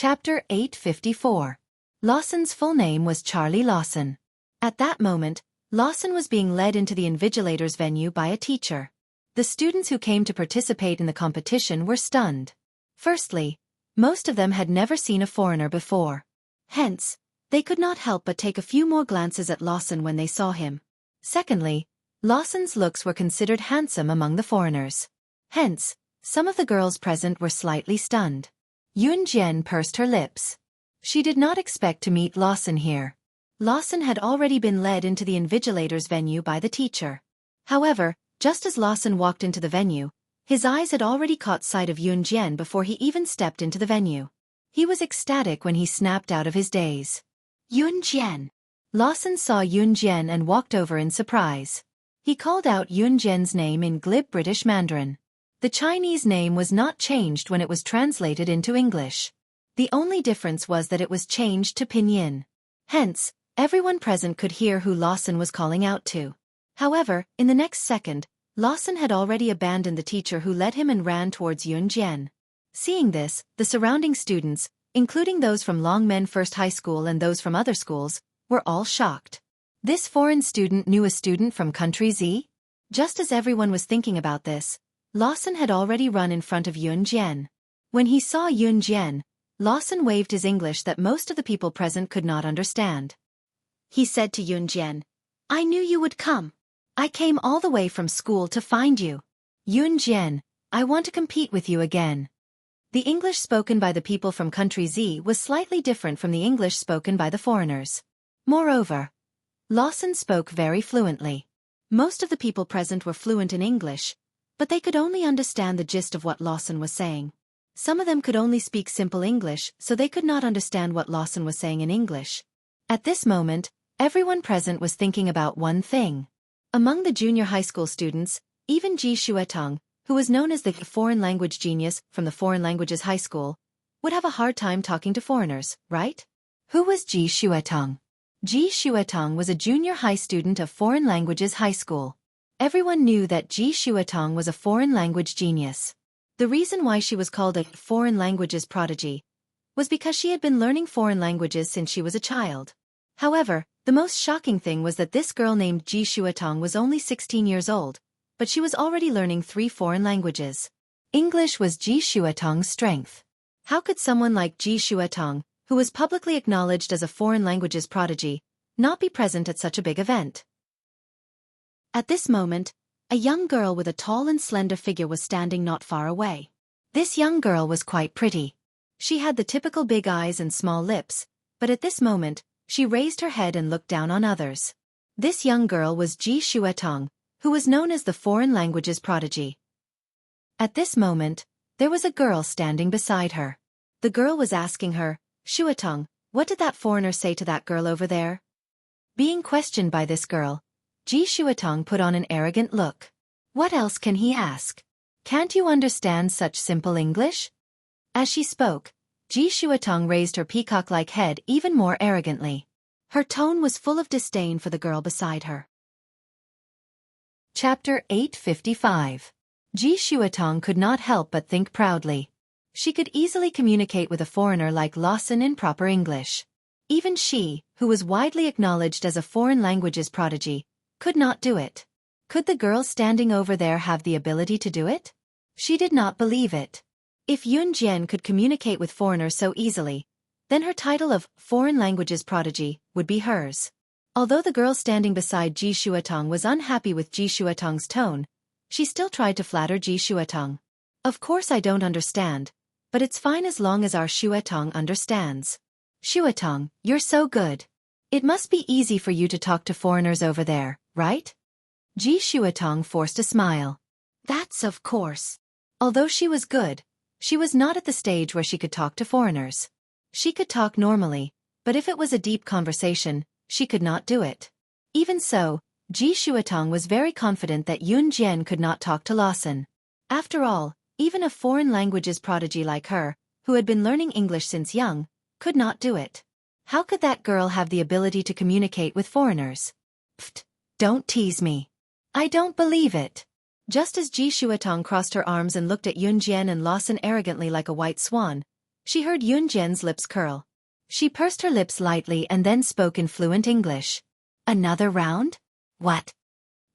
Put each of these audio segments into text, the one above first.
Chapter 854. Lawson's full name was Charlie Lawson. At that moment, Lawson was being led into the invigilator's venue by a teacher. The students who came to participate in the competition were stunned. Firstly, most of them had never seen a foreigner before. Hence, they could not help but take a few more glances at Lawson when they saw him. Secondly, Lawson's looks were considered handsome among the foreigners. Hence, some of the girls present were slightly stunned. Yun Jian pursed her lips. She did not expect to meet Lawson here. Lawson had already been led into the invigilator's venue by the teacher. However, just as Lawson walked into the venue, his eyes had already caught sight of Yun Jian before he even stepped into the venue. He was ecstatic when he snapped out of his daze. Yun Jian. Lawson saw Yun Jian and walked over in surprise. He called out Yun Jian's name in glib British Mandarin. The Chinese name was not changed when it was translated into English. The only difference was that it was changed to pinyin. Hence, everyone present could hear who Lawson was calling out to. However, in the next second, Lawson had already abandoned the teacher who led him and ran towards Yun Jian. Seeing this, the surrounding students, including those from Longmen First High School and those from other schools, were all shocked. This foreign student knew a student from country Z? Just as everyone was thinking about this, Lawson had already run in front of Yun Jian. When he saw Yun Jian, Lawson waved his English that most of the people present could not understand. He said to Yun Jian, "I knew you would come. I came all the way from school to find you. Yun Jian, I want to compete with you again." The English spoken by the people from country Z was slightly different from the English spoken by the foreigners. Moreover, Lawson spoke very fluently. Most of the people present were fluent in English, but they could only understand the gist of what Lawson was saying. Some of them could only speak simple English, so they could not understand what Lawson was saying in English. At this moment, everyone present was thinking about one thing. Among the junior high school students, even Ji Xueqi, who was known as the foreign language genius from the foreign languages high school, would have a hard time talking to foreigners, right? Who was Ji Xueqi? Ji Xueqi was a junior high student of foreign languages high school. Everyone knew that Ji Xueqi was a foreign language genius. The reason why she was called a foreign languages prodigy was because she had been learning foreign languages since she was a child. However, the most shocking thing was that this girl named Ji Xueqi was only 16 years old, but she was already learning 3 foreign languages. English was Ji Xueqi's strength. How could someone like Ji Xueqi, who was publicly acknowledged as a foreign languages prodigy, not be present at such a big event? At this moment, a young girl with a tall and slender figure was standing not far away. This young girl was quite pretty. She had the typical big eyes and small lips, but at this moment, she raised her head and looked down on others. This young girl was Ji Xueqi, who was known as the foreign languages prodigy. At this moment, there was a girl standing beside her. The girl was asking her, "Xueqi, what did that foreigner say to that girl over there?" Being questioned by this girl, Ji Xueqi put on an arrogant look. What else can he ask? Can't you understand such simple English? As she spoke, Ji Xueqi raised her peacock-like head even more arrogantly. Her tone was full of disdain for the girl beside her. Chapter 855. Ji Xueqi could not help but think proudly. She could easily communicate with a foreigner like Lawson in proper English. Even she, who was widely acknowledged as a foreign languages prodigy, could not do it. Could the girl standing over there have the ability to do it? She did not believe it. If Yun Jian could communicate with foreigners so easily, then her title of foreign languages prodigy would be hers. Although the girl standing beside Ji Xueqi was unhappy with Ji Xueqi's tone, she still tried to flatter Ji Xueqi. "Of course I don't understand, but it's fine as long as our Xueqi understands. Xueqi, you're so good. It must be easy for you to talk to foreigners over there, right?" Ji Xueqi forced a smile. That's of course. Although she was good, she was not at the stage where she could talk to foreigners. She could talk normally, but if it was a deep conversation, she could not do it. Even so, Ji Xueqi was very confident that Yun Jian could not talk to Lawson. After all, even a foreign languages prodigy like her, who had been learning English since young, could not do it. How could that girl have the ability to communicate with foreigners? Pfft, don't tease me. I don't believe it. Just as Ji Xueqi crossed her arms and looked at Yun Jian and Lawson arrogantly like a white swan, She heard Yunjian's lips curl. She pursed her lips lightly and then spoke in fluent English. Another round? What?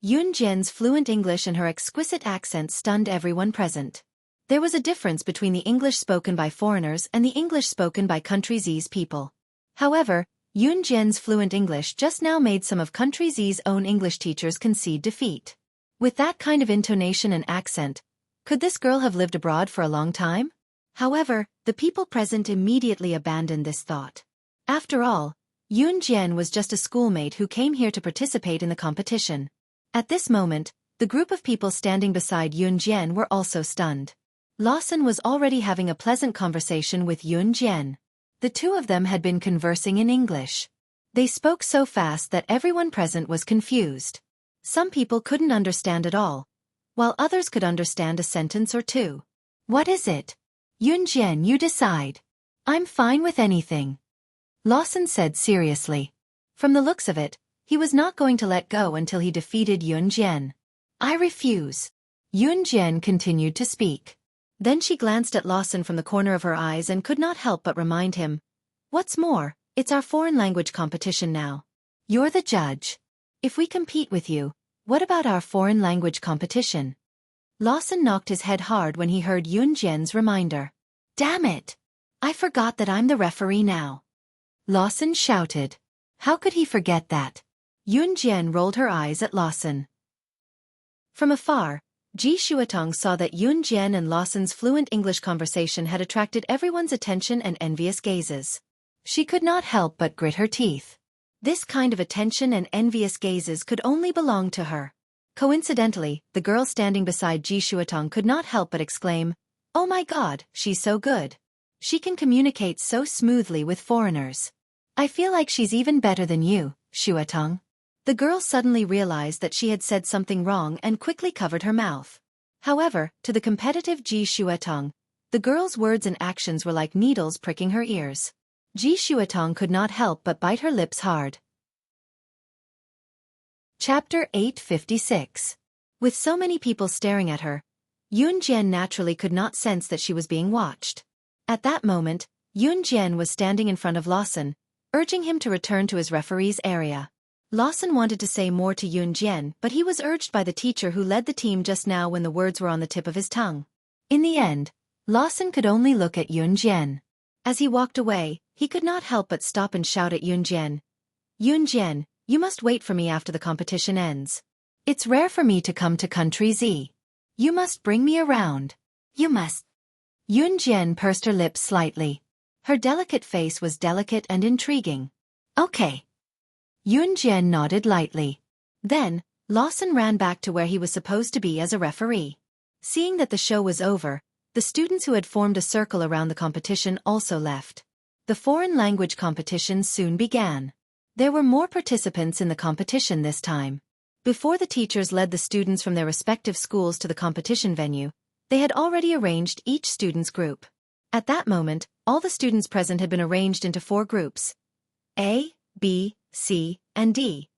Yunjian's fluent English and her exquisite accent stunned everyone present. There was a difference between the English spoken by foreigners and the English spoken by Country Z's people. However, Yunjian's fluent English just now made some of Country Z's own English teachers concede defeat. With that kind of intonation and accent, could this girl have lived abroad for a long time? However, the people present immediately abandoned this thought. After all, Yunjian was just a schoolmate who came here to participate in the competition. At this moment, the group of people standing beside Yunjian were also stunned. Lawson was already having a pleasant conversation with Yunjian. The two of them had been conversing in English. They spoke so fast that everyone present was confused. Some people couldn't understand at all, while others could understand a sentence or two. What is it? Yunjian, you decide. I'm fine with anything, Lawson said seriously. From the looks of it, he was not going to let go until he defeated Yunjian. I refuse. Yunjian continued to speak. Then she glanced at Lawson from the corner of her eyes and could not help but remind him. What's more, it's our foreign language competition now. You're the judge. If we compete with you, what about our foreign language competition? Lawson knocked his head hard when he heard Yunjian's reminder. Damn it! I forgot that I'm the referee now. Lawson shouted. How could he forget that? Yunjian rolled her eyes at Lawson. From afar, Xueqi saw that Yunjian and Lawson's fluent English conversation had attracted everyone's attention and envious gazes. She could not help but grit her teeth. This kind of attention and envious gazes could only belong to her. Coincidentally, the girl standing beside Xueqi could not help but exclaim, "Oh my God, she's so good. She can communicate so smoothly with foreigners. I feel like she's even better than you, Xueqi." The girl suddenly realized that she had said something wrong and quickly covered her mouth. However, to the competitive Xueqi, the girl's words and actions were like needles pricking her ears. Xueqi could not help but bite her lips hard. Chapter 856. With so many people staring at her, Yunjian naturally could not sense that she was being watched. At that moment, Yunjian was standing in front of Lawson, urging him to return to his referee's area. Lawson wanted to say more to Yunjian, but he was urged by the teacher who led the team just now when the words were on the tip of his tongue. In the end, Lawson could only look at Yunjian. As he walked away, he could not help but stop and shout at Yunjian. Yunjian, you must wait for me after the competition ends. It's rare for me to come to Country Z. You must bring me around. You must. Yunjian pursed her lips slightly. Her delicate face was delicate and intriguing. Okay. Yunjian nodded lightly. Then, Lawson ran back to where he was supposed to be as a referee. Seeing that the show was over, the students who had formed a circle around the competition also left. The foreign language competition soon began. There were more participants in the competition this time. Before the teachers led the students from their respective schools to the competition venue, they had already arranged each student's group. At that moment, all the students present had been arranged into 4 groups: A, B, C, and D.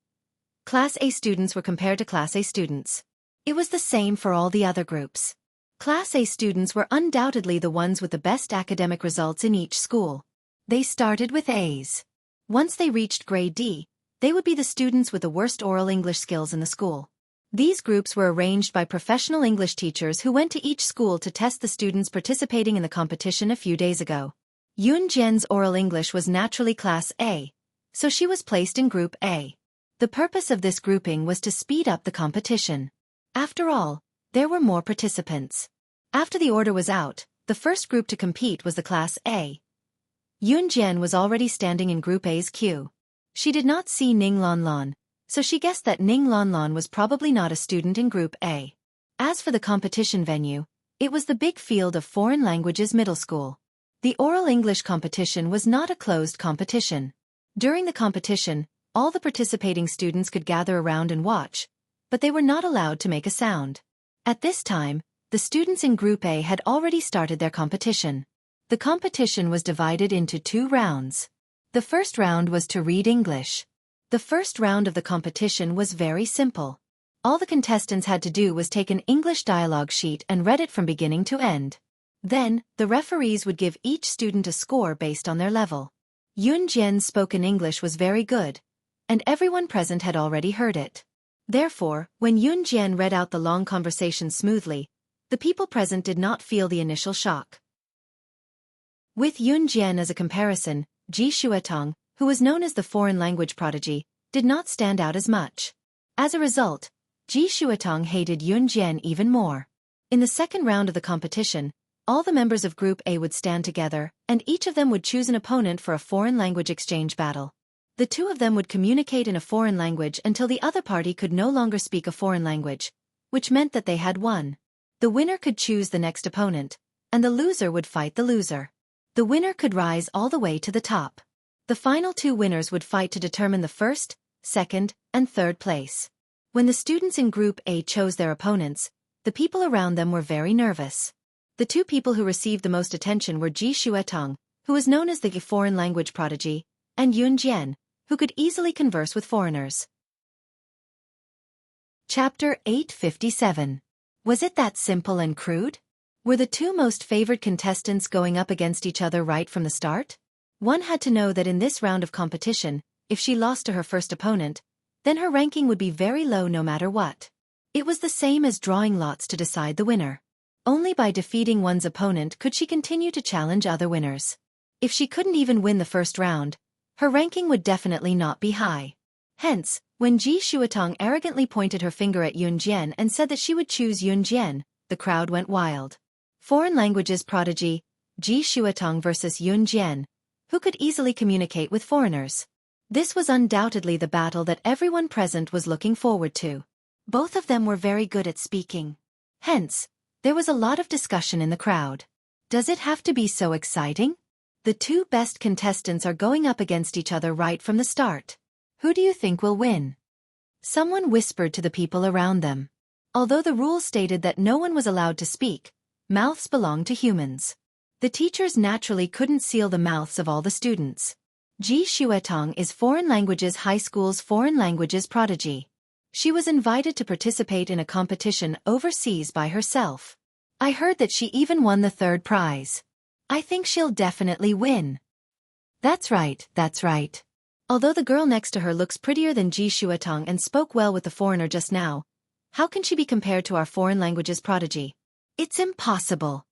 Class A students were compared to Class A students. It was the same for all the other groups. Class A students were undoubtedly the ones with the best academic results in each school. They started with A's. Once they reached grade D, they would be the students with the worst oral English skills in the school. These groups were arranged by professional English teachers who went to each school to test the students participating in the competition a few days ago. Yunjian's oral English was naturally Class A, so she was placed in Group A. The purpose of this grouping was to speed up the competition. After all, there were more participants. After the order was out, the first group to compete was the Class A. Yunjian was already standing in Group A's queue. She did not see Ning Lanlan, so she guessed that Ning Lanlan was probably not a student in Group A. As for the competition venue, it was the big field of foreign languages middle school. The oral English competition was not a closed competition. During the competition, all the participating students could gather around and watch, but they were not allowed to make a sound. At this time, the students in Group A had already started their competition. The competition was divided into 2 rounds. The first round was to read English. The first round of the competition was very simple. All the contestants had to do was take an English dialogue sheet and read it from beginning to end. Then, the referees would give each student a score based on their level. Yun Jian's spoken English was very good, and everyone present had already heard it. Therefore, when Yun Jian read out the long conversation smoothly, the people present did not feel the initial shock. With Yun Jian as a comparison, Ji Xuetong, who was known as the foreign language prodigy, did not stand out as much. As a result, Ji Xuetong hated Yun Jian even more. In the second round of the competition, all the members of Group A would stand together, and each of them would choose an opponent for a foreign language exchange battle. The two of them would communicate in a foreign language until the other party could no longer speak a foreign language, which meant that they had won. The winner could choose the next opponent, and the loser would fight the loser. The winner could rise all the way to the top. The final two winners would fight to determine the first, second, and third place. When the students in Group A chose their opponents, the people around them were very nervous. The two people who received the most attention were Ji Xuetong, who was known as the foreign language prodigy, and Yun Jian, who could easily converse with foreigners. Chapter 857. Was it that simple and crude? Were the two most favored contestants going up against each other right from the start? One had to know that in this round of competition, if she lost to her first opponent, then her ranking would be very low no matter what. It was the same as drawing lots to decide the winner. Only by defeating one's opponent could she continue to challenge other winners. If she couldn't even win the first round, her ranking would definitely not be high. Hence, when Ji Xuetong arrogantly pointed her finger at Yun Jian and said that she would choose Yun Jian, the crowd went wild. Foreign languages prodigy, Ji Xuetong versus Yun Jian, who could easily communicate with foreigners. This was undoubtedly the battle that everyone present was looking forward to. Both of them were very good at speaking. Hence, there was a lot of discussion in the crowd. Does it have to be so exciting? The two best contestants are going up against each other right from the start. Who do you think will win? Someone whispered to the people around them. Although the rules stated that no one was allowed to speak, mouths belonged to humans. The teachers naturally couldn't seal the mouths of all the students. Ji Xuetong is Foreign Languages High School's foreign languages prodigy. She was invited to participate in a competition overseas by herself. I heard that she even won the third prize. I think she'll definitely win. That's right, that's right. Although the girl next to her looks prettier than Ji Xuetong and spoke well with the foreigner just now, how can she be compared to our foreign languages prodigy? It's impossible.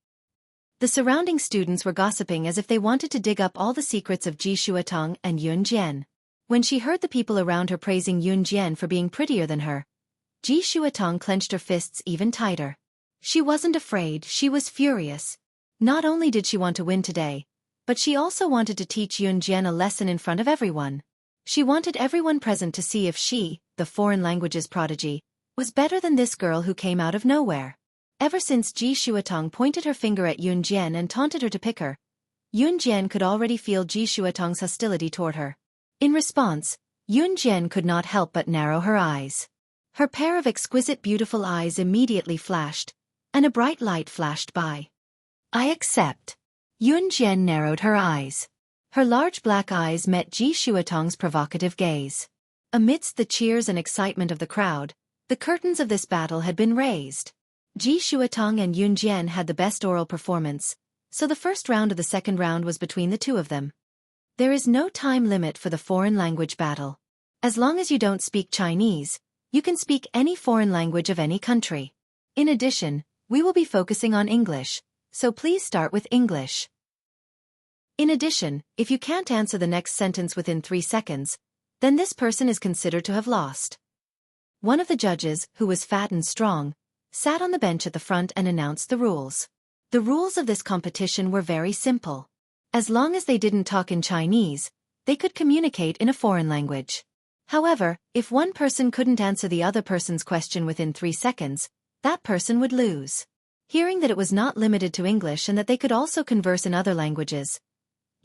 The surrounding students were gossiping as if they wanted to dig up all the secrets of Ji Xuetong and Yun Jian. When she heard the people around her praising Yun Jian for being prettier than her, Ji Xuetong clenched her fists even tighter. She wasn't afraid, she was furious. Not only did she want to win today, but she also wanted to teach Yun Jian a lesson in front of everyone. She wanted everyone present to see if she, the foreign languages prodigy, was better than this girl who came out of nowhere. Ever since Ji Xuetong pointed her finger at Yun Jian and taunted her to pick her, Yun Jian could already feel Ji Xuetong's hostility toward her. In response, Yun Jian could not help but narrow her eyes. Her pair of exquisite beautiful eyes immediately flashed, and a bright light flashed by. I accept. Yun Jian narrowed her eyes. Her large black eyes met Ji Xuetong's provocative gaze. Amidst the cheers and excitement of the crowd, the curtains of this battle had been raised. Ji Xuetong and Yun Jian had the best oral performance, so the first round of the second round was between the two of them. There is no time limit for the foreign language battle. As long as you don't speak Chinese, you can speak any foreign language of any country. In addition, we will be focusing on English, so please start with English. In addition, if you can't answer the next sentence within 3 seconds, then this person is considered to have lost. One of the judges, who was fat and strong, sat on the bench at the front and announced the rules. The rules of this competition were very simple. As long as they didn't talk in Chinese, they could communicate in a foreign language. However, if one person couldn't answer the other person's question within 3 seconds, that person would lose. Hearing that it was not limited to English and that they could also converse in other languages,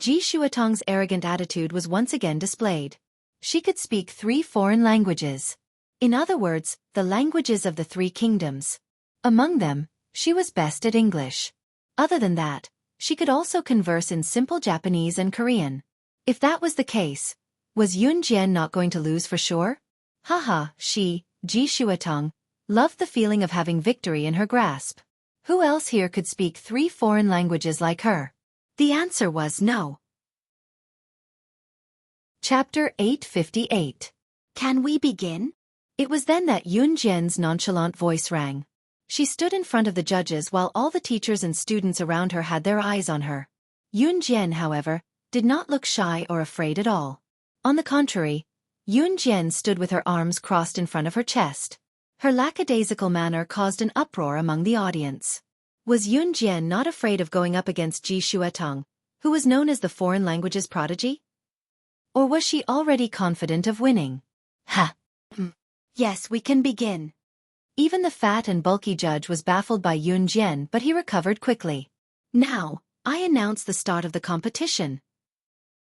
Ji Xuetong's arrogant attitude was once again displayed. She could speak 3 foreign languages. In other words, the languages of the 3 kingdoms. Among them, she was best at English. Other than that, she could also converse in simple Japanese and Korean. If that was the case, was Yun Jian not going to lose for sure? Haha, she, Ji Xuetong, loved the feeling of having victory in her grasp. Who else here could speak 3 foreign languages like her? The answer was no. Chapter 858. Can we begin? It was then that Yun Jian's nonchalant voice rang. She stood in front of the judges while all the teachers and students around her had their eyes on her. Yun Jian, however, did not look shy or afraid at all. On the contrary, Yun Jian stood with her arms crossed in front of her chest. Her lackadaisical manner caused an uproar among the audience. Was Yun Jian not afraid of going up against Ji Xuetong, who was known as the foreign languages prodigy? Or was she already confident of winning? Ha! Yes, we can begin. Even the fat and bulky judge was baffled by Yun Jian, but he recovered quickly. Now, I announce the start of the competition.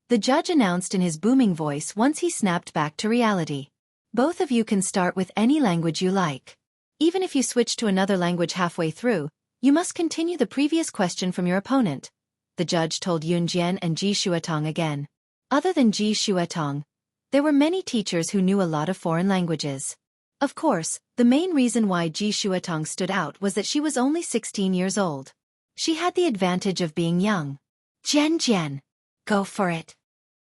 The judge announced in his booming voice once he snapped back to reality. Both of you can start with any language you like. Even if you switch to another language halfway through, you must continue the previous question from your opponent, the judge told Yun Jian and Ji Xuetong again. Other than Ji Xuetong, there were many teachers who knew a lot of foreign languages. Of course, the main reason why Ji Xuetong stood out was that she was only 16 years old. She had the advantage of being young. Jian, go for it.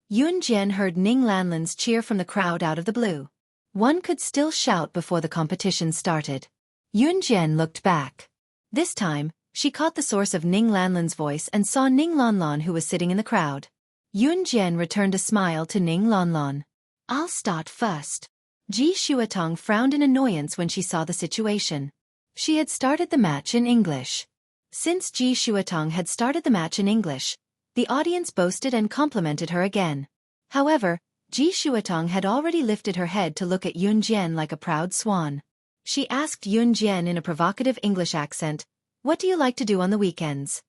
Yun Jian heard Ning Lanlan's cheer from the crowd out of the blue. One could still shout before the competition started. Yun Jian looked back. This time, she caught the source of Ning Lanlan's voice and saw Ning Lanlan, who was sitting in the crowd. Yun Jian returned a smile to Ning Lanlan. I'll start first. Ji Xuetong frowned in annoyance when she saw the situation. She had started the match in English. Since Ji Xuetong had started the match in English, the audience boasted and complimented her again. However, Ji Xuetong had already lifted her head to look at Yun Jian like a proud swan. She asked Yun Jian in a provocative English accent, "What do you like to do on the weekends?"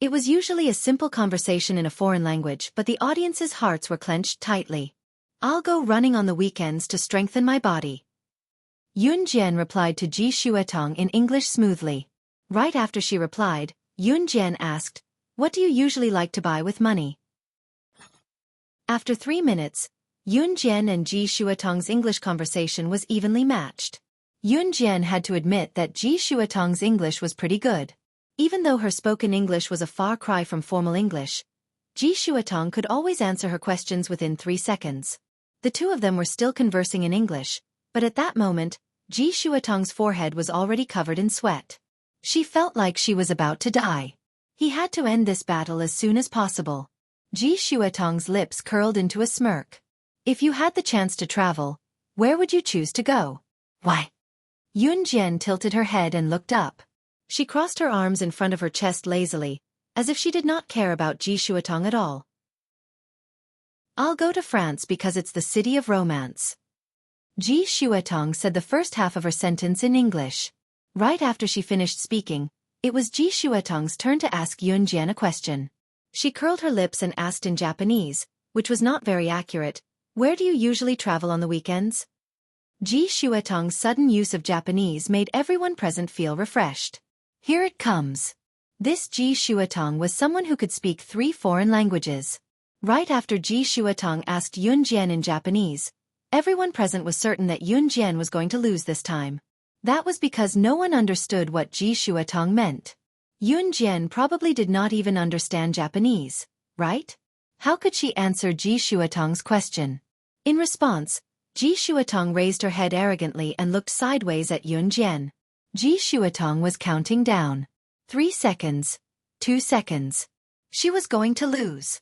It was usually a simple conversation in a foreign language, but the audience's hearts were clenched tightly. I'll go running on the weekends to strengthen my body. Yun Jian replied to Ji Xuetong in English smoothly. Right after she replied, Yun Jian asked, "What do you usually like to buy with money?" After 3 minutes, Yun Jian and Ji Xuetong's English conversation was evenly matched. Yun Jian had to admit that Ji Xuetong's English was pretty good. Even though her spoken English was a far cry from formal English, Ji Xuetong could always answer her questions within 3 seconds. The two of them were still conversing in English, but at that moment, Ji Xuetong's forehead was already covered in sweat. She felt like she was about to die. He had to end this battle as soon as possible. Ji Xuetong's lips curled into a smirk. If you had the chance to travel, where would you choose to go? Why? Yun Jian tilted her head and looked up. She crossed her arms in front of her chest lazily, as if she did not care about Ji Xuetong at all. I'll go to France because it's the city of romance. Ji Xuetong said the first half of her sentence in English. Right after she finished speaking, it was Ji Xuetong's turn to ask Yun Jian a question. She curled her lips and asked in Japanese, which was not very accurate, "Where do you usually travel on the weekends?" Ji Xuetong's sudden use of Japanese made everyone present feel refreshed. Here it comes. This Ji Xuetong was someone who could speak 3 foreign languages. Right after Ji Xuetong asked Yun Jian in Japanese, everyone present was certain that Yun Jian was going to lose this time. That was because no one understood what Ji Xuetong meant. Yun Jian probably did not even understand Japanese, right? How could she answer Ji Xuetong's question? In response, Ji Xuetong raised her head arrogantly and looked sideways at Yun Jian. Ji Xuetong was counting down. 3 seconds. 2 seconds. She was going to lose.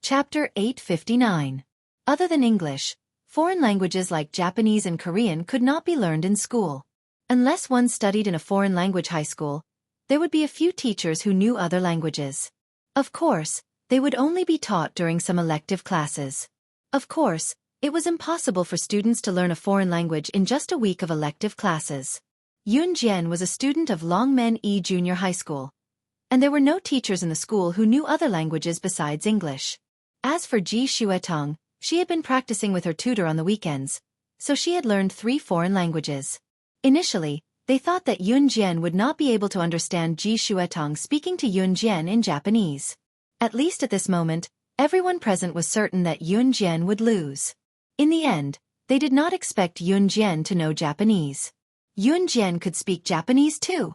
Chapter 859. Other than English, foreign languages like Japanese and Korean could not be learned in school. Unless one studied in a foreign language high school, there would be a few teachers who knew other languages. Of course, they would only be taught during some elective classes. Of course, it was impossible for students to learn a foreign language in just a week of elective classes. Yun Jian was a student of Longmen E Junior High School, and there were no teachers in the school who knew other languages besides English. As for Ji Xuetong, she had been practicing with her tutor on the weekends, so she had learned 3 foreign languages. Initially, they thought that Yun Jian would not be able to understand Ji Xuetong speaking to Yun Jian in Japanese. At least at this moment, everyone present was certain that Yun Jian would lose. In the end, they did not expect Yun Jian to know Japanese. Yun Jian could speak Japanese too.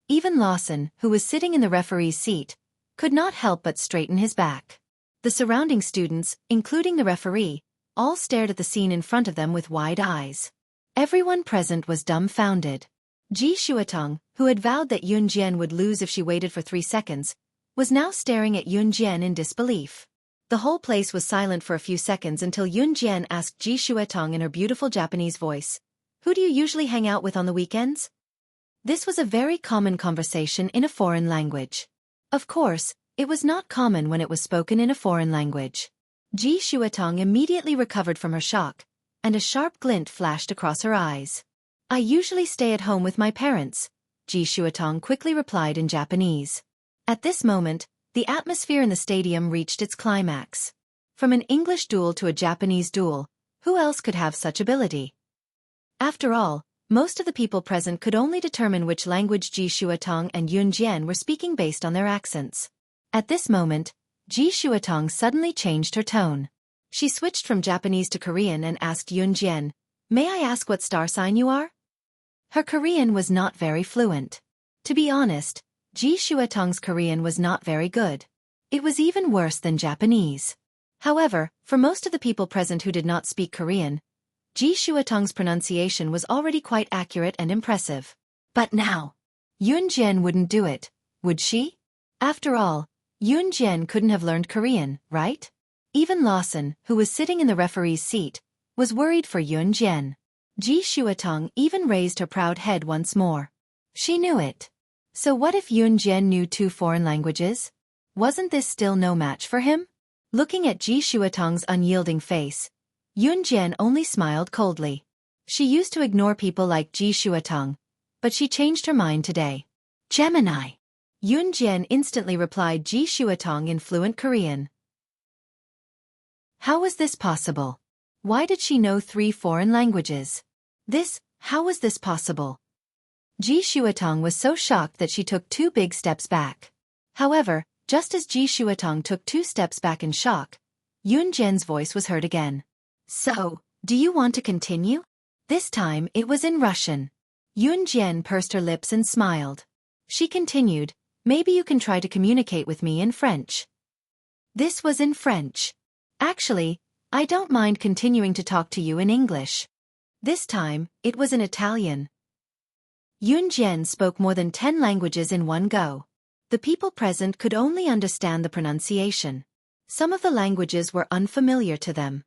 Even Lawson, who was sitting in the referee's seat, could not help but straighten his back. The surrounding students, including the referee, all stared at the scene in front of them with wide eyes. Everyone present was dumbfounded. Ji Xuetong, who had vowed that Yun Jian would lose if she waited for 3 seconds, was now staring at Yun Jian in disbelief. The whole place was silent for a few seconds until Yun Jian asked Ji Xuetong in her beautiful Japanese voice, "Who do you usually hang out with on the weekends?" This was a very common conversation in a foreign language. Of course, it was not common when it was spoken in a foreign language. Ji Xuetong immediately recovered from her shock, and a sharp glint flashed across her eyes. "I usually stay at home with my parents," Ji Xuetong quickly replied in Japanese. At this moment, the atmosphere in the stadium reached its climax. From an English duel to a Japanese duel, who else could have such ability? After all, most of the people present could only determine which language Ji Xuetong and Yun Jian were speaking based on their accents. At this moment, Ji Xuetong suddenly changed her tone. She switched from Japanese to Korean and asked Yun Jian, "May I ask what star sign you are?" Her Korean was not very fluent. To be honest, Ji Xuetong's Korean was not very good. It was even worse than Japanese. However, for most of the people present who did not speak Korean, Ji Xuetong's pronunciation was already quite accurate and impressive. But now, Yun Jian wouldn't do it, would she? After all, Yun Jian couldn't have learned Korean, right? Even Lawson, who was sitting in the referee's seat, was worried for Yun Jian. Ji Xuetong even raised her proud head once more. She knew it. So what if Yun Jian knew 2 foreign languages? Wasn't this still no match for him? Looking at Ji Xuetong's unyielding face, Yun Jian only smiled coldly. She used to ignore people like Ji Xuetong, but she changed her mind today. "Gemini." Yun Jian instantly replied Ji Xuetong in fluent Korean. How was this possible? Why did she know 3 foreign languages? How was this possible? Ji Xuetong was so shocked that she took 2 big steps back. However, just as Ji Xuetong took 2 steps back in shock, Yun Jian's voice was heard again. "So, do you want to continue?" This time it was in Russian. Yun Jian pursed her lips and smiled. She continued, "Maybe you can try to communicate with me in French." This was in French. "Actually, I don't mind continuing to talk to you in English." This time, it was in Italian. Yun Jian spoke more than 10 languages in one go. The people present could only understand the pronunciation. Some of the languages were unfamiliar to them.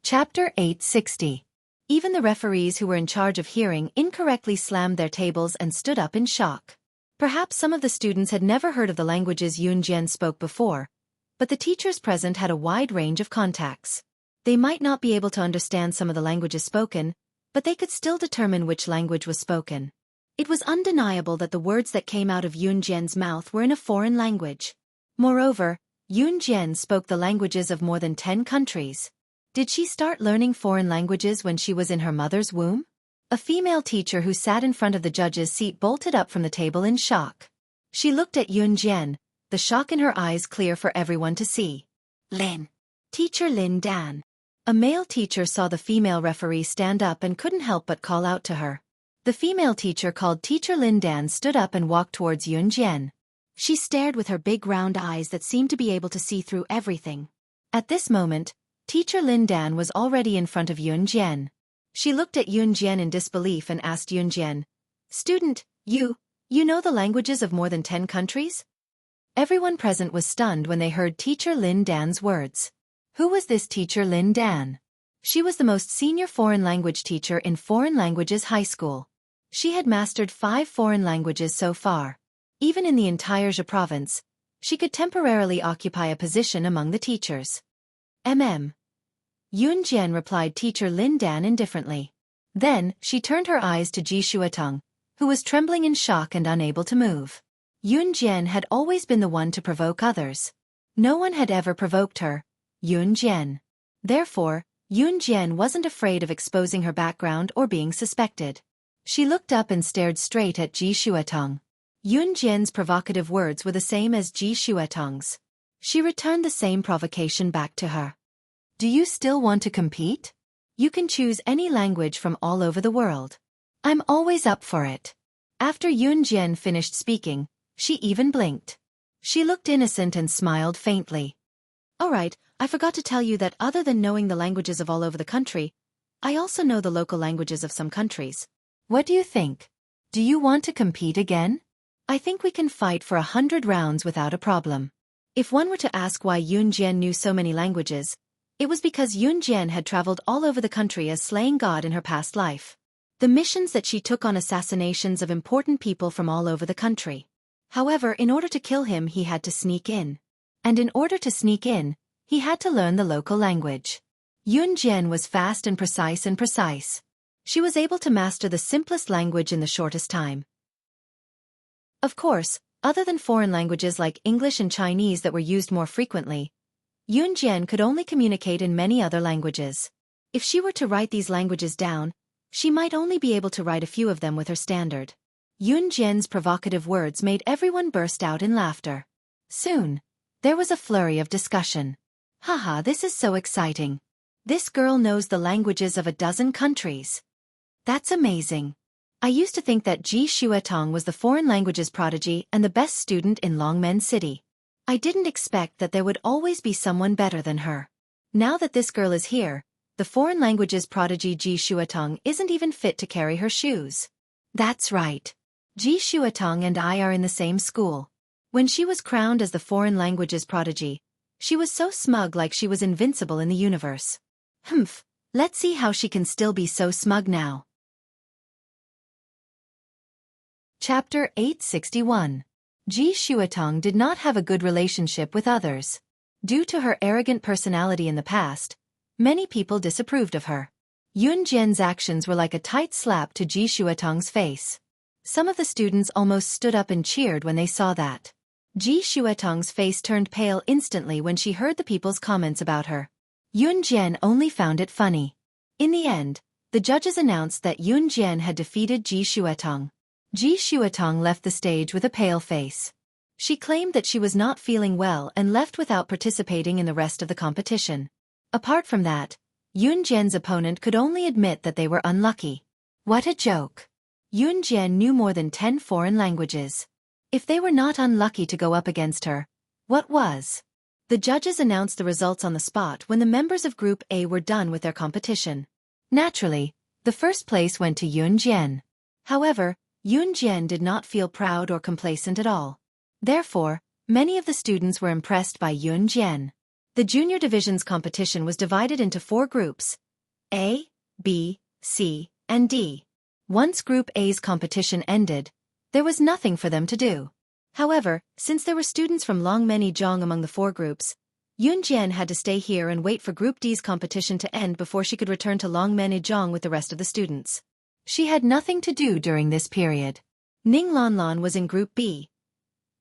Chapter 860. Even the referees who were in charge of hearing incorrectly slammed their tables and stood up in shock. Perhaps some of the students had never heard of the languages Yun Jian spoke before, but the teachers present had a wide range of contacts. They might not be able to understand some of the languages spoken, but they could still determine which language was spoken. It was undeniable that the words that came out of Yun Jian's mouth were in a foreign language. Moreover, Yun Jian spoke the languages of more than 10 countries. Did she start learning foreign languages when she was in her mother's womb? A female teacher who sat in front of the judge's seat bolted up from the table in shock. She looked at Yun Jian, the shock in her eyes clear for everyone to see. "Lin. Teacher Lin Dan." A male teacher saw the female referee stand up and couldn't help but call out to her. The female teacher called Teacher Lin Dan stood up and walked towards Yun Jian. She stared with her big round eyes that seemed to be able to see through everything. At this moment, Teacher Lin Dan was already in front of Yun Jian. She looked at Yun Jian in disbelief and asked Yun Jian, "Student, you know the languages of more than 10 countries?" Everyone present was stunned when they heard Teacher Lin Dan's words. Who was this Teacher Lin Dan? She was the most senior foreign language teacher in Foreign Languages High School. She had mastered 5 foreign languages so far. Even in the entire Zhe province, she could temporarily occupy a position among the teachers. Yun Jian replied Teacher Lin Dan indifferently. Then, she turned her eyes to Ji Xuetong, who was trembling in shock and unable to move. Yun Jian had always been the one to provoke others. No one had ever provoked her, Yun Jian. Therefore, Yun Jian wasn't afraid of exposing her background or being suspected. She looked up and stared straight at Ji Xuetong. Yun Jian's provocative words were the same as Ji Xuetong's. She returned the same provocation back to her. "Do you still want to compete?" You can choose any language from all over the world. I'm always up for it. After Yun Jian finished speaking, she even blinked. She looked innocent and smiled faintly. Alright, I forgot to tell you that other than knowing the languages of all over the country, I also know the local languages of some countries. What do you think? Do you want to compete again? I think we can fight for 100 rounds without a problem. If one were to ask why Yun Jian knew so many languages, it was because Yun Jian had traveled all over the country as slaying God in her past life. The missions that she took on assassinations of important people from all over the country. However, in order to kill him he had to sneak in. And in order to sneak in, he had to learn the local language. Yun Jian was fast and precise. She was able to master the simplest language in the shortest time. Of course, other than foreign languages like English and Chinese that were used more frequently, Yun Jian could only communicate in many other languages. If she were to write these languages down, she might only be able to write a few of them with her standard. Yun Jian's provocative words made everyone burst out in laughter. Soon, there was a flurry of discussion. Haha, this is so exciting. This girl knows the languages of a dozen countries. That's amazing. I used to think that Ji Xuetong was the foreign languages prodigy and the best student in Longmen City. I didn't expect that there would always be someone better than her. Now that this girl is here, the foreign languages prodigy Ji Xuetong isn't even fit to carry her shoes. That's right. Ji Xuetong and I are in the same school. When she was crowned as the foreign languages prodigy, she was so smug like she was invincible in the universe. Humph, let's see how she can still be so smug now. Chapter 861. Ji Xuetong did not have a good relationship with others. Due to her arrogant personality in the past, many people disapproved of her. Yun Jian's actions were like a tight slap to Ji Xuetong's face. Some of the students almost stood up and cheered when they saw that. Ji Xuetong's face turned pale instantly when she heard the people's comments about her. Yun Jian only found it funny. In the end, the judges announced that Yun Jian had defeated Ji Xuetong. Ji Xuetong left the stage with a pale face. She claimed that she was not feeling well and left without participating in the rest of the competition. Apart from that, Yun Jian's opponent could only admit that they were unlucky. What a joke. Yun Jian knew more than 10 foreign languages. If they were not unlucky to go up against her, what was? The judges announced the results on the spot when the members of Group A were done with their competition. Naturally, the first place went to Yun Jian. However, Yun Jian did not feel proud or complacent at all. Therefore, many of the students were impressed by Yun Jian. The junior division's competition was divided into 4 groups: A, B, C, and D. Once Group A's competition ended, there was nothing for them to do. However, since there were students from Longmen among the 4 groups, Yun Jian had to stay here and wait for Group D's competition to end before she could return to Longmen with the rest of the students. She had nothing to do during this period. Ning Lanlan was in Group B.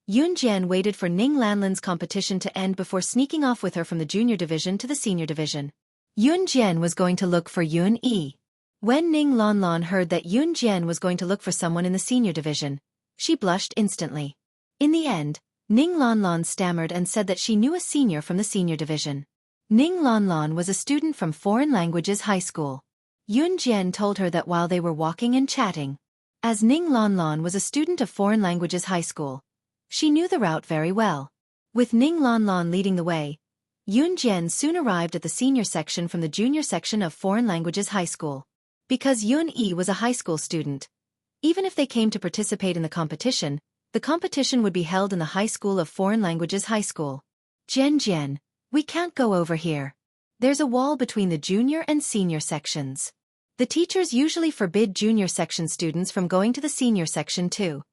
Yun Jian waited for Ning Lanlan's competition to end before sneaking off with her from the junior division to the senior division. Yun Jian was going to look for Yun Yi. When Ning Lanlan heard that Yun Jian was going to look for someone in the senior division, she blushed instantly. In the end, Ning Lanlan stammered and said that she knew a senior from the senior division. Ning Lanlan was a student from Foreign Languages High School. Yun Jian told her that while they were walking and chatting. As Ning Lanlan was a student of Foreign Languages High School, she knew the route very well. With Ning Lanlan leading the way, Yun Jian soon arrived at the senior section from the junior section of Foreign Languages High School. Because Yun Yi was a high school student, even if they came to participate in the competition would be held in the High School of Foreign Languages High School. Jian, we can't go over here. There's a wall between the junior and senior sections. The teachers usually forbid junior section students from going to the senior section too.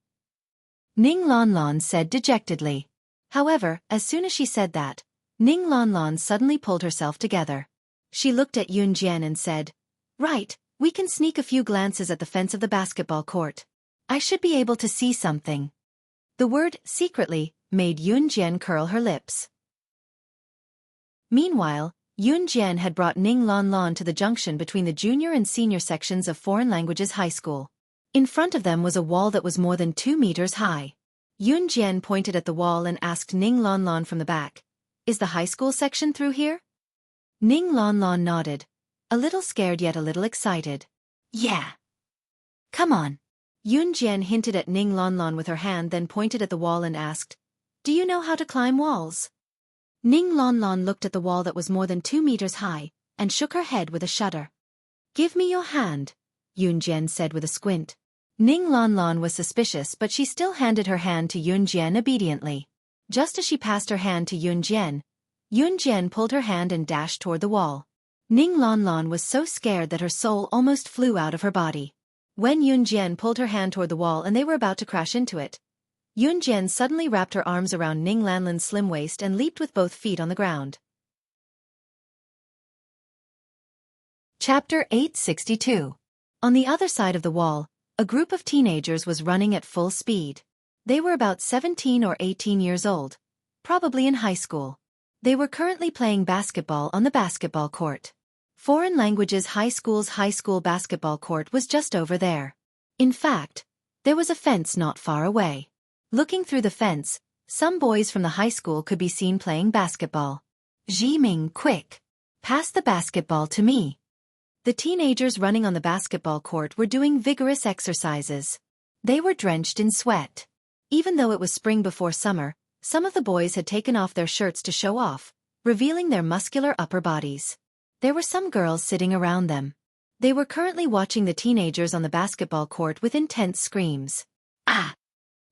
Ning Lanlan said dejectedly. However, as soon as she said that, Ning Lanlan suddenly pulled herself together. She looked at Yun Jian and said, "Right, we can sneak a few glances at the fence of the basketball court. I should be able to see something." The word secretly made Yun Jian curl her lips. Meanwhile, Yun Jian had brought Ning Lanlan to the junction between the junior and senior sections of Foreign Languages High School. In front of them was a wall that was more than 2 meters high. Yun Jian pointed at the wall and asked Ning Lanlan from the back, "Is the high school section through here?" Ning Lanlan nodded. a little scared yet a little excited. Yeah. Come on. Yun Jian hinted at Ning Lanlan with her hand, then pointed at the wall and asked, Do you know how to climb walls? Ning Lanlan looked at the wall that was more than 2 meters high, and shook her head with a shudder. Give me your hand, Yun Jian said with a squint. Ning Lanlan was suspicious, but she still handed her hand to Yun Jian obediently. Just as she passed her hand to Yun Jian pulled her hand and dashed toward the wall. Ning Lanlan was so scared that her soul almost flew out of her body. When Yun Jian pulled her hand toward the wall and they were about to crash into it, Yun Jian suddenly wrapped her arms around Ning Lanlan's slim waist and leaped with both feet on the ground. Chapter 862. On the other side of the wall, a group of teenagers was running at full speed. They were about 17 or 18 years old, probably in high school. They were currently playing basketball on the basketball court. Foreign Languages High School's high school basketball court was just over there. In fact, there was a fence not far away. Looking through the fence, some boys from the high school could be seen playing basketball. Jiming, quick! Pass the basketball to me. The teenagers running on the basketball court were doing vigorous exercises. They were drenched in sweat. Even though it was spring before summer, some of the boys had taken off their shirts to show off, revealing their muscular upper bodies. There were some girls sitting around them. They were currently watching the teenagers on the basketball court with intense screams. Ah!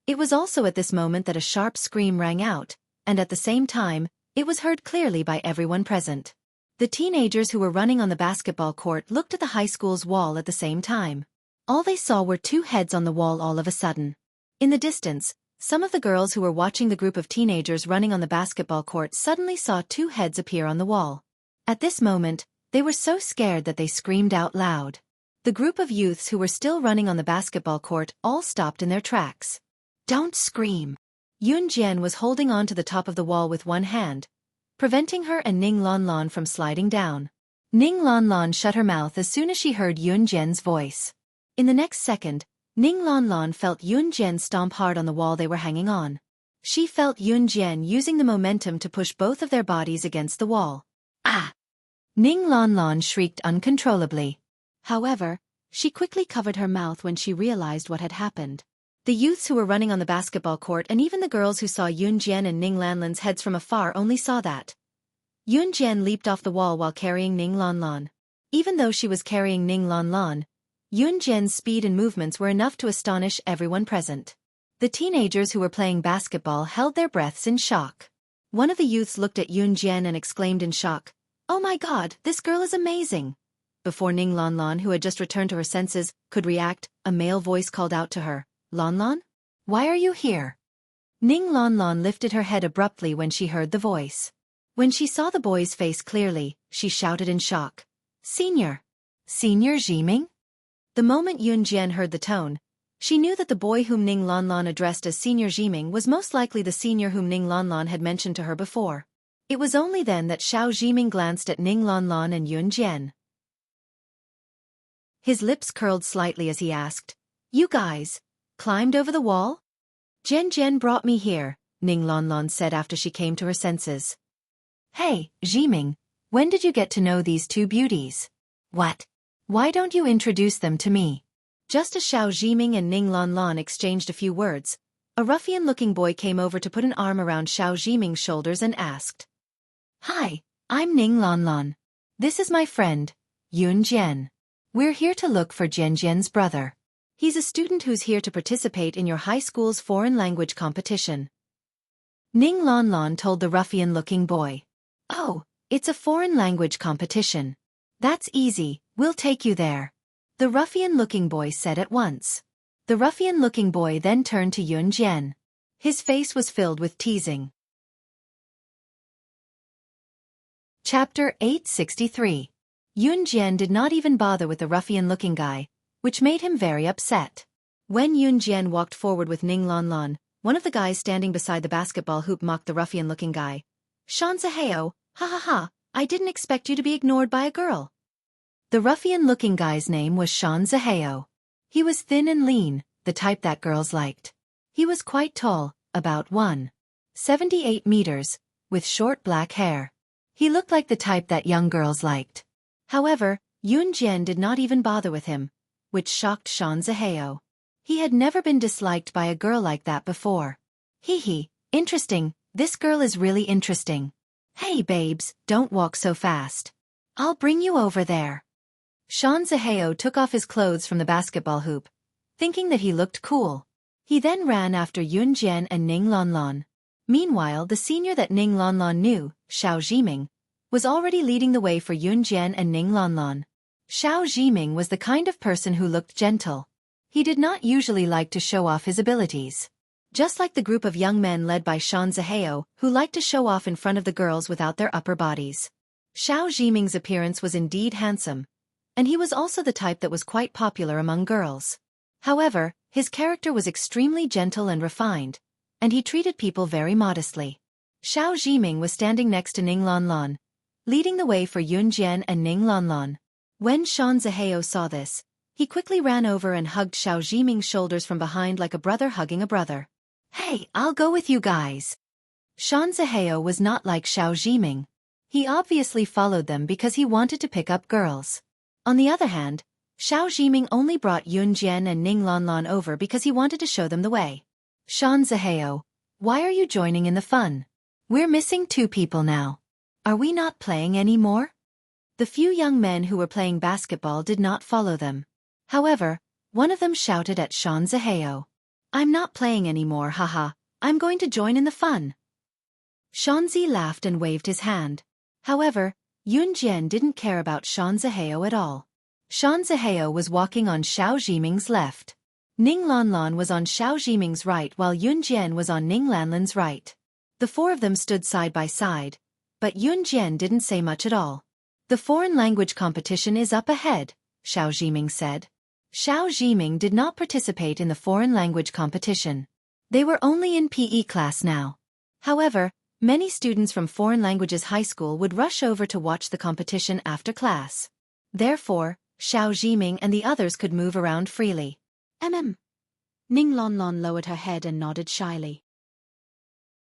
It was also at this moment that a sharp scream rang out, and at the same time, it was heard clearly by everyone present. The teenagers who were running on the basketball court looked at the high school's wall at the same time. All they saw were 2 heads on the wall all of a sudden. In the distance, some of the girls who were watching the group of teenagers running on the basketball court suddenly saw 2 heads appear on the wall. At this moment, they were so scared that they screamed out loud. The group of youths who were still running on the basketball court all stopped in their tracks. Don't scream. Yun Jian was holding on to the top of the wall with one hand, preventing her and Ning Lanlan from sliding down. Ning Lanlan shut her mouth as soon as she heard Yun Jian's voice. In the next second, Ning Lanlan felt Yun Jian stomp hard on the wall they were hanging on. She felt Yun Jian using the momentum to push both of their bodies against the wall. Ah! Ning Lanlan shrieked uncontrollably. However, she quickly covered her mouth when she realized what had happened. The youths who were running on the basketball court and even the girls who saw Yun Jian and Ning Lanlan's heads from afar only saw that. Yun Jian leaped off the wall while carrying Ning Lanlan. Even though she was carrying Ning Lanlan, Yun Jian's speed and movements were enough to astonish everyone present. The teenagers who were playing basketball held their breaths in shock. One of the youths looked at Yun Jian and exclaimed in shock, "Oh my God, this girl is amazing!" Before Ning Lanlan, who had just returned to her senses, could react, a male voice called out to her, "Lanlan? Why are you here?" Ning Lanlan lifted her head abruptly when she heard the voice. When she saw the boy's face clearly, she shouted in shock, "Senior! Senior Jiming?" The moment Yun Jian heard the tone, she knew that the boy whom Ning Lanlan addressed as Senior Jiming was most likely the senior whom Ning Lanlan had mentioned to her before. It was only then that Xiao Jiming glanced at Ning Lanlan and Yun Jian. His lips curled slightly as he asked, "You guys climbed over the wall?" "Jian brought me here," Ning Lanlan said after she came to her senses. "Hey, Jiming, when did you get to know these 2 beauties? What? Why don't you introduce them to me?" Just as Xiao Jiming and Ning Lanlan exchanged a few words, a ruffian-looking boy came over to put an arm around Xiao Jiming's shoulders and asked, "Hi, I'm Ning Lanlan. This is my friend, Yun Jian. We're here to look for Jian's brother. He's a student who's here to participate in your high school's foreign language competition." Ning Lanlan told the ruffian-looking boy. "Oh, it's a foreign language competition. That's easy, we'll take you there," the ruffian-looking boy said at once. The ruffian-looking boy then turned to Yun Jian. His face was filled with teasing. Chapter 863. Yun Jian did not even bother with the ruffian-looking guy, which made him very upset. When Yun Jian walked forward with Ning Lanlan, one of the guys standing beside the basketball hoop mocked the ruffian-looking guy. "Shanzaheo, ha ha ha, I didn't expect you to be ignored by a girl." The ruffian-looking guy's name was Shanzaheo. He was thin and lean, the type that girls liked. He was quite tall, about 1.78 meters, with short black hair. He looked like the type that young girls liked. However, Yun Jian did not even bother with him, which shocked Shan Zihao. He had never been disliked by a girl like that before. Hee, interesting, this girl is really interesting. Hey babes, don't walk so fast. I'll bring you over there. Shan Zihao took off his clothes from the basketball hoop, thinking that he looked cool. He then ran after Yun Jian and Ning Lanlan. Meanwhile, the senior that Ning Lanlan knew, Xiao Zhiming, was already leading the way for Yun Jian and Ning Lanlan. Xiao Zhiming was the kind of person who looked gentle. He did not usually like to show off his abilities. Just like the group of young men led by Shan Zihao, who liked to show off in front of the girls without their upper bodies. Xiao Zhiming's appearance was indeed handsome, and he was also the type that was quite popular among girls. However, his character was extremely gentle and refined, and he treated people very modestly. Xiao Zhiming was standing next to Ning Lanlan, leading the way for Yun Jian and Ning Lanlan. When Shan Zihao saw this, he quickly ran over and hugged Xiao Zhiming's shoulders from behind like a brother hugging a brother. Hey, I'll go with you guys. Shan Zihao was not like Xiao Zhiming. He obviously followed them because he wanted to pick up girls. On the other hand, Xiao Zhiming only brought Yun Jian and Ning Lanlan over because he wanted to show them the way. Shan Zihao, why are you joining in the fun? We're missing 2 people now. Are we not playing anymore? The few young men who were playing basketball did not follow them. However, one of them shouted at Shan Zihao. I'm not playing anymore, haha, I'm going to join in the fun. Shanzi laughed and waved his hand. However, Yun Jian didn't care about Shan Zihao at all. Shan Zihao was walking on Xiao Zhiming's left. Ning Lanlan was on Xiao Zhiming's right while Yun Jian was on Ning Lanlan's right. The 4 of them stood side by side, but Yun Jian didn't say much at all. The foreign language competition is up ahead, Xiao Zhiming said. Xiao Zhiming did not participate in the foreign language competition. They were only in PE class now. However, many students from foreign languages high school would rush over to watch the competition after class. Therefore, Xiao Zhiming and the others could move around freely. Ning Lanlan lowered her head and nodded shyly.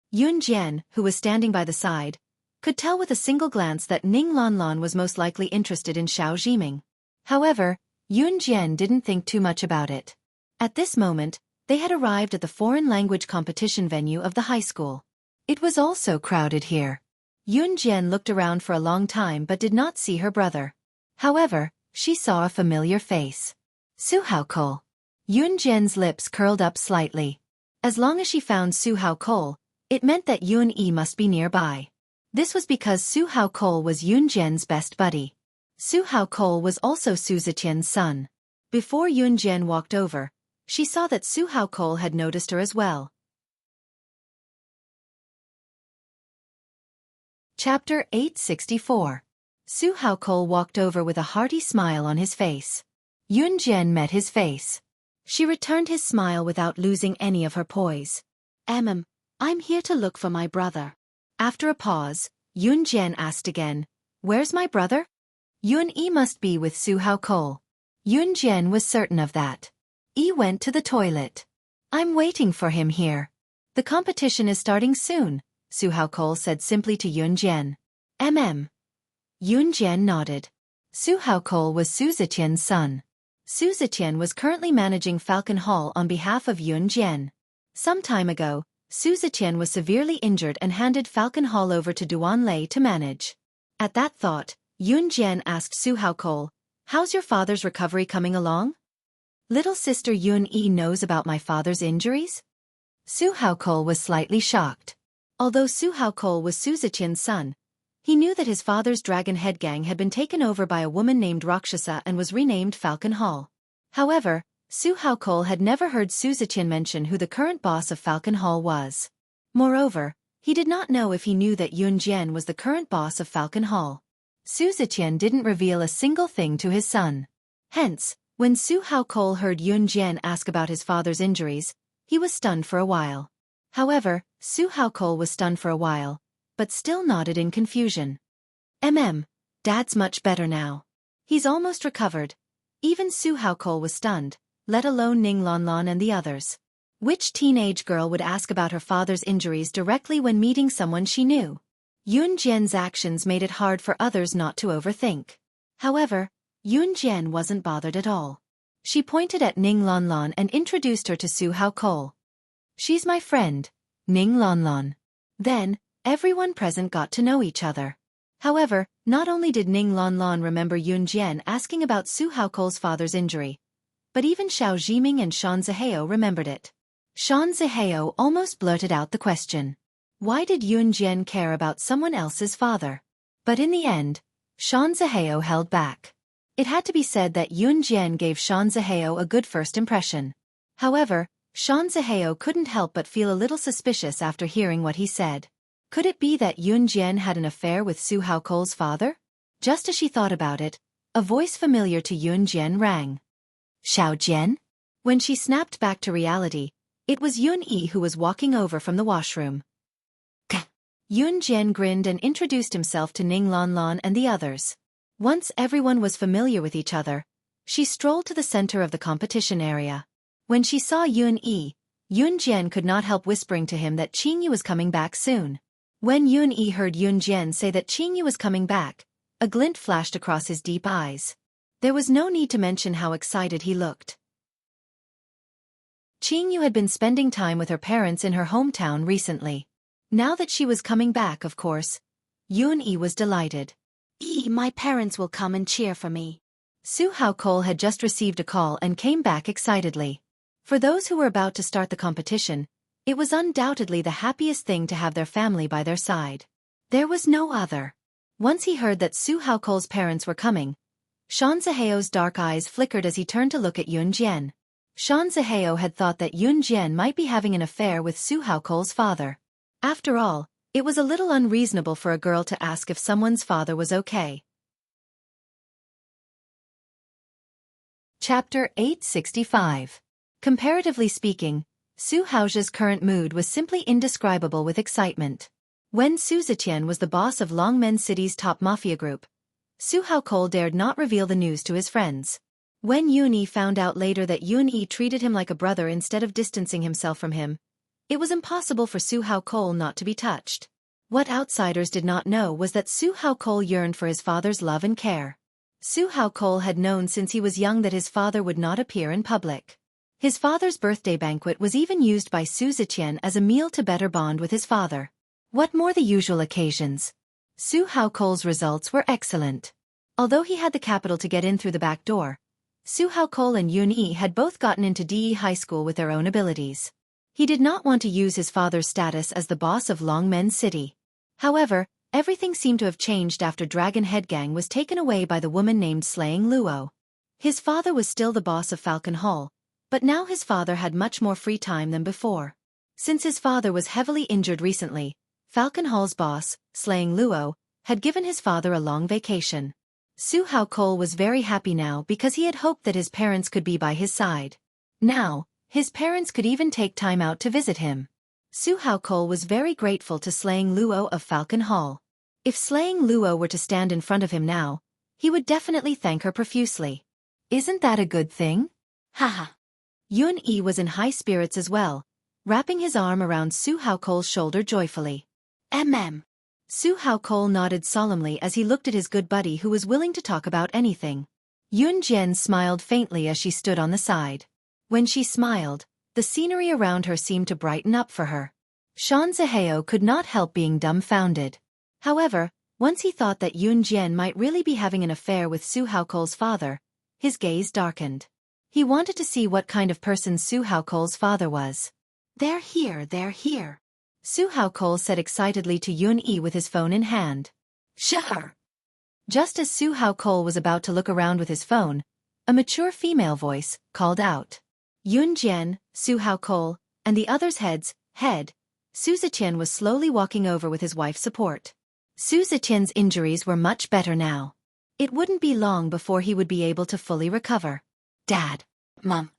Yun Jian, who was standing by the side, could tell with a single glance that Ning Lanlan was most likely interested in Xiao Zhiming. However, Yun Jian didn't think too much about it. At this moment, they had arrived at the foreign language competition venue of the high school. It was also crowded here. Yun Jian looked around for a long time but did not see her brother. However, she saw a familiar face. Su Haokol. Yun Jian's lips curled up slightly. As long as she found Su Haokol, it meant that Yun Yi must be nearby. This was because Su Haokol was Yun Jian's best buddy. Su Haokol was also Su Ziqian's son. Before Yun Jian walked over, she saw that Su Haokol had noticed her as well. Chapter 864. Su Haokol walked over with a hearty smile on his face. Yun Jian met his face. She returned his smile without losing any of her poise. I'm here to look for my brother. After a pause, Yun Jian asked again, where's my brother? Yun Yi must be with Su Haokol. Yun Jian was certain of that. Yi went to the toilet. I'm waiting for him here. The competition is starting soon, Su Haokol said simply to Yun Jian. Yun Jian nodded. Su Haokol was Su Ziqian's son. Su Ziqian was currently managing Falcon Hall on behalf of Yun Jian. Some time ago, Su Ziqian was severely injured and handed Falcon Hall over to Duan Lei to manage. At that thought, Yun Jian asked Su Haokol, how's your father's recovery coming along? Little sister Yun Yi knows about my father's injuries? Su Haokol was slightly shocked. Although Su Haokol was Su Ziqian's son, he knew that his father's Dragon Head gang had been taken over by a woman named Rakshasa and was renamed Falcon Hall. However, Su Haokol had never heard Su Ziqian mention who the current boss of Falcon Hall was. Moreover, he did not know if he knew that Yun Jian was the current boss of Falcon Hall. Su Ziqian didn't reveal a single thing to his son. Hence, when Su Haokol heard Yun Jian ask about his father's injuries, he was stunned for a while. However, Su Haokol was stunned for a while, but still nodded in confusion. Dad's much better now. He's almost recovered. Even Su Haokol was stunned, let alone Ning Lanlan and the others. Which teenage girl would ask about her father's injuries directly when meeting someone she knew? Yun Jian's actions made it hard for others not to overthink. However, Yun Jian wasn't bothered at all. She pointed at Ning Lanlan and introduced her to Su Haokol. "She's my friend, Ning Lanlan." Then, everyone present got to know each other. However, not only did Ning Lanlan remember Yun Jian asking about Su Haokol's father's injury, but even Xiao Jiming and Shan Zihao remembered it. Shan Zihao almost blurted out the question. Why did Yun Jian care about someone else's father? But in the end, Shan Zihao held back. It had to be said that Yun Jian gave Shan Zihao a good first impression. However, Shan Zihao couldn't help but feel a little suspicious after hearing what he said. Could it be that Yun Jian had an affair with Su Haokol's father? Just as she thought about it, a voice familiar to Yun Jian rang. "Xiao Jian?" When she snapped back to reality, it was Yun Yi who was walking over from the washroom. Yun Jian grinned and introduced himself to Ning Lanlan and the others. Once everyone was familiar with each other, she strolled to the center of the competition area. When she saw Yun Yi, Yun Jian could not help whispering to him that Qingyu was coming back soon. When Yun Yi heard Yun Jian say that Qingyu was coming back, a glint flashed across his deep eyes. There was no need to mention how excited he looked. Qingyu had been spending time with her parents in her hometown recently. Now that she was coming back, of course, Yun Yi was delighted. My parents will come and cheer for me." Su Haokol had just received a call and came back excitedly. For those who were about to start the competition, it was undoubtedly the happiest thing to have their family by their side. There was no other. Once he heard that Su Haokol's parents were coming, Shan Zihao's dark eyes flickered as he turned to look at Yun Jian. Shan Zihao had thought that Yun Jian might be having an affair with Su Haokol's father. After all, it was a little unreasonable for a girl to ask if someone's father was okay. Chapter 865. Comparatively speaking, Su Haojia's current mood was simply indescribable with excitement. When Su Zetian was the boss of Longmen City's top mafia group, Su Haokol dared not reveal the news to his friends. When Yun Yi found out later that Yun Yi treated him like a brother instead of distancing himself from him, it was impossible for Su Haokol not to be touched. What outsiders did not know was that Su Haokol yearned for his father's love and care. Su Haokol had known since he was young that his father would not appear in public. His father's birthday banquet was even used by Su Zetian as a meal to better bond with his father. What more the usual occasions? Su Haokol's results were excellent. Although he had the capital to get in through the back door, Su Haokol and Yun Yi had both gotten into DE High School with their own abilities. He did not want to use his father's status as the boss of Longmen City. However, everything seemed to have changed after Dragon Head Gang was taken away by the woman named Slaying Luo. His father was still the boss of Falcon Hall, but now his father had much more free time than before. Since his father was heavily injured recently, Falcon Hall's boss, Slaying Luo, had given his father a long vacation. Su Haokol was very happy now because he had hoped that his parents could be by his side. Now, his parents could even take time out to visit him. Su Haokol was very grateful to Slaying Luo of Falcon Hall. If Slaying Luo were to stand in front of him now, he would definitely thank her profusely. Isn't that a good thing? Haha. Yun Yi was in high spirits as well, wrapping his arm around Su Haokol's shoulder joyfully. Su Haokol nodded solemnly as he looked at his good buddy who was willing to talk about anything. Yun Jian smiled faintly as she stood on the side. When she smiled, the scenery around her seemed to brighten up for her. Shan Zihao could not help being dumbfounded. However, once he thought that Yun Jian might really be having an affair with Su Haokol's father, his gaze darkened. He wanted to see what kind of person Su Haokol's father was. They're here. Su Haokol said excitedly to Yun Yi with his phone in hand. Sure. Just as Su Haokol was about to look around with his phone, a mature female voice called out. Yun Jian, Su Haokol, and the others' head, Su Zetian was slowly walking over with his wife's support. Su Zetian's injuries were much better now. It wouldn't be long before he would be able to fully recover. Dad. Mom.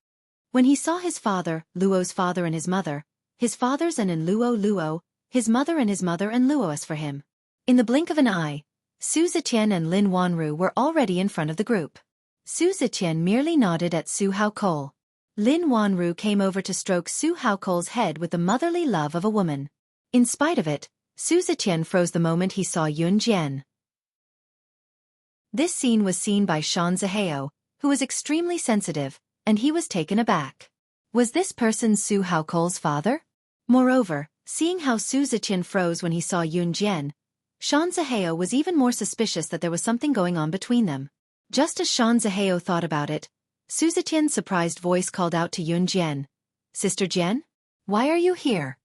When he saw his father, Luo's father and his mother, his father's and in Luo, his mother and Luo's for him. In the blink of an eye, Su Zetian and Lin Wanru were already in front of the group. Su Zetian merely nodded at Su Haokol. Lin Wanru came over to stroke Su Haokol's head with the motherly love of a woman. In spite of it, Su Zetian froze the moment he saw Yun Jian. This scene was seen by Xueqi, who was extremely sensitive, and he was taken aback. Was this person Su Haocole's father? Moreover, seeing how Su Ziqian froze when he saw Yun Jian, Xueqi was even more suspicious that there was something going on between them. Just as Xueqi thought about it, Su Ziqian's surprised voice called out to Yun Jian, "Sister Jian? Why are you here?"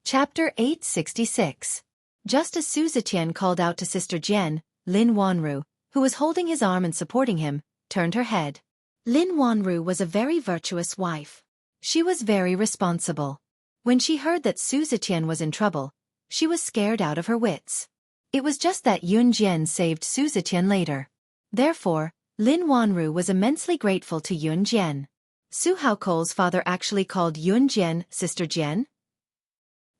Chapter 866. Just as Su Ziqian called out to Sister Jian, Lin Wanru, who was holding his arm and supporting him, turned her head. Lin Wanru was a very virtuous wife. She was very responsible. When she heard that Su Ziqian was in trouble, she was scared out of her wits. It was just that Yun Jian saved Su Ziqian later. Therefore, Lin Wanru was immensely grateful to Yun Jian. Su Haocole's father actually called Yun Jian Sister Jian?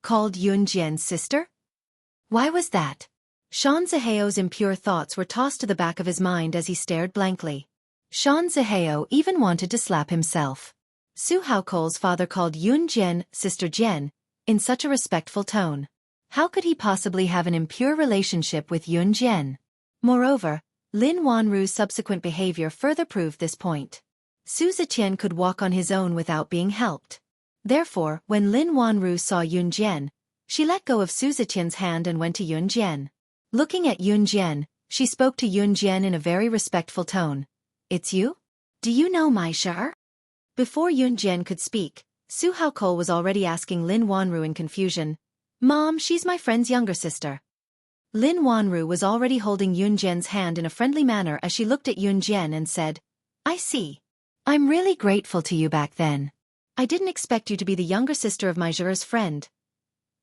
Called Yun Jian sister? Why was that? Xueqi's impure thoughts were tossed to the back of his mind as he stared blankly. Xueqi even wanted to slap himself. Su Haocole's father called Yun Jian Sister Jian, in such a respectful tone. How could he possibly have an impure relationship with Yun Jian? Moreover, Lin Wanru's subsequent behavior further proved this point. Su Ziqian could walk on his own without being helped. Therefore, when Lin Wanru saw Yun Jian, she let go of Su Ziqian's hand and went to Yun Jian. Looking at Yun Jian, she spoke to Yun Jian in a very respectful tone. "It's you? Do you know my Shar?" Before Yun Jian could speak, Su Haocole was already asking Lin Wanru in confusion, "Mom, she's my friend's younger sister." Lin Wanru was already holding Yun Jian's hand in a friendly manner as she looked at Yun Jian and said, "I see. I'm really grateful to you back then. I didn't expect you to be the younger sister of my Zhe's friend."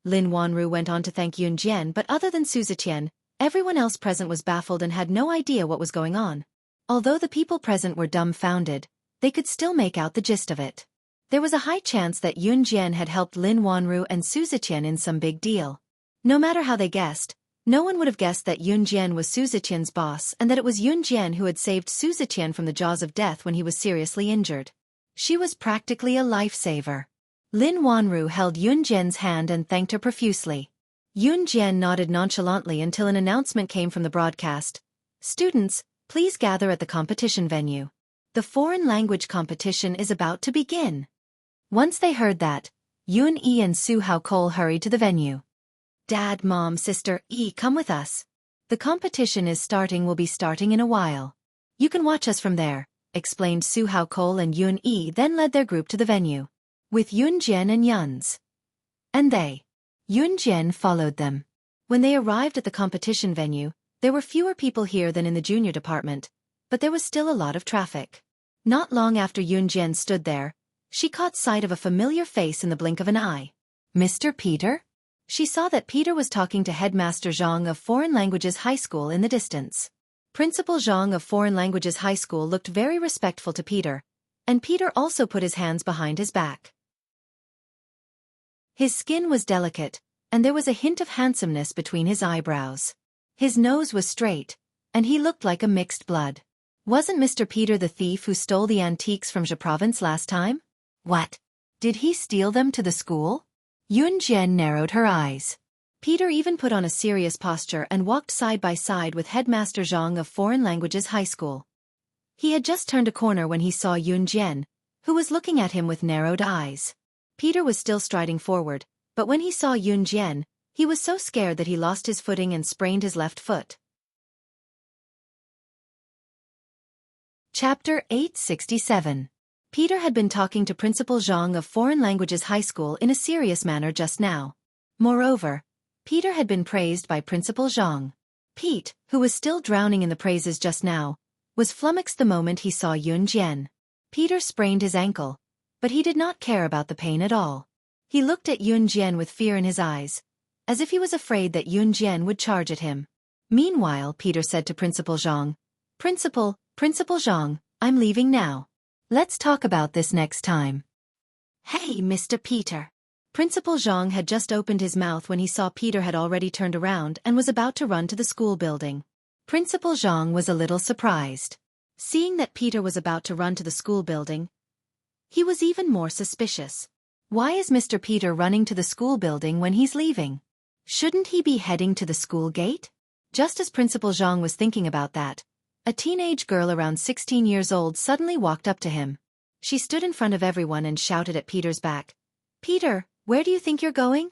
Lin Wanru went on to thank Yun Jian, but other than Su Ziqian, everyone else present was baffled and had no idea what was going on. Although the people present were dumbfounded, they could still make out the gist of it. There was a high chance that Yun Jian had helped Lin Wanru and Su Ziqian in some big deal. No matter how they guessed, no one would have guessed that Yun Jian was Su Ziqian's boss and that it was Yun Jian who had saved Su Ziqian from the jaws of death when he was seriously injured. She was practically a lifesaver. Lin Wanru held Yun Jian's hand and thanked her profusely. Yun Jian nodded nonchalantly until an announcement came from the broadcast. "Students, please gather at the competition venue. The foreign language competition is about to begin." Once they heard that, Yun Yi and Su Haocole hurried to the venue. "Dad, Mom, Sister Yi, come with us. The competition will be starting in a while. You can watch us from there," explained Su Haocole, and Yun Yi then led their group to the venue. With Yun Jian and Yun Jian followed them. When they arrived at the competition venue, there were fewer people here than in the junior department, but there was still a lot of traffic. Not long after Yun Jian stood there, she caught sight of a familiar face in the blink of an eye. "Mr. Peter?" She saw that Peter was talking to Headmaster Zhang of Foreign Languages High School in the distance. Principal Zhang of Foreign Languages High School looked very respectful to Peter, and Peter also put his hands behind his back. His skin was delicate, and there was a hint of handsomeness between his eyebrows. His nose was straight, and he looked like a mixed blood. Wasn't Mr. Peter the thief who stole the antiques from Zhe province last time? What? Did he steal them to the school? Yun Jian narrowed her eyes. Peter even put on a serious posture and walked side by side with Headmaster Zhang of Foreign Languages High School. He had just turned a corner when he saw Yun Jian, who was looking at him with narrowed eyes. Peter was still striding forward, but when he saw Yun Jian, he was so scared that he lost his footing and sprained his left foot. Chapter 867. Peter had been talking to Principal Zhang of Foreign Languages High School in a serious manner just now. Moreover, Peter had been praised by Principal Zhang. Pete, who was still drowning in the praises just now, was flummoxed the moment he saw Yun Jian. Peter sprained his ankle, but he did not care about the pain at all. He looked at Yun Jian with fear in his eyes, as if he was afraid that Yun Jian would charge at him. Meanwhile, Peter said to Principal Zhang, Principal Zhang, I'm leaving now. Let's talk about this next time." "Hey, Mr. Peter." Principal Zhang had just opened his mouth when he saw Peter had already turned around and was about to run to the school building. Principal Zhang was a little surprised. Seeing that Peter was about to run to the school building, he was even more suspicious. Why is Mr. Peter running to the school building when he's leaving? Shouldn't he be heading to the school gate? Just as Principal Zhang was thinking about that, a teenage girl around 16 years old suddenly walked up to him. She stood in front of everyone and shouted at Peter's back. "Peter, where do you think you're going?"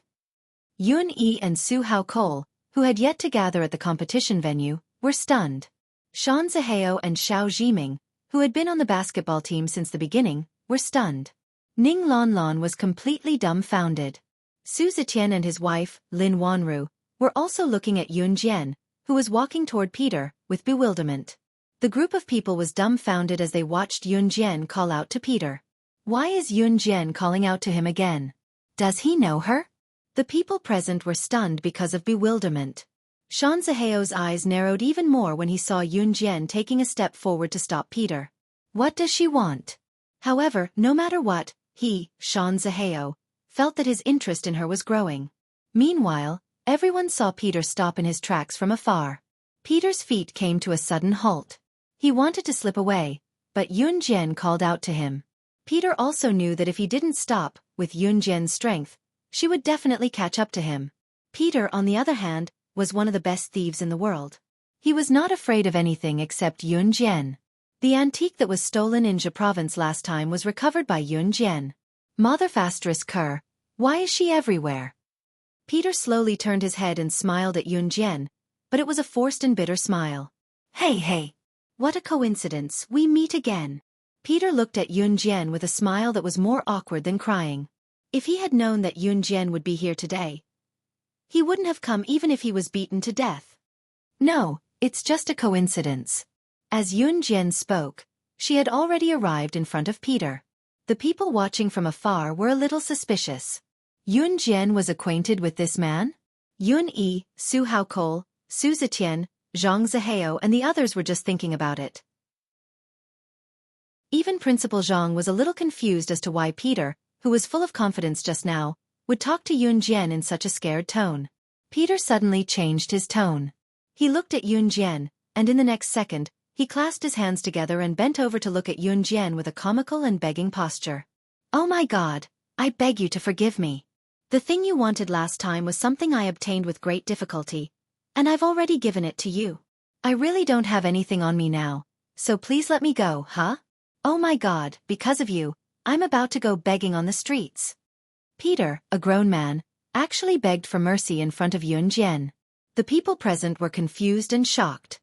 Yun Yi and Su Hao Cole, who had yet to gather at the competition venue, were stunned. Shan Zihao and Xiao Jiming, who had been on the basketball team since the beginning, were stunned. Ning Lanlan was completely dumbfounded. Su Zetian and his wife, Lin Wanru, were also looking at Yun Jian, who was walking toward Peter, with bewilderment. The group of people was dumbfounded as they watched Yun Jian call out to Peter. Why is Yun Jian calling out to him again? Does he know her? The people present were stunned because of bewilderment. Shan Zihao's eyes narrowed even more when he saw Yun Jian taking a step forward to stop Peter. What does she want? However, no matter what, he, Shan Zihao, felt that his interest in her was growing. Meanwhile, everyone saw Peter stop in his tracks from afar. Peter's feet came to a sudden halt. He wanted to slip away, but Yun Jian called out to him. Peter also knew that if he didn't stop, with Yun Jian's strength, she would definitely catch up to him. Peter, on the other hand, was one of the best thieves in the world. He was not afraid of anything except Yun Jian. The antique that was stolen in Jia province last time was recovered by Yun Jian. Mother Fastris Kerr, why is she everywhere? Peter slowly turned his head and smiled at Yun Jian, but it was a forced and bitter smile. Hey. What a coincidence, we meet again. Peter looked at Yun Jian with a smile that was more awkward than crying. If he had known that Yun Jian would be here today, he wouldn't have come even if he was beaten to death. No, it's just a coincidence. As Yun Jian spoke, she had already arrived in front of Peter. The people watching from afar were a little suspicious. Yun Jian was acquainted with this man? Yun Yi, Su Hao Cole, Su Zetian, Zhang Zihao and the others were just thinking about it. Even Principal Zhang was a little confused as to why Peter, who was full of confidence just now, would talk to Yun Jian in such a scared tone. Peter suddenly changed his tone. He looked at Yun Jian, and in the next second, he clasped his hands together and bent over to look at Yun Jian with a comical and begging posture. "Oh my God, I beg you to forgive me. The thing you wanted last time was something I obtained with great difficulty, and I've already given it to you. I really don't have anything on me now, so please let me go, huh? Oh my God, because of you, I'm about to go begging on the streets." Peter, a grown man, actually begged for mercy in front of Yun Jian. The people present were confused and shocked.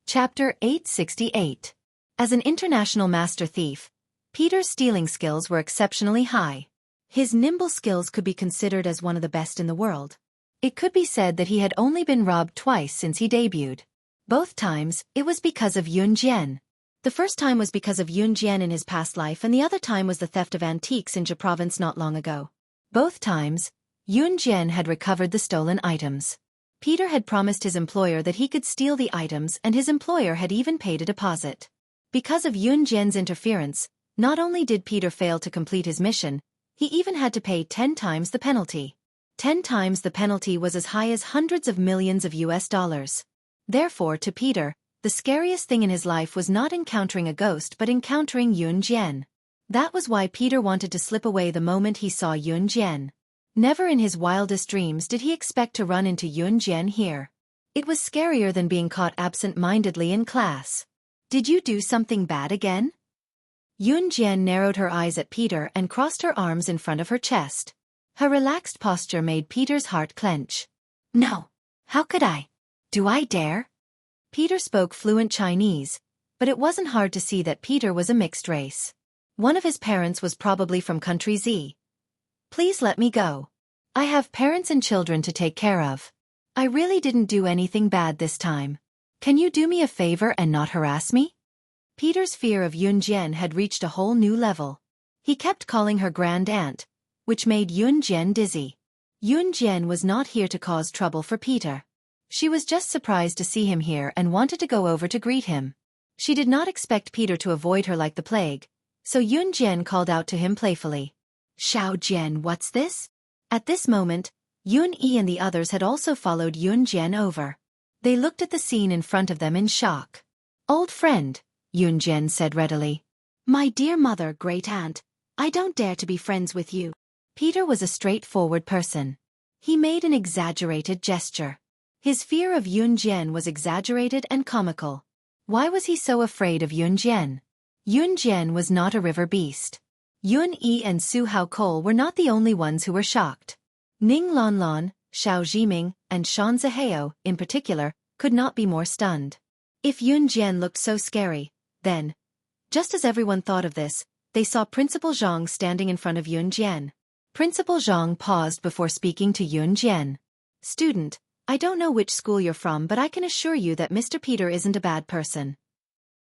Chapter 868. As an international master thief, Peter's stealing skills were exceptionally high. His nimble skills could be considered as one of the best in the world. It could be said that he had only been robbed twice since he debuted. Both times, it was because of Yun Jian. The first time was because of Yun Jian in his past life and the other time was the theft of antiques in Jia province not long ago. Both times, Yun Jian had recovered the stolen items. Peter had promised his employer that he could steal the items and his employer had even paid a deposit. Because of Yun Jian's interference, not only did Peter fail to complete his mission, he even had to pay 10 times the penalty. 10 times the penalty was as high as hundreds of millions of US dollars. Therefore, to Peter, the scariest thing in his life was not encountering a ghost but encountering Yun Jian. That was why Peter wanted to slip away the moment he saw Yun Jian. Never in his wildest dreams did he expect to run into Yun Jian here. It was scarier than being caught absent-mindedly in class. "Did you do something bad again?" Yun Jian narrowed her eyes at Peter and crossed her arms in front of her chest. Her relaxed posture made Peter's heart clench. "No. How could I? Do I dare?" Peter spoke fluent Chinese, but it wasn't hard to see that Peter was a mixed race. One of his parents was probably from country Z. "Please let me go. I have parents and children to take care of. I really didn't do anything bad this time. Can you do me a favor and not harass me?" Peter's fear of Yun Jian had reached a whole new level. He kept calling her grand aunt, which made Yun Jian dizzy. Yun Jian was not here to cause trouble for Peter. She was just surprised to see him here and wanted to go over to greet him. She did not expect Peter to avoid her like the plague, so Yun Jian called out to him playfully. "Xiao Jian, what's this?" At this moment, Yun Yi and the others had also followed Yun Jian over. They looked at the scene in front of them in shock. "Old friend," Yun Jian said readily. "My dear mother, great aunt, I don't dare to be friends with you. Peter was a straightforward person. He made an exaggerated gesture. His fear of Yun Jian was exaggerated and comical. Why was he so afraid of Yun Jian? Yun Jian was not a river beast. Yun Yi and Su Haokol were not the only ones who were shocked. Ning Lanlan, Xiao Jiming, and Shan Zihao, in particular, could not be more stunned. If Yun Jian looked so scary, then, just as everyone thought of this, they saw Principal Zhang standing in front of Yun Jian. Principal Zhang paused before speaking to Yun Jian. "Student, I don't know which school you're from, but I can assure you that Mr. Peter isn't a bad person.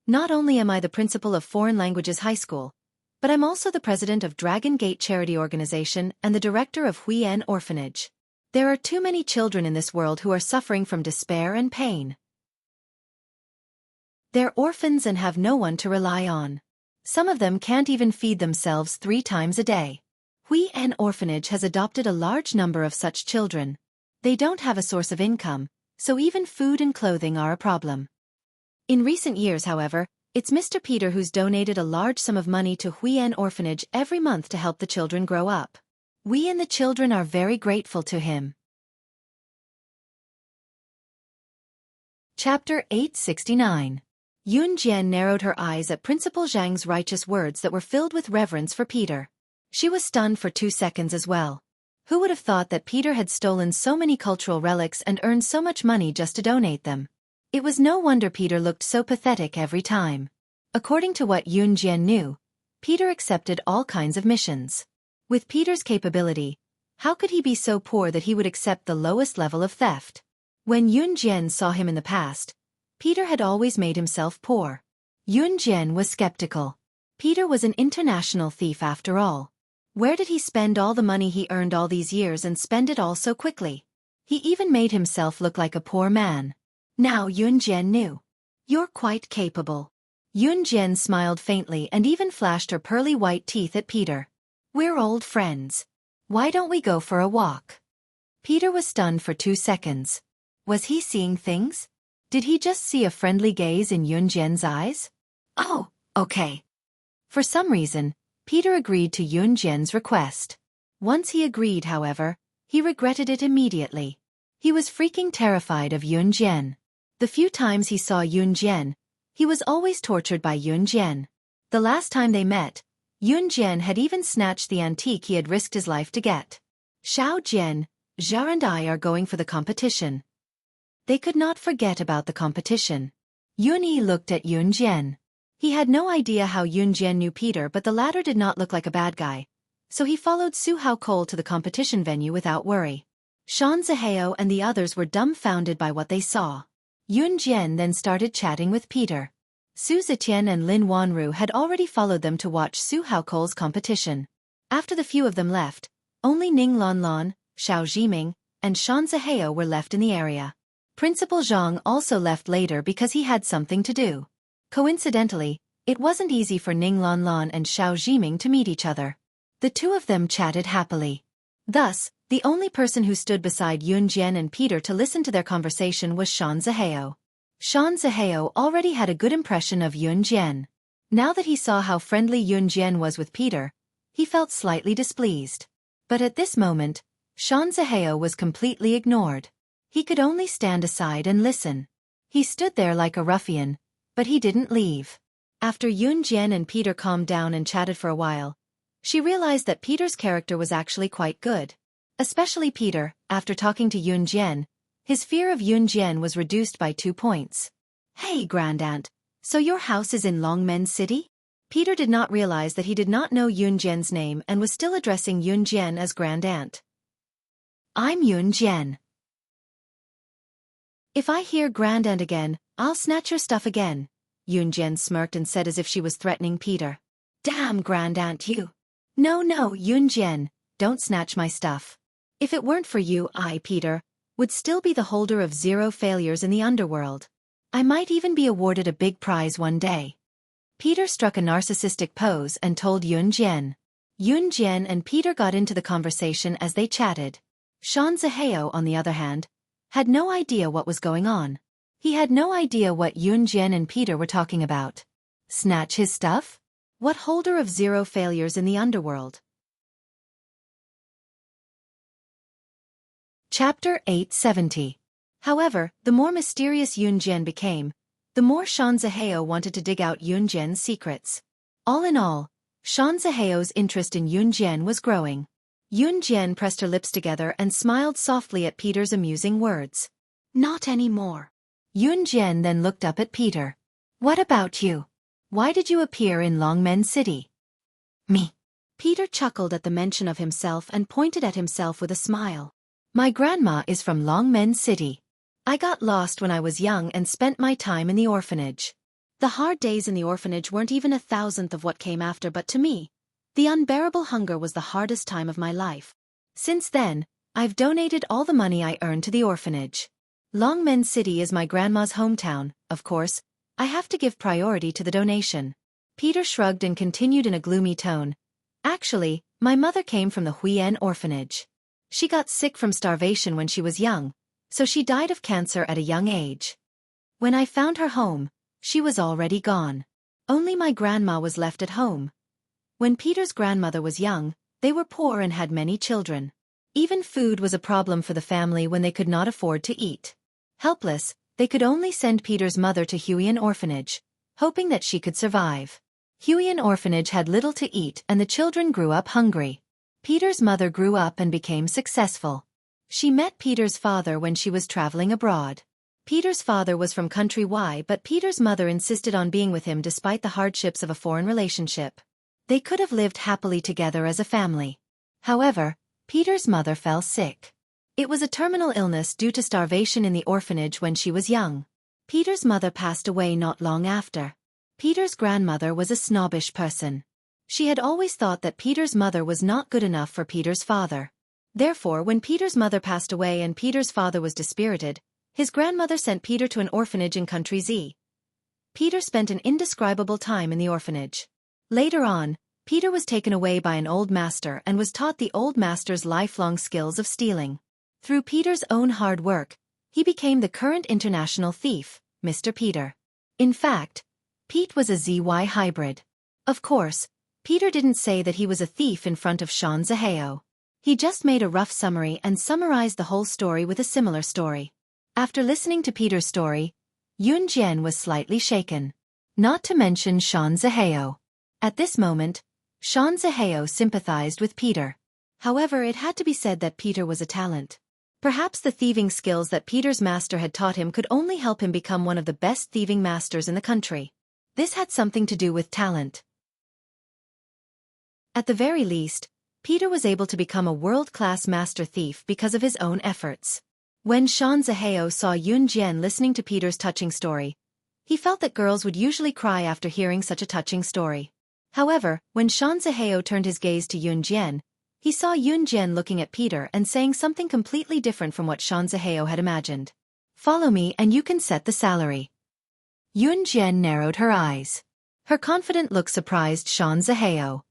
Not only am I the principal of Foreign Languages High School, but I'm also the president of Dragon Gate Charity Organization and the director of Hui'an Orphanage. There are too many children in this world who are suffering from despair and pain. They're orphans and have no one to rely on. Some of them can't even feed themselves 3 times a day. Hui'an Orphanage has adopted a large number of such children. They don't have a source of income, so even food and clothing are a problem. In recent years, however, it's Mr. Peter who's donated a large sum of money to Hui'an Orphanage every month to help the children grow up. We and the children are very grateful to him." Chapter 869. Yun Jian narrowed her eyes at Principal Zhang's righteous words that were filled with reverence for Peter. She was stunned for 2 seconds as well. Who would have thought that Peter had stolen so many cultural relics and earned so much money just to donate them? It was no wonder Peter looked so pathetic every time. According to what Yun Jian knew, Peter accepted all kinds of missions. With Peter's capability, how could he be so poor that he would accept the lowest level of theft? When Yun Jian saw him in the past, Peter had always made himself poor. Yun Jian was skeptical. Peter was an international thief after all. Where did he spend all the money he earned all these years and spend it all so quickly? He even made himself look like a poor man. Now Yun Jian knew. "You're quite capable." Yun Jian smiled faintly and even flashed her pearly white teeth at Peter. "We're old friends. Why don't we go for a walk?" Peter was stunned for 2 seconds. Was he seeing things? Did he just see a friendly gaze in Yun Jian's eyes? "Oh, okay." For some reason, Peter agreed to Yun Jian's request. Once he agreed, however, he regretted it immediately. He was freaking terrified of Yun Jian. The few times he saw Yun Jian, he was always tortured by Yun Jian. The last time they met, Yun Jian had even snatched the antique he had risked his life to get. "Xiao Jian, Zhao and I are going for the competition." They could not forget about the competition. Yun Yi looked at Yun Jian. He had no idea how Yun Jian knew Peter, but the latter did not look like a bad guy, so he followed Su Haokol to the competition venue without worry. Shan Zihao and the others were dumbfounded by what they saw. Yun Jian then started chatting with Peter. Su Zetian and Lin Wanru had already followed them to watch Su Haokol's competition. After the few of them left, only Ning Lanlan, Xiao Jiming, and Shan Zihao were left in the area. Principal Zhang also left later because he had something to do. Coincidentally, it wasn't easy for Ning Lanlan and Xiao Jiming to meet each other. The two of them chatted happily. Thus, the only person who stood beside Yun Jian and Peter to listen to their conversation was Shan Zihao. Shan Zihao already had a good impression of Yun Jian. Now that he saw how friendly Yun Jian was with Peter, he felt slightly displeased. But at this moment, Shan Zihao was completely ignored. He could only stand aside and listen. He stood there like a ruffian, but he didn't leave. After Yun Jian and Peter calmed down and chatted for a while, she realized that Peter's character was actually quite good. Especially Peter, after talking to Yun Jian, his fear of Yun Jian was reduced by 2 points. "Hey, Grandaunt, so your house is in Longmen City?" Peter did not realize that he did not know Yun Jian's name and was still addressing Yun Jian as Grandaunt. "I'm Yun Jian. If I hear Grandaunt again, I'll snatch your stuff again," Yun Jian smirked and said as if she was threatening Peter. "Damn, Grandaunt, you." No, Yun Jian, don't snatch my stuff. If it weren't for you, I, Peter, would still be the holder of 0 failures in the underworld. I might even be awarded a big prize one day. Peter struck a narcissistic pose and told Yun Jian. Yun Jian and Peter got into the conversation as they chatted. Shan Zihao, on the other hand, had no idea what was going on. He had no idea what Yun Jian and Peter were talking about. Snatch his stuff? What holder of 0 failures in the underworld? Chapter 870. However, the more mysterious Yun Jian became, the more Shan Zihao wanted to dig out Yun Jian's secrets. All in all, Shan Zihao's interest in Yun Jian was growing. Yun Jian pressed her lips together and smiled softly at Peter's amusing words. Not anymore. Yun Jian then looked up at Peter. What about you? Why did you appear in Longmen City? Me. Peter chuckled at the mention of himself and pointed at himself with a smile. My grandma is from Longmen City. I got lost when I was young and spent my time in the orphanage. The hard days in the orphanage weren't even 1,000th of what came after, but to me, the unbearable hunger was the hardest time of my life. Since then, I've donated all the money I earned to the orphanage. Longmen City is my grandma's hometown, of course. I have to give priority to the donation. Peter shrugged and continued in a gloomy tone. Actually, my mother came from the Huiyan orphanage. She got sick from starvation when she was young, so she died of cancer at a young age. When I found her home, she was already gone. Only my grandma was left at home. When Peter's grandmother was young, they were poor and had many children. Even food was a problem for the family when they could not afford to eat. Helpless, they could only send Peter's mother to Huiyan orphanage, hoping that she could survive. Huiyan orphanage had little to eat and the children grew up hungry. Peter's mother grew up and became successful. She met Peter's father when she was traveling abroad. Peter's father was from country Y, but Peter's mother insisted on being with him despite the hardships of a foreign relationship. They could have lived happily together as a family. However, Peter's mother fell sick. It was a terminal illness due to starvation in the orphanage when she was young. Peter's mother passed away not long after. Peter's grandmother was a snobbish person. She had always thought that Peter's mother was not good enough for Peter's father. Therefore, when Peter's mother passed away and Peter's father was dispirited, his grandmother sent Peter to an orphanage in country Z. Peter spent an indescribable time in the orphanage. Later on, Peter was taken away by an old master and was taught the old master's lifelong skills of stealing. Through Peter's own hard work, he became the current international thief, Mr. Peter. In fact, Pete was a ZY hybrid. Of course, Peter didn't say that he was a thief in front of Shan Zihao. He just made a rough summary and summarized the whole story with a similar story. After listening to Peter's story, Yun Jian was slightly shaken. Not to mention Shan Zihao. At this moment, Shan Zihao sympathized with Peter. However, it had to be said that Peter was a talent. Perhaps the thieving skills that Peter's master had taught him could only help him become one of the best thieving masters in the country. This had something to do with talent. At the very least, Peter was able to become a world-class master thief because of his own efforts. When Shan Zihao saw Yun Jian listening to Peter's touching story, he felt that girls would usually cry after hearing such a touching story. However, when Shan Zihao turned his gaze to Yun Jian, he saw Yun Jian looking at Peter and saying something completely different from what Shan Zihao had imagined. Follow me and you can set the salary. Yun Jian narrowed her eyes. Her confident look surprised Shan Zihao.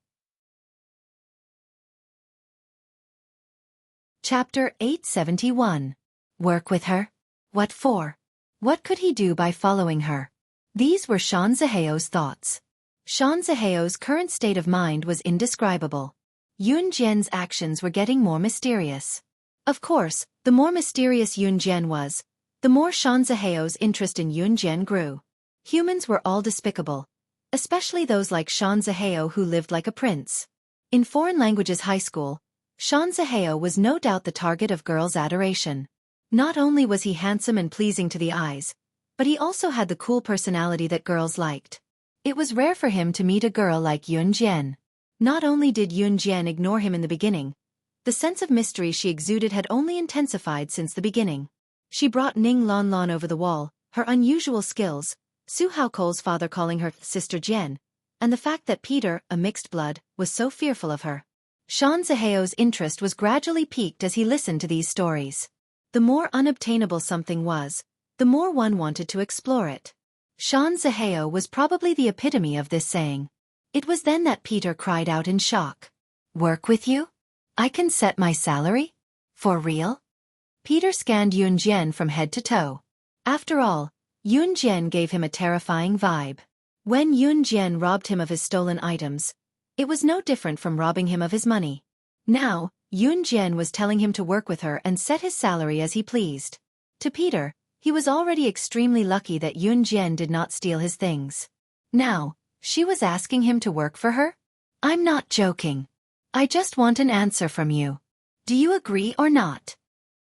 Chapter 871. Work with her? What for? What could he do by following her? These were Shan Zihao's thoughts. Shan Zihao's current state of mind was indescribable. Yun Jian's actions were getting more mysterious. Of course, the more mysterious Yun Jian was, the more Shan Zihao's interest in Yun Jian grew. Humans were all despicable, especially those like Shan Zihao who lived like a prince. In foreign languages high school, Shan Zihao was no doubt the target of girls' adoration. Not only was he handsome and pleasing to the eyes, but he also had the cool personality that girls liked. It was rare for him to meet a girl like Yun Jian. Not only did Yun Jian ignore him in the beginning, the sense of mystery she exuded had only intensified since the beginning. She brought Ning Lanlan over the wall, her unusual skills, Su Haoko's father calling her Sister Jian, and the fact that Peter, a mixed blood, was so fearful of her. Shan Zihao's interest was gradually piqued as he listened to these stories. The more unobtainable something was, the more one wanted to explore it. Shan Zihao was probably the epitome of this saying. It was then that Peter cried out in shock. Work with you? I can set my salary? For real? Peter scanned Yun Jian from head to toe. After all, Yun Jian gave him a terrifying vibe. When Yun Jian robbed him of his stolen items, it was no different from robbing him of his money. Now, Yun Jian was telling him to work with her and set his salary as he pleased. To Peter, he was already extremely lucky that Yun Jian did not steal his things. Now, she was asking him to work for her? I'm not joking. I just want an answer from you. Do you agree or not?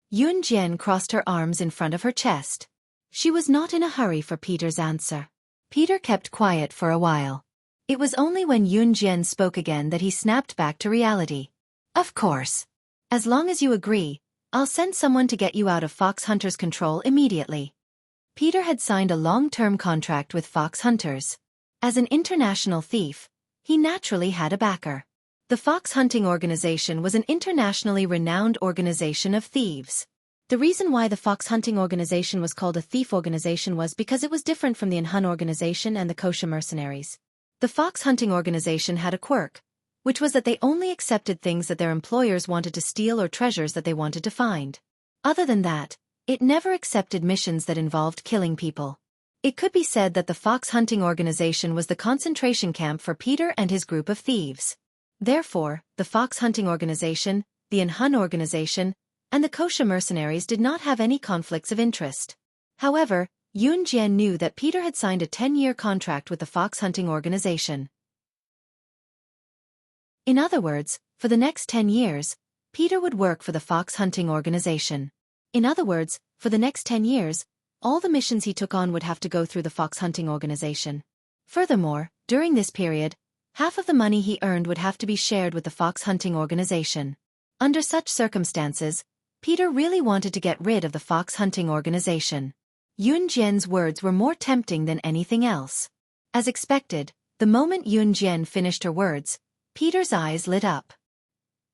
Yun Jian crossed her arms in front of her chest. She was not in a hurry for Peter's answer. Peter kept quiet for a while. It was only when Yun Jian spoke again that he snapped back to reality. Of course. As long as you agree, I'll send someone to get you out of Fox Hunter's control immediately. Peter had signed a long-term contract with Fox Hunters. As an international thief, he naturally had a backer. The Fox Hunting Organization was an internationally renowned organization of thieves. The reason why the Fox Hunting Organization was called a thief organization was because it was different from the Hun organization and the kosher mercenaries. The Fox Hunting Organization had a quirk, which was that they only accepted things that their employers wanted to steal or treasures that they wanted to find. Other than that, it never accepted missions that involved killing people. It could be said that the Fox Hunting Organization was the concentration camp for Peter and his group of thieves. Therefore, the Fox Hunting Organization, the Hun organization, and the kosher mercenaries did not have any conflicts of interest. However, Yun Jian knew that Peter had signed a 10-year contract with the Fox Hunting Organization. In other words, for the next 10 years, Peter would work for the Fox Hunting Organization. In other words, for the next 10 years, all the missions he took on would have to go through the Fox Hunting Organization. Furthermore, during this period, half of the money he earned would have to be shared with the Fox Hunting Organization. Under such circumstances, Peter really wanted to get rid of the Fox Hunting Organization. Yun Jian's words were more tempting than anything else. As expected, the moment Yun Jian finished her words, Peter's eyes lit up.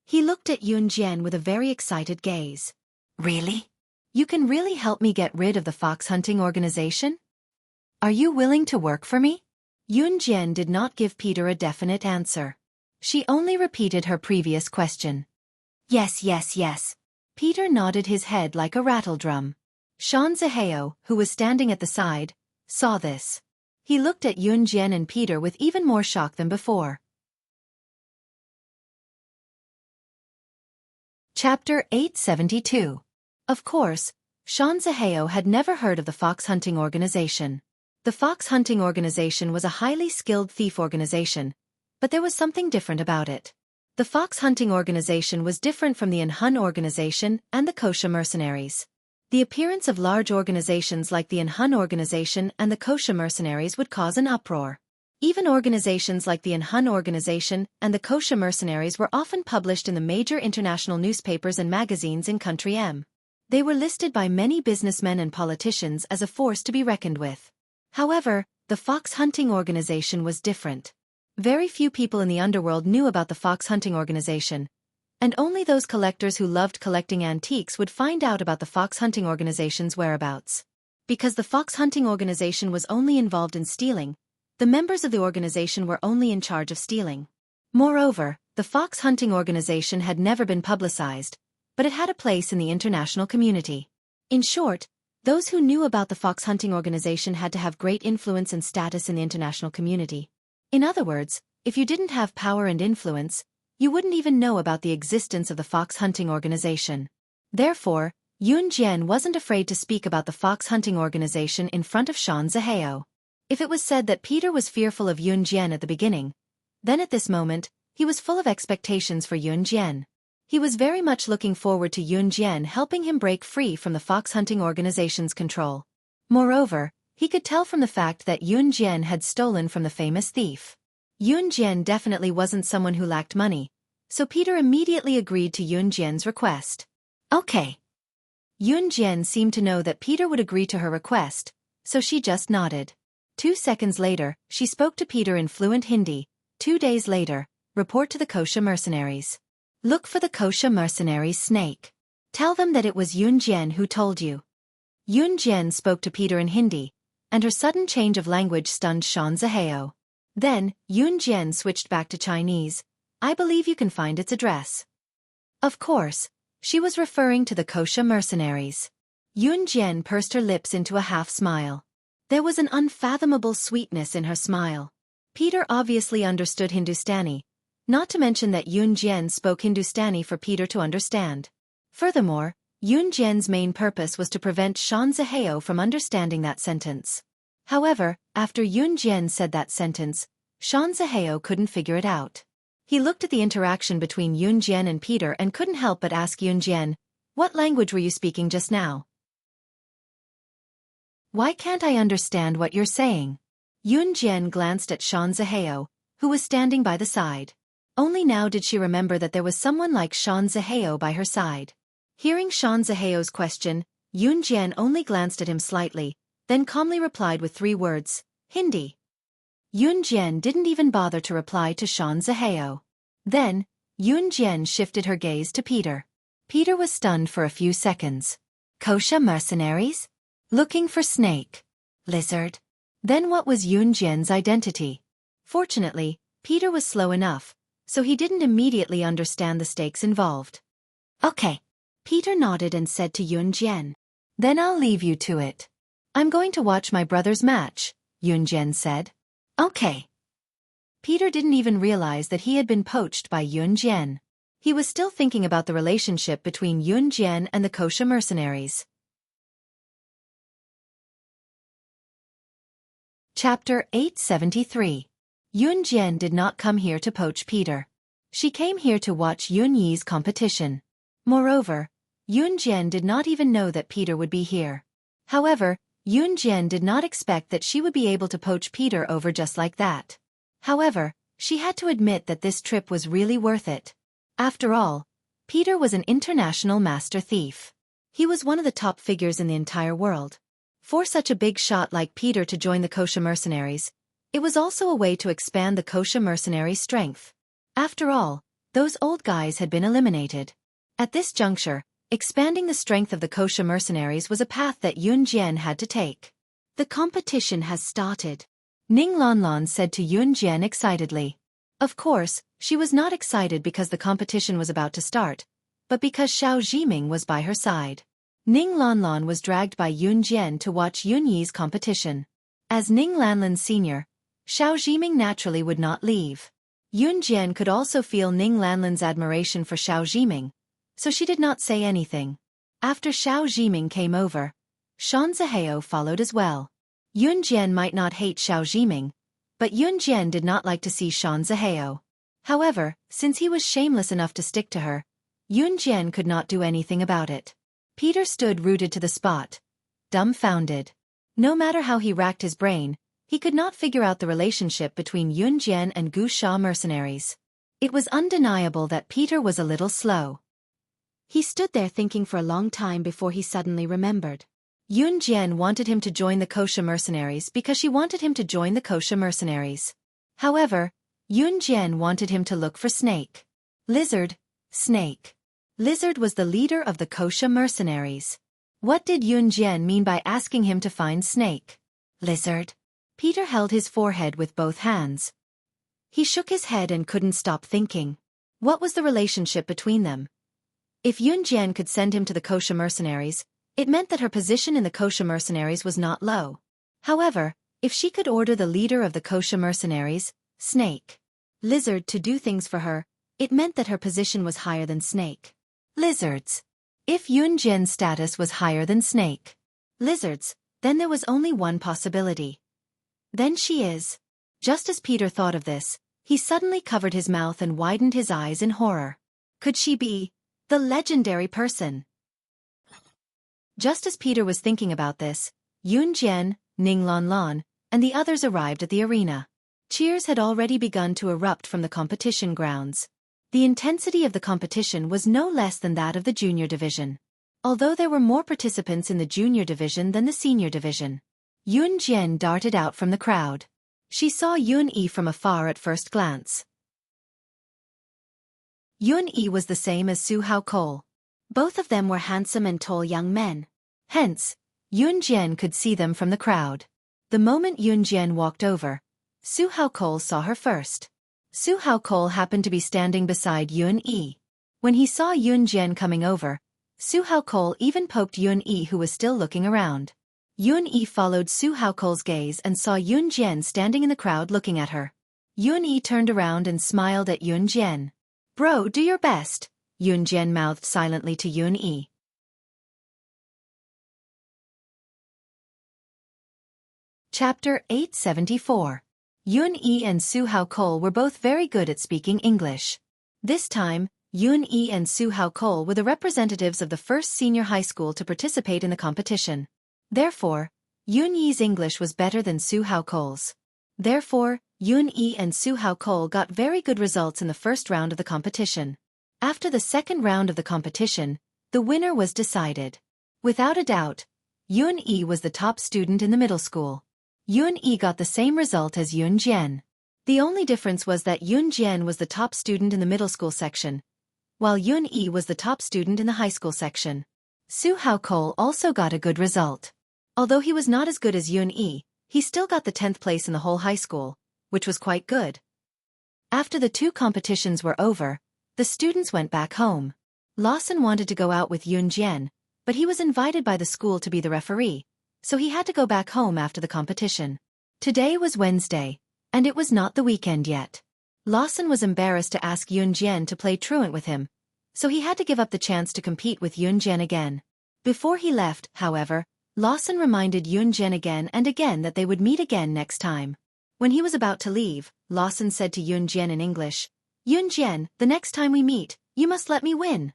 He looked at Yun Jian with a very excited gaze. Really? You can really help me get rid of the Fox Hunting Organization? Are you willing to work for me? Yun Jian did not give Peter a definite answer. She only repeated her previous question. Yes, yes, yes. Peter nodded his head like a rattledrum. Shan Zihao, who was standing at the side, saw this. He looked at Yun Jian and Peter with even more shock than before. Chapter 872. Of course, Shan Zihao had never heard of the Fox Hunting Organization. The Fox Hunting Organization was a highly skilled thief organization, but there was something different about it. The Fox Hunting Organization was different from the Hun organization and the kosher mercenaries. The appearance of large organizations like the Hun organization and the kosher mercenaries would cause an uproar. Even organizations like the Hun organization and the kosher mercenaries were often published in the major international newspapers and magazines in Country M. They were listed by many businessmen and politicians as a force to be reckoned with. However, the Fox Hunting Organization was different. Very few people in the underworld knew about the Fox Hunting Organization, and only those collectors who loved collecting antiques would find out about the Fox Hunting Organization's whereabouts. Because the Fox Hunting Organization was only involved in stealing, the members of the organization were only in charge of stealing. Moreover, the Fox Hunting Organization had never been publicized, but it had a place in the international community. In short, those who knew about the Fox Hunting Organization had to have great influence and status in the international community. In other words, if you didn't have power and influence, you wouldn't even know about the existence of the Fox Hunting Organization. Therefore, Yun Jian wasn't afraid to speak about the Fox Hunting Organization in front of Shan Zihao. If it was said that Peter was fearful of Yun Jian at the beginning, then at this moment, he was full of expectations for Yun Jian. He was very much looking forward to Yun Jian helping him break free from the Fox Hunting Organization's control. Moreover, he could tell from the fact that Yun Jian had stolen from the famous thief. Yun Jian definitely wasn't someone who lacked money, so Peter immediately agreed to Yun Jian's request. Okay. Yun Jian seemed to know that Peter would agree to her request, so she just nodded. 2 seconds later, she spoke to Peter in fluent Hindi. 2 days later, report to the kosher mercenaries. Look for the kosher mercenaries snake. Tell them that it was Yun Jian who told you. Yun Jian spoke to Peter in Hindi, and her sudden change of language stunned Shan Zihao. Then, Yun Jian switched back to Chinese. I believe you can find its address. Of course, she was referring to the kosher mercenaries. Yun Jian pursed her lips into a half-smile. There was an unfathomable sweetness in her smile. Peter obviously understood Hindustani, Not to mention that Yun Jian spoke Hindustani for Peter to understand. Furthermore, Yun Jian's main purpose was to prevent Shan Zihao from understanding that sentence. However, after Yun Jian said that sentence, Shan Zihao couldn't figure it out. He looked at the interaction between Yun Jian and Peter and couldn't help but ask Yun Jian, "What language were you speaking just now? Why can't I understand what you're saying?" Yun Jian glanced at Shan Zihao, who was standing by the side. Only now did she remember that there was someone like Shan Zihao by her side. Hearing Shan Zihao's question, Yun Jian only glanced at him slightly, then calmly replied with 3 words, "Hindi." Yun Jian didn't even bother to reply to Shan Zihao. Then, Yun Jian shifted her gaze to Peter. Peter was stunned for a few seconds. Kosha mercenaries? Looking for snake. Lizard. Then what was Yun Jian's identity? Fortunately, Peter was slow enough, so he didn't immediately understand the stakes involved. "Okay." Peter nodded and said to Yun Jian. "Then I'll leave you to it. I'm going to watch my brother's match," Yun Jian said. "Okay." Peter didn't even realize that he had been poached by Yun Jian. He was still thinking about the relationship between Yun Jian and the kosher mercenaries. Chapter 873. Yun Jian did not come here to poach Peter. She came here to watch Yun Yi's competition. Moreover, Yun Jian did not even know that Peter would be here. However, Yun Jian did not expect that she would be able to poach Peter over just like that. However, she had to admit that this trip was really worth it. After all, Peter was an international master thief. He was one of the top figures in the entire world. For such a big shot like Peter to join the kosher mercenaries, it was also a way to expand the kosher mercenaries' strength. After all, those old guys had been eliminated. At this juncture, expanding the strength of the kosher mercenaries was a path that Yun Jian had to take. "The competition has started," Ning Lanlan said to Yun Jian excitedly. Of course, she was not excited because the competition was about to start, but because Xiao Zhiming was by her side. Ning Lanlan was dragged by Yun Jian to watch Yun Yi's competition. As Ning Lanlan's senior, Xiao Zhiming naturally would not leave. Yun Jian could also feel Ning Lanlan's admiration for Xiao Zhiming, so she did not say anything. After Xiao Zhiming came over, Shan Zihao followed as well. Yun Jian might not hate Xiao Zhiming, but Yun Jian did not like to see Shan Zihao. However, since he was shameless enough to stick to her, Yun Jian could not do anything about it. Peter stood rooted to the spot, dumbfounded. No matter how he racked his brain, he could not figure out the relationship between Yun Jian and Gu Sha mercenaries. It was undeniable that Peter was a little slow. He stood there thinking for a long time before he suddenly remembered. Yun Jian wanted him to join the kosher mercenaries because she wanted him to join the kosher mercenaries. However, Yun Jian wanted him to look for snake. Lizard, snake. Lizard was the leader of the kosher mercenaries. What did Yun Jian mean by asking him to find snake? Lizard. Peter held his forehead with both hands. He shook his head and couldn't stop thinking. What was the relationship between them? If Yun Jian could send him to the kosher mercenaries, it meant that her position in the kosher mercenaries was not low. However, if she could order the leader of the kosher mercenaries, Snake, Lizard, to do things for her, it meant that her position was higher than Snake. Lizards. If Yun Jian's status was higher than Snake, Lizards, then there was only one possibility. Then she is. Just as Peter thought of this, he suddenly covered his mouth and widened his eyes in horror. Could she be the legendary person? Just as Peter was thinking about this, Yun Jian, Ning Lanlan, and the others arrived at the arena. Cheers had already begun to erupt from the competition grounds. The intensity of the competition was no less than that of the junior division. Although there were more participants in the junior division than the senior division. Yun Jian darted out from the crowd. She saw Yun Yi from afar at first glance. Yun Yi was the same as Su Hao Cole. Both of them were handsome and tall young men. Hence, Yun Jian could see them from the crowd. The moment Yun Jian walked over, Su Hao Cole saw her first. Su Hao Cole happened to be standing beside Yun Yi. When he saw Yun Jian coming over, Su Hao Cole even poked Yun Yi, who was still looking around. Yun Yi followed Su Hao Cole's gaze and saw Yun Jian standing in the crowd looking at her. Yun-yi turned around and smiled at Yun-jian. Bro, do your best, Yun-jian mouthed silently to Yun-yi. Chapter 874. Yun-yi and Su-hao-cole were both very good at speaking English. This time, Yun-yi and Su-hao-cole were the representatives of the first senior high school to participate in the competition. Therefore, Yun-yi's English was better than Su-hao-cole's. Therefore, Yun-yi and Su-hao-cole got very good results in the first round of the competition. After the second round of the competition, the winner was decided. Without a doubt, Yun-yi was the top student in the middle school. Yun-yi got the same result as Yun-jian. The only difference was that Yun-jian was the top student in the middle school section, while Yun-yi was the top student in the high school section. Su-hao-cole also got a good result. Although he was not as good as Yun-yi, he still got the 10th place in the whole high school, which was quite good. After the two competitions were over, the students went back home. Lawson wanted to go out with Yun-jian, but he was invited by the school to be the referee, so he had to go back home after the competition. Today was Wednesday, and it was not the weekend yet. Lawson was embarrassed to ask Yun-jian to play truant with him, so he had to give up the chance to compete with Yun-jian again. Before he left, however, Lawson reminded Yun-jian again and again that they would meet again next time. When he was about to leave, Lawson said to Yun-jian in English, "Yun-jian, the next time we meet, you must let me win."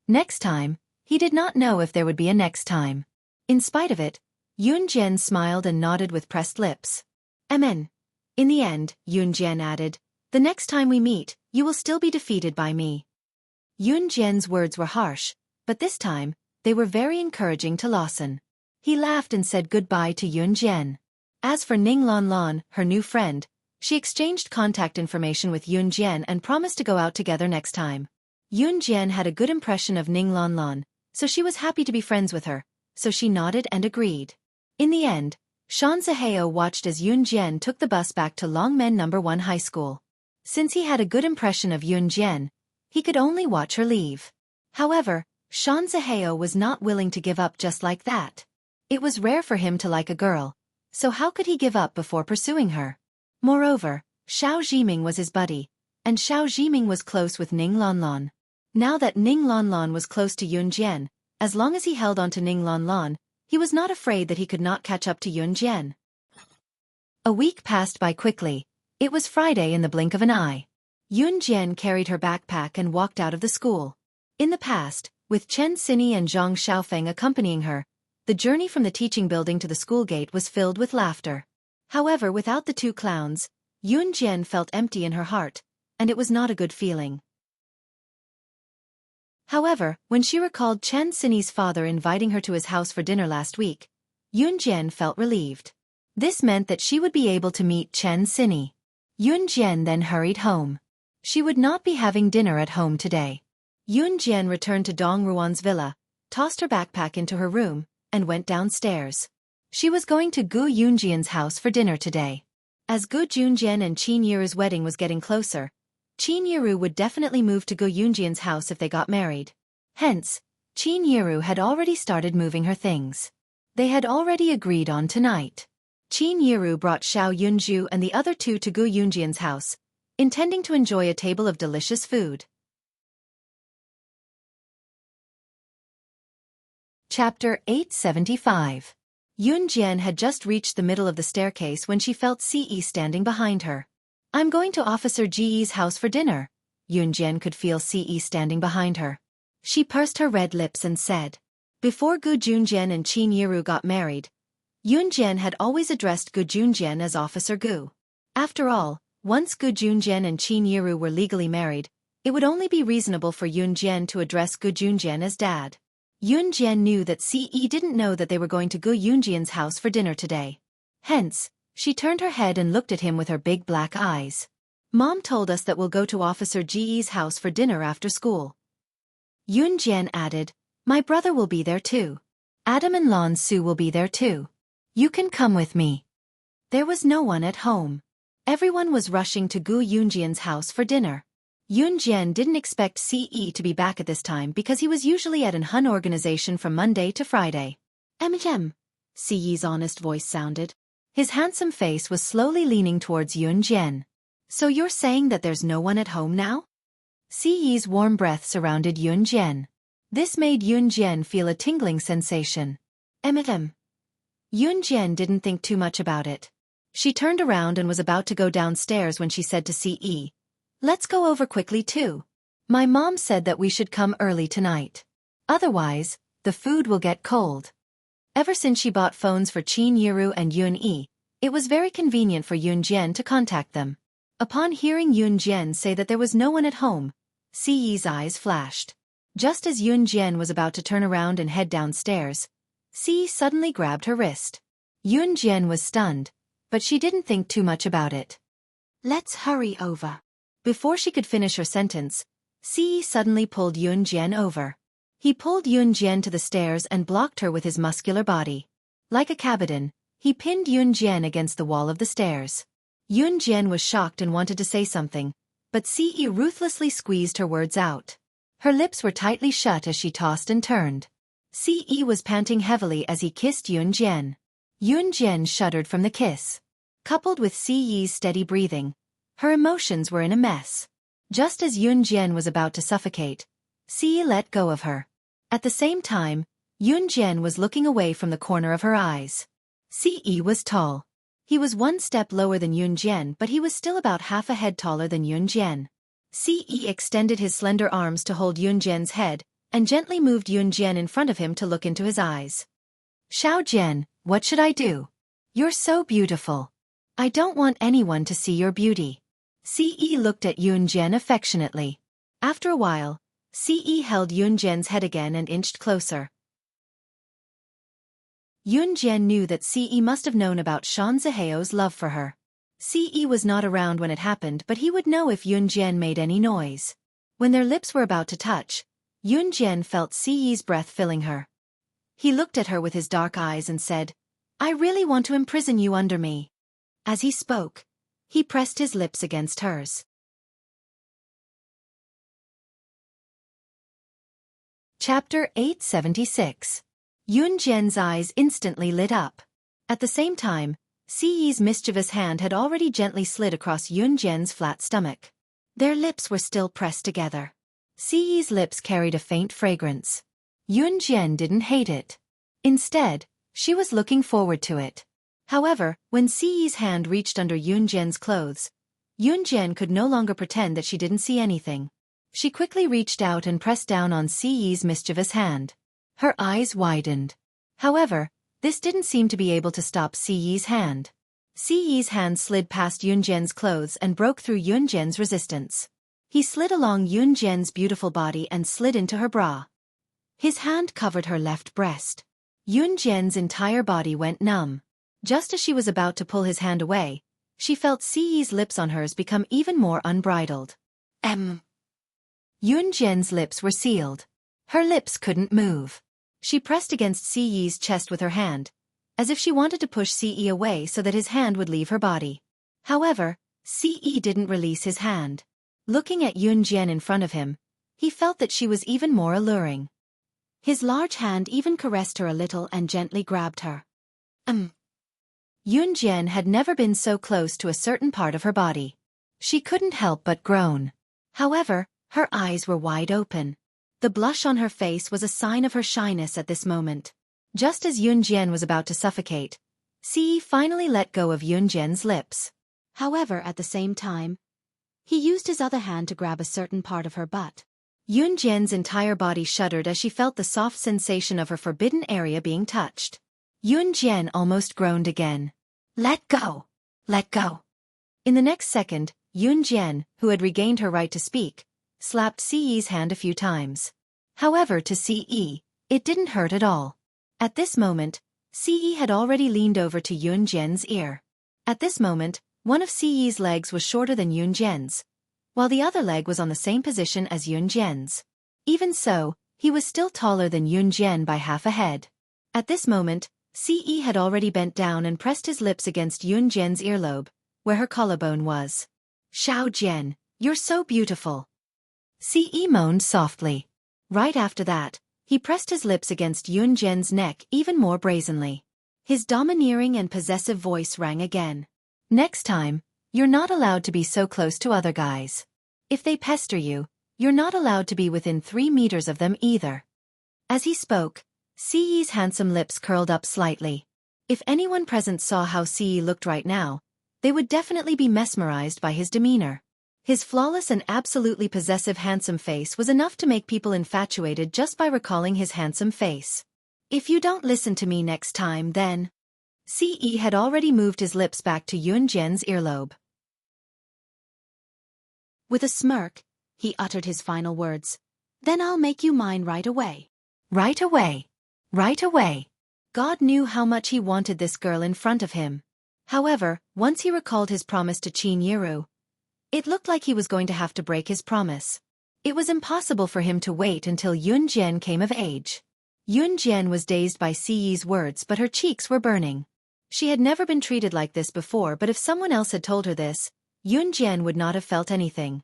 Next time, he did not know if there would be a next time. In spite of it, Yun-jian smiled and nodded with pressed lips. Amen. In the end, Yun-jian added, "The next time we meet, you will still be defeated by me." Yun-jian's words were harsh, but this time, they were very encouraging to Lawson. He laughed and said goodbye to Yun-jian. As for Ning Lan, her new friend, she exchanged contact information with Yun-jian and promised to go out together next time. Yun-jian had a good impression of Ning Lan, so she was happy to be friends with her, so she nodded and agreed. In the end, Shan Zihao watched as Yun-jian took the bus back to Longmen No. 1 High School. Since he had a good impression of Yun-jian, he could only watch her leave. However, Shan Zihao was not willing to give up just like that. It was rare for him to like a girl, so how could he give up before pursuing her? Moreover, Xiao Jiming was his buddy, and Xiao Jiming was close with Ning Lan. Now that Ning Lan was close to Yun-jian, as long as he held on to Ning Lan, he was not afraid that he could not catch up to Yun-jian. A week passed by quickly. It was Friday in the blink of an eye. Yun-jian carried her backpack and walked out of the school. In the past, with Chen Xinyi and Zhang Xiaofeng accompanying her, the journey from the teaching building to the school gate was filled with laughter. However, without the two clowns, Yun-jian felt empty in her heart, and it was not a good feeling. However, when she recalled Chen Xinyi's father inviting her to his house for dinner last week, Yun-jian felt relieved. This meant that she would be able to meet Chen Xinyi. Yun-jian then hurried home. She would not be having dinner at home today. Yun-jian returned to Dong Ruan's villa, tossed her backpack into her room, and went downstairs. She was going to Gu Yunjian's house for dinner today. As Gu Junjian and Qin Yiru's wedding was getting closer, Qin Yiru would definitely move to Gu Yunjian's house if they got married. Hence, Qin Yiru had already started moving her things. They had already agreed on tonight. Qin Yiru brought Xiao Yunju and the other two to Gu Yunjian's house, intending to enjoy a table of delicious food. Chapter 875. Yun-jian had just reached the middle of the staircase when she felt Ce standing behind her. "I'm going to Officer Ge's house for dinner." Yun-jian could feel Ce standing behind her. She pursed her red lips and said. Before Gu Junjian and Qin Yiru got married, Yun-jian had always addressed Gu Junjian as Officer Gu. After all, once Gu Junjian and Qin Yiru were legally married, it would only be reasonable for Yun-jian to address Gu Junjian as Dad. Yun-jian knew that Ce didn't know that they were going to Gu Yunjian's house for dinner today. Hence, she turned her head and looked at him with her big black eyes. "Mom told us that we'll go to Officer Ge's house for dinner after school." Yun-jian added, "My brother will be there too. Adam and Lan Su will be there too. You can come with me." There was no one at home. Everyone was rushing to Gu Yunjian's house for dinner. Yun-jian didn't expect Ce to be back at this time because he was usually at an Hun organization from Monday to Friday. Ce's honest voice sounded. His handsome face was slowly leaning towards Yun-jian. So you're saying that there's no one at home now? Siyi's warm breath surrounded Yunjian. This made Yunjian feel a tingling sensation. Yunjian didn't think too much about it. She turned around and was about to go downstairs when she said to Siyi, "Let's go over quickly too. My mom said that we should come early tonight. Otherwise, the food will get cold." Ever since she bought phones for Qin Yiru and Yun-Yi, it was very convenient for Yunjian to contact them. Upon hearing Yunjian say that there was no one at home, Siyi's eyes flashed. Just as Yunjian was about to turn around and head downstairs, Siyi suddenly grabbed her wrist. Yunjian was stunned, but she didn't think too much about it. "Let's hurry over." Before she could finish her sentence, Siyi suddenly pulled Yunjian over. He pulled Yunjian to the stairs and blocked her with his muscular body. Like a cabotin, he pinned Yunjian against the wall of the stairs. Yunjian was shocked and wanted to say something, but Siyi ruthlessly squeezed her words out. Her lips were tightly shut as she tossed and turned. Siyi was panting heavily as he kissed Yunjian. Yunjian shuddered from the kiss. Coupled with Siyi's steady breathing, her emotions were in a mess. Just as Yunjian was about to suffocate, Siyi let go of her. At the same time, Yunjian was looking away from the corner of her eyes. Siyi was tall. He was one step lower than Yunjian, but he was still about half a head taller than Yunjian. Siyi extended his slender arms to hold Yunjian's head, and gently moved Yunjian in front of him to look into his eyes. "Xiaojian, what should I do? You're so beautiful. I don't want anyone to see your beauty." Siyi looked at Yunjian affectionately. After a while, Siyi held Yunjian's head again and inched closer. Yunjian knew that Siyi must have known about Shan Zihao's love for her. Siyi was not around when it happened, but he would know if Yunjian made any noise. When their lips were about to touch, Yunjian felt Siyi's breath filling her. He looked at her with his dark eyes and said, "I really want to imprison you under me." As he spoke, he pressed his lips against hers. Chapter 876. Yunjian's eyes instantly lit up. At the same time, Siyi's mischievous hand had already gently slid across Yunjian's flat stomach. Their lips were still pressed together. Siyi's lips carried a faint fragrance. Yunjian didn't hate it. Instead, she was looking forward to it. However, when Siyi's hand reached under Yunjian's clothes, Yunjian could no longer pretend that she didn't see anything. She quickly reached out and pressed down on Siyi's mischievous hand. Her eyes widened. However, this didn't seem to be able to stop Siyi's hand. Siyi's hand slid past Yunjian's clothes and broke through Yunjian's resistance. He slid along Yunjian's beautiful body and slid into her bra. His hand covered her left breast. Yunjian's entire body went numb. Just as she was about to pull his hand away, she felt Siyi's lips on hers become even more unbridled. Yunjian's lips were sealed. Her lips couldn't move. She pressed against Siyi's chest with her hand, as if she wanted to push Siyi away so that his hand would leave her body. However, Siyi didn't release his hand. Looking at Yunjian in front of him, he felt that she was even more alluring. His large hand even caressed her a little and gently grabbed her. Yunjian had never been so close to a certain part of her body. She couldn't help but groan. However, her eyes were wide open. The blush on her face was a sign of her shyness at this moment. Just as Yunjian was about to suffocate, Siyi finally let go of Yunjian's lips. However, at the same time, he used his other hand to grab a certain part of her butt. Yunjian's entire body shuddered as she felt the soft sensation of her forbidden area being touched. Yunjian almost groaned again. "Let go! Let go!" In the next second, Yunjian, who had regained her right to speak, slapped Siyi's hand a few times. However, to Siyi, it didn't hurt at all. At this moment, Siyi had already leaned over to Yunjian's ear. At this moment, one of Siyi's legs was shorter than Yunjian's, while the other leg was on the same position as Yunjian's. Even so, he was still taller than Yunjian by half a head. At this moment, Siyi had already bent down and pressed his lips against Yunjian's earlobe, where her collarbone was. "Xiaojian, you're so beautiful." Siyi moaned softly. Right after that, he pressed his lips against Yunjian's neck even more brazenly. His domineering and possessive voice rang again. Next time, You're not allowed to be so close to other guys. If they pester you, you're not allowed to be within 3 meters of them either. As he spoke, Xueqi's handsome lips curled up slightly. If anyone present saw how Xueqi looked right now, they would definitely be mesmerized by his demeanor. His flawless and absolutely possessive handsome face was enough to make people infatuated just by recalling his handsome face. If you don't listen to me next time then... Xueqi had already moved his lips back to Yunjian's earlobe. With a smirk, he uttered his final words. Then I'll make you mine right away. Right away. Right away. God knew how much he wanted this girl in front of him. However, once he recalled his promise to Qin Yiru, it looked like he was going to have to break his promise. It was impossible for him to wait until Yunjian came of age. Yunjian was dazed by Xueqi's words, but her cheeks were burning. She had never been treated like this before, but if someone else had told her this, Yunjian would not have felt anything.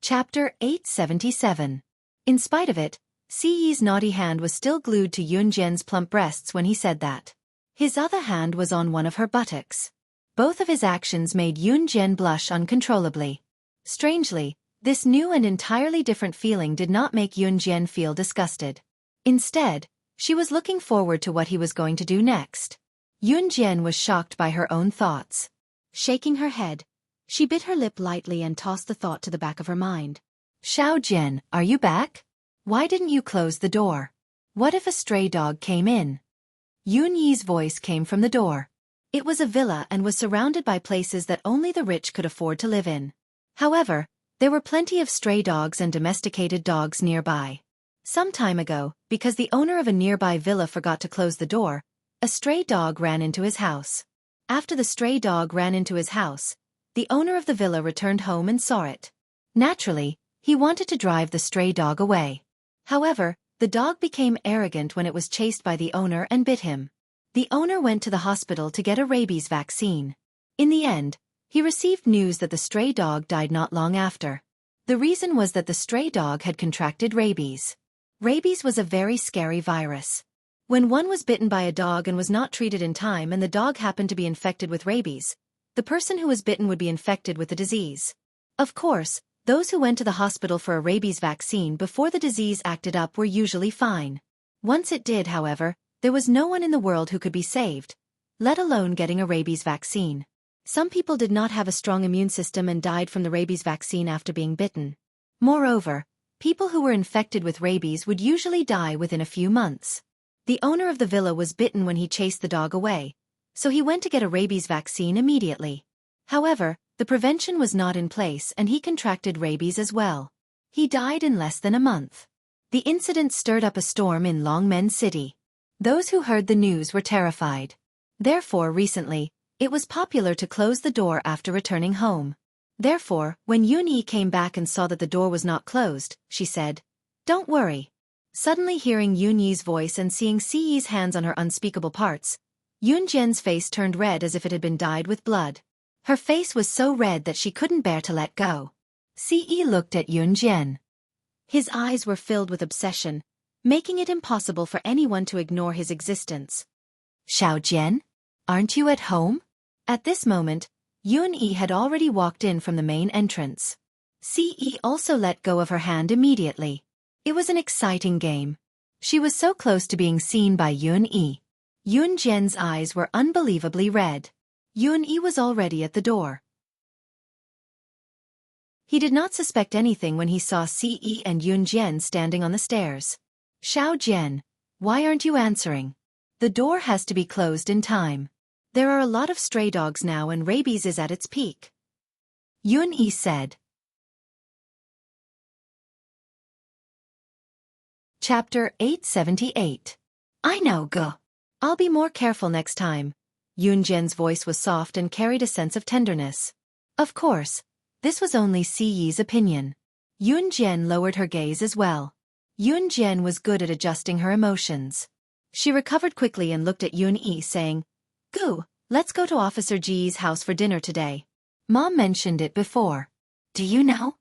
Chapter 877. In spite of it, Xueqi's naughty hand was still glued to Yunjian's plump breasts when he said that. His other hand was on one of her buttocks. Both of his actions made Yunjian blush uncontrollably. Strangely, this new and entirely different feeling did not make Yunjian feel disgusted. Instead, she was looking forward to what he was going to do next. Yunjian was shocked by her own thoughts. Shaking her head, she bit her lip lightly and tossed the thought to the back of her mind. Xiaojian, are you back? Why didn't you close the door? What if a stray dog came in? Yunyi's voice came from the door. It was a villa and was surrounded by places that only the rich could afford to live in. However, there were plenty of stray dogs and domesticated dogs nearby. Some time ago, because the owner of a nearby villa forgot to close the door, a stray dog ran into his house. After the stray dog ran into his house, the owner of the villa returned home and saw it. Naturally, he wanted to drive the stray dog away. However, the dog became arrogant when it was chased by the owner and bit him. The owner went to the hospital to get a rabies vaccine. In the end, he received news that the stray dog died not long after. The reason was that the stray dog had contracted rabies. Rabies was a very scary virus. When one was bitten by a dog and was not treated in time and the dog happened to be infected with rabies, the person who was bitten would be infected with the disease. Of course, those who went to the hospital for a rabies vaccine before the disease acted up were usually fine. Once it did, however, there was no one in the world who could be saved, let alone getting a rabies vaccine. Some people did not have a strong immune system and died from the rabies vaccine after being bitten. Moreover, people who were infected with rabies would usually die within a few months. The owner of the villa was bitten when he chased the dog away, so he went to get a rabies vaccine immediately. However, the prevention was not in place and he contracted rabies as well. He died in less than a month. The incident stirred up a storm in Longmen City. Those who heard the news were terrified. Therefore, recently, it was popular to close the door after returning home. Therefore, when Yunyi came back and saw that the door was not closed, she said, "Don't worry." Suddenly hearing Yunyi's voice and seeing Xueqi's hands on her unspeakable parts, Yunjian's face turned red as if it had been dyed with blood. Her face was so red that she couldn't bear to let go. Xueqi looked at Yunjian. His eyes were filled with obsession, making it impossible for anyone to ignore his existence. "Xiaojian? Aren't you at home?" At this moment, Yunyi had already walked in from the main entrance. Xueqi also let go of her hand immediately. It was an exciting game. She was so close to being seen by Yunyi. Yunjian's eyes were unbelievably red. Yunyi was already at the door. He did not suspect anything when he saw Xueqi and Yunjian standing on the stairs. "Xiaojian, why aren't you answering? The door has to be closed in time. There are a lot of stray dogs now and rabies is at its peak," Yunyi said. Chapter 878. "I know, Go. I'll be more careful next time." Yunjian's voice was soft and carried a sense of tenderness. Of course, this was only Xueqi's opinion. Yunjian lowered her gaze as well. Yunjian was good at adjusting her emotions. She recovered quickly and looked at Yunyi saying, "Gu, let's go to Officer Ji's house for dinner today. Mom mentioned it before." "Do you know?"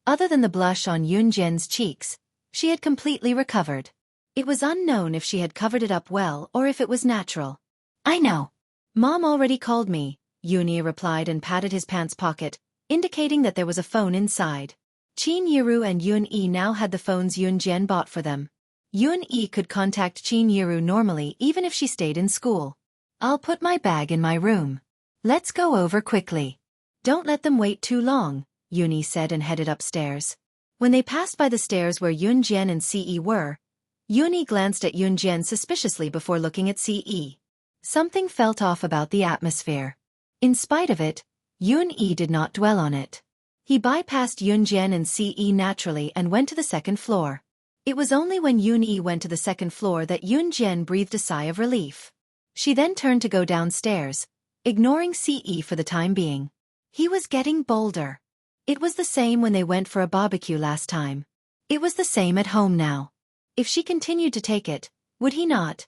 Other than the blush on Yunjian's cheeks, she had completely recovered. It was unknown if she had covered it up well or if it was natural. I know. Mom already called me, Yuni replied and patted his pants pocket, indicating that there was a phone inside. Qin Yiru and Yun Yi now had the phones Yun Jian bought for them. Yun Yi could contact Qin Yiru normally even if she stayed in school. I'll put my bag in my room. Let's go over quickly. Don't let them wait too long, Yuni said and headed upstairs. When they passed by the stairs where Yun Jian and Ce were, Yuni glanced at Yun Jian suspiciously before looking at Ce. Something felt off about the atmosphere. In spite of it, Yun Yi did not dwell on it. He bypassed Yun Jian and Ce naturally and went to the second floor. It was only when Yun Yi went to the second floor that Yun Jian breathed a sigh of relief. She then turned to go downstairs, ignoring Ce for the time being. He was getting bolder. It was the same when they went for a barbecue last time. It was the same at home now. If she continued to take it, would he not?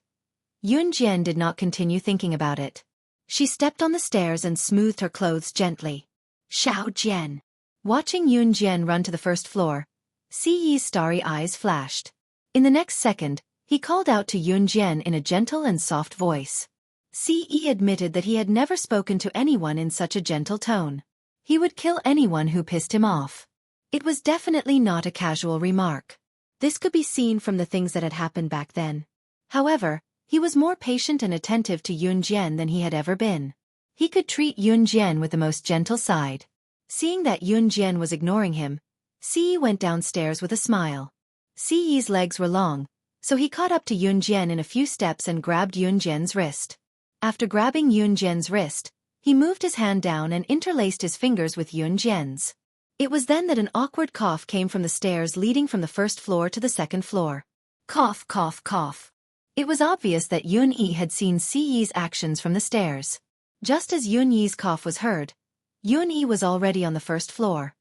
Yun Jian did not continue thinking about it. She stepped on the stairs and smoothed her clothes gently. Xiao Jian. Watching Yun Jian run to the first floor, Ce's starry eyes flashed. In the next second, he called out to Yun Jian in a gentle and soft voice. Ce admitted that he had never spoken to anyone in such a gentle tone. He would kill anyone who pissed him off. It was definitely not a casual remark. This could be seen from the things that had happened back then. However, he was more patient and attentive to Yun Jian than he had ever been. He could treat Yun Jian with the most gentle side. Seeing that Yun Jian was ignoring him, Ce went downstairs with a smile. Ce's legs were long, so he caught up to Yun Jian in a few steps and grabbed Yun Jian's wrist. After grabbing Yun Jian's wrist, he moved his hand down and interlaced his fingers with Yun Jian's. It was then that an awkward cough came from the stairs leading from the first floor to the second floor. Cough, cough, cough. It was obvious that Yun Yi had seen Ce's actions from the stairs. Just as Yun Yi's cough was heard, Yun Yi was already on the first floor.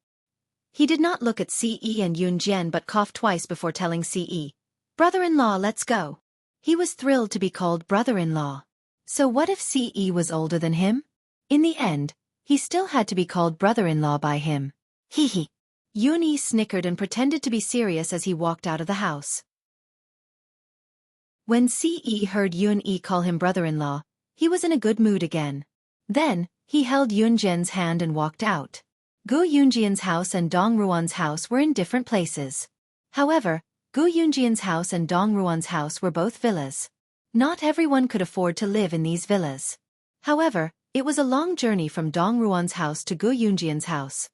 He did not look at Ce and Yun Jian but coughed twice before telling Ce, "Brother-in-law, let's go." He was thrilled to be called brother-in-law. So what if Ce was older than him? In the end, he still had to be called brother-in-law by him. Hee hee. Yun Yi snickered and pretended to be serious as he walked out of the house. When Ce heard Yun Yi call him brother-in-law, he was in a good mood again. Then, he held Yun Jian's hand and walked out. Gu Yunjian's house and Dong Ruan's house were in different places. However, Gu Yunjian's house and Dong Ruan's house were both villas. Not everyone could afford to live in these villas. However, it was a long journey from Dong Ruan's house to Gu Yunjian's house.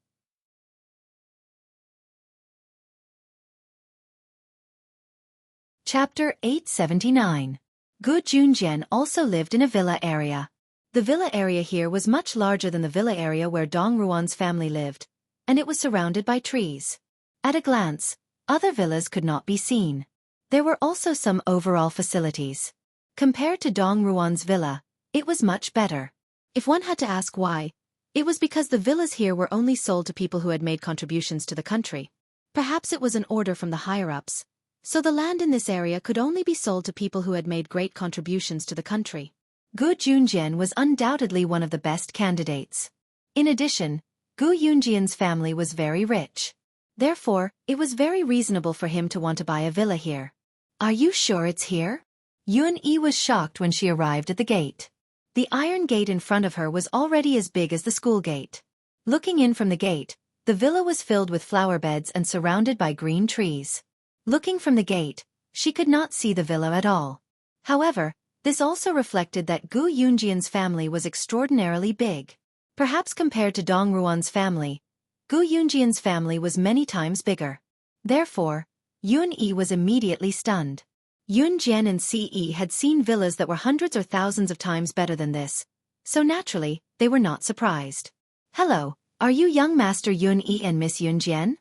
Chapter 879. Gu Junjian also lived in a villa area. The villa area here was much larger than the villa area where Dong Ruan's family lived, and it was surrounded by trees. At a glance, other villas could not be seen. There were also some overall facilities. Compared to Dong Ruan's villa, it was much better. If one had to ask why, it was because the villas here were only sold to people who had made contributions to the country. Perhaps it was an order from the higher-ups, so the land in this area could only be sold to people who had made great contributions to the country. Gu Junjian was undoubtedly one of the best candidates. In addition, Gu Yunjian's family was very rich. Therefore, it was very reasonable for him to want to buy a villa here. Are you sure it's here? Yun Yi was shocked when she arrived at the gate. The iron gate in front of her was already as big as the school gate. Looking in from the gate, the villa was filled with flower beds and surrounded by green trees. Looking from the gate, she could not see the villa at all. However, this also reflected that Gu Yunjian's family was extraordinarily big. Perhaps compared to Dong Ruan's family, Gu Yunjian's family was many times bigger. Therefore, Yun Yi was immediately stunned. Yun Jian and Ce had seen villas that were hundreds or thousands of times better than this, so naturally, they were not surprised. "Hello, are you young Master Yun Yi and Miss Yun Jian?"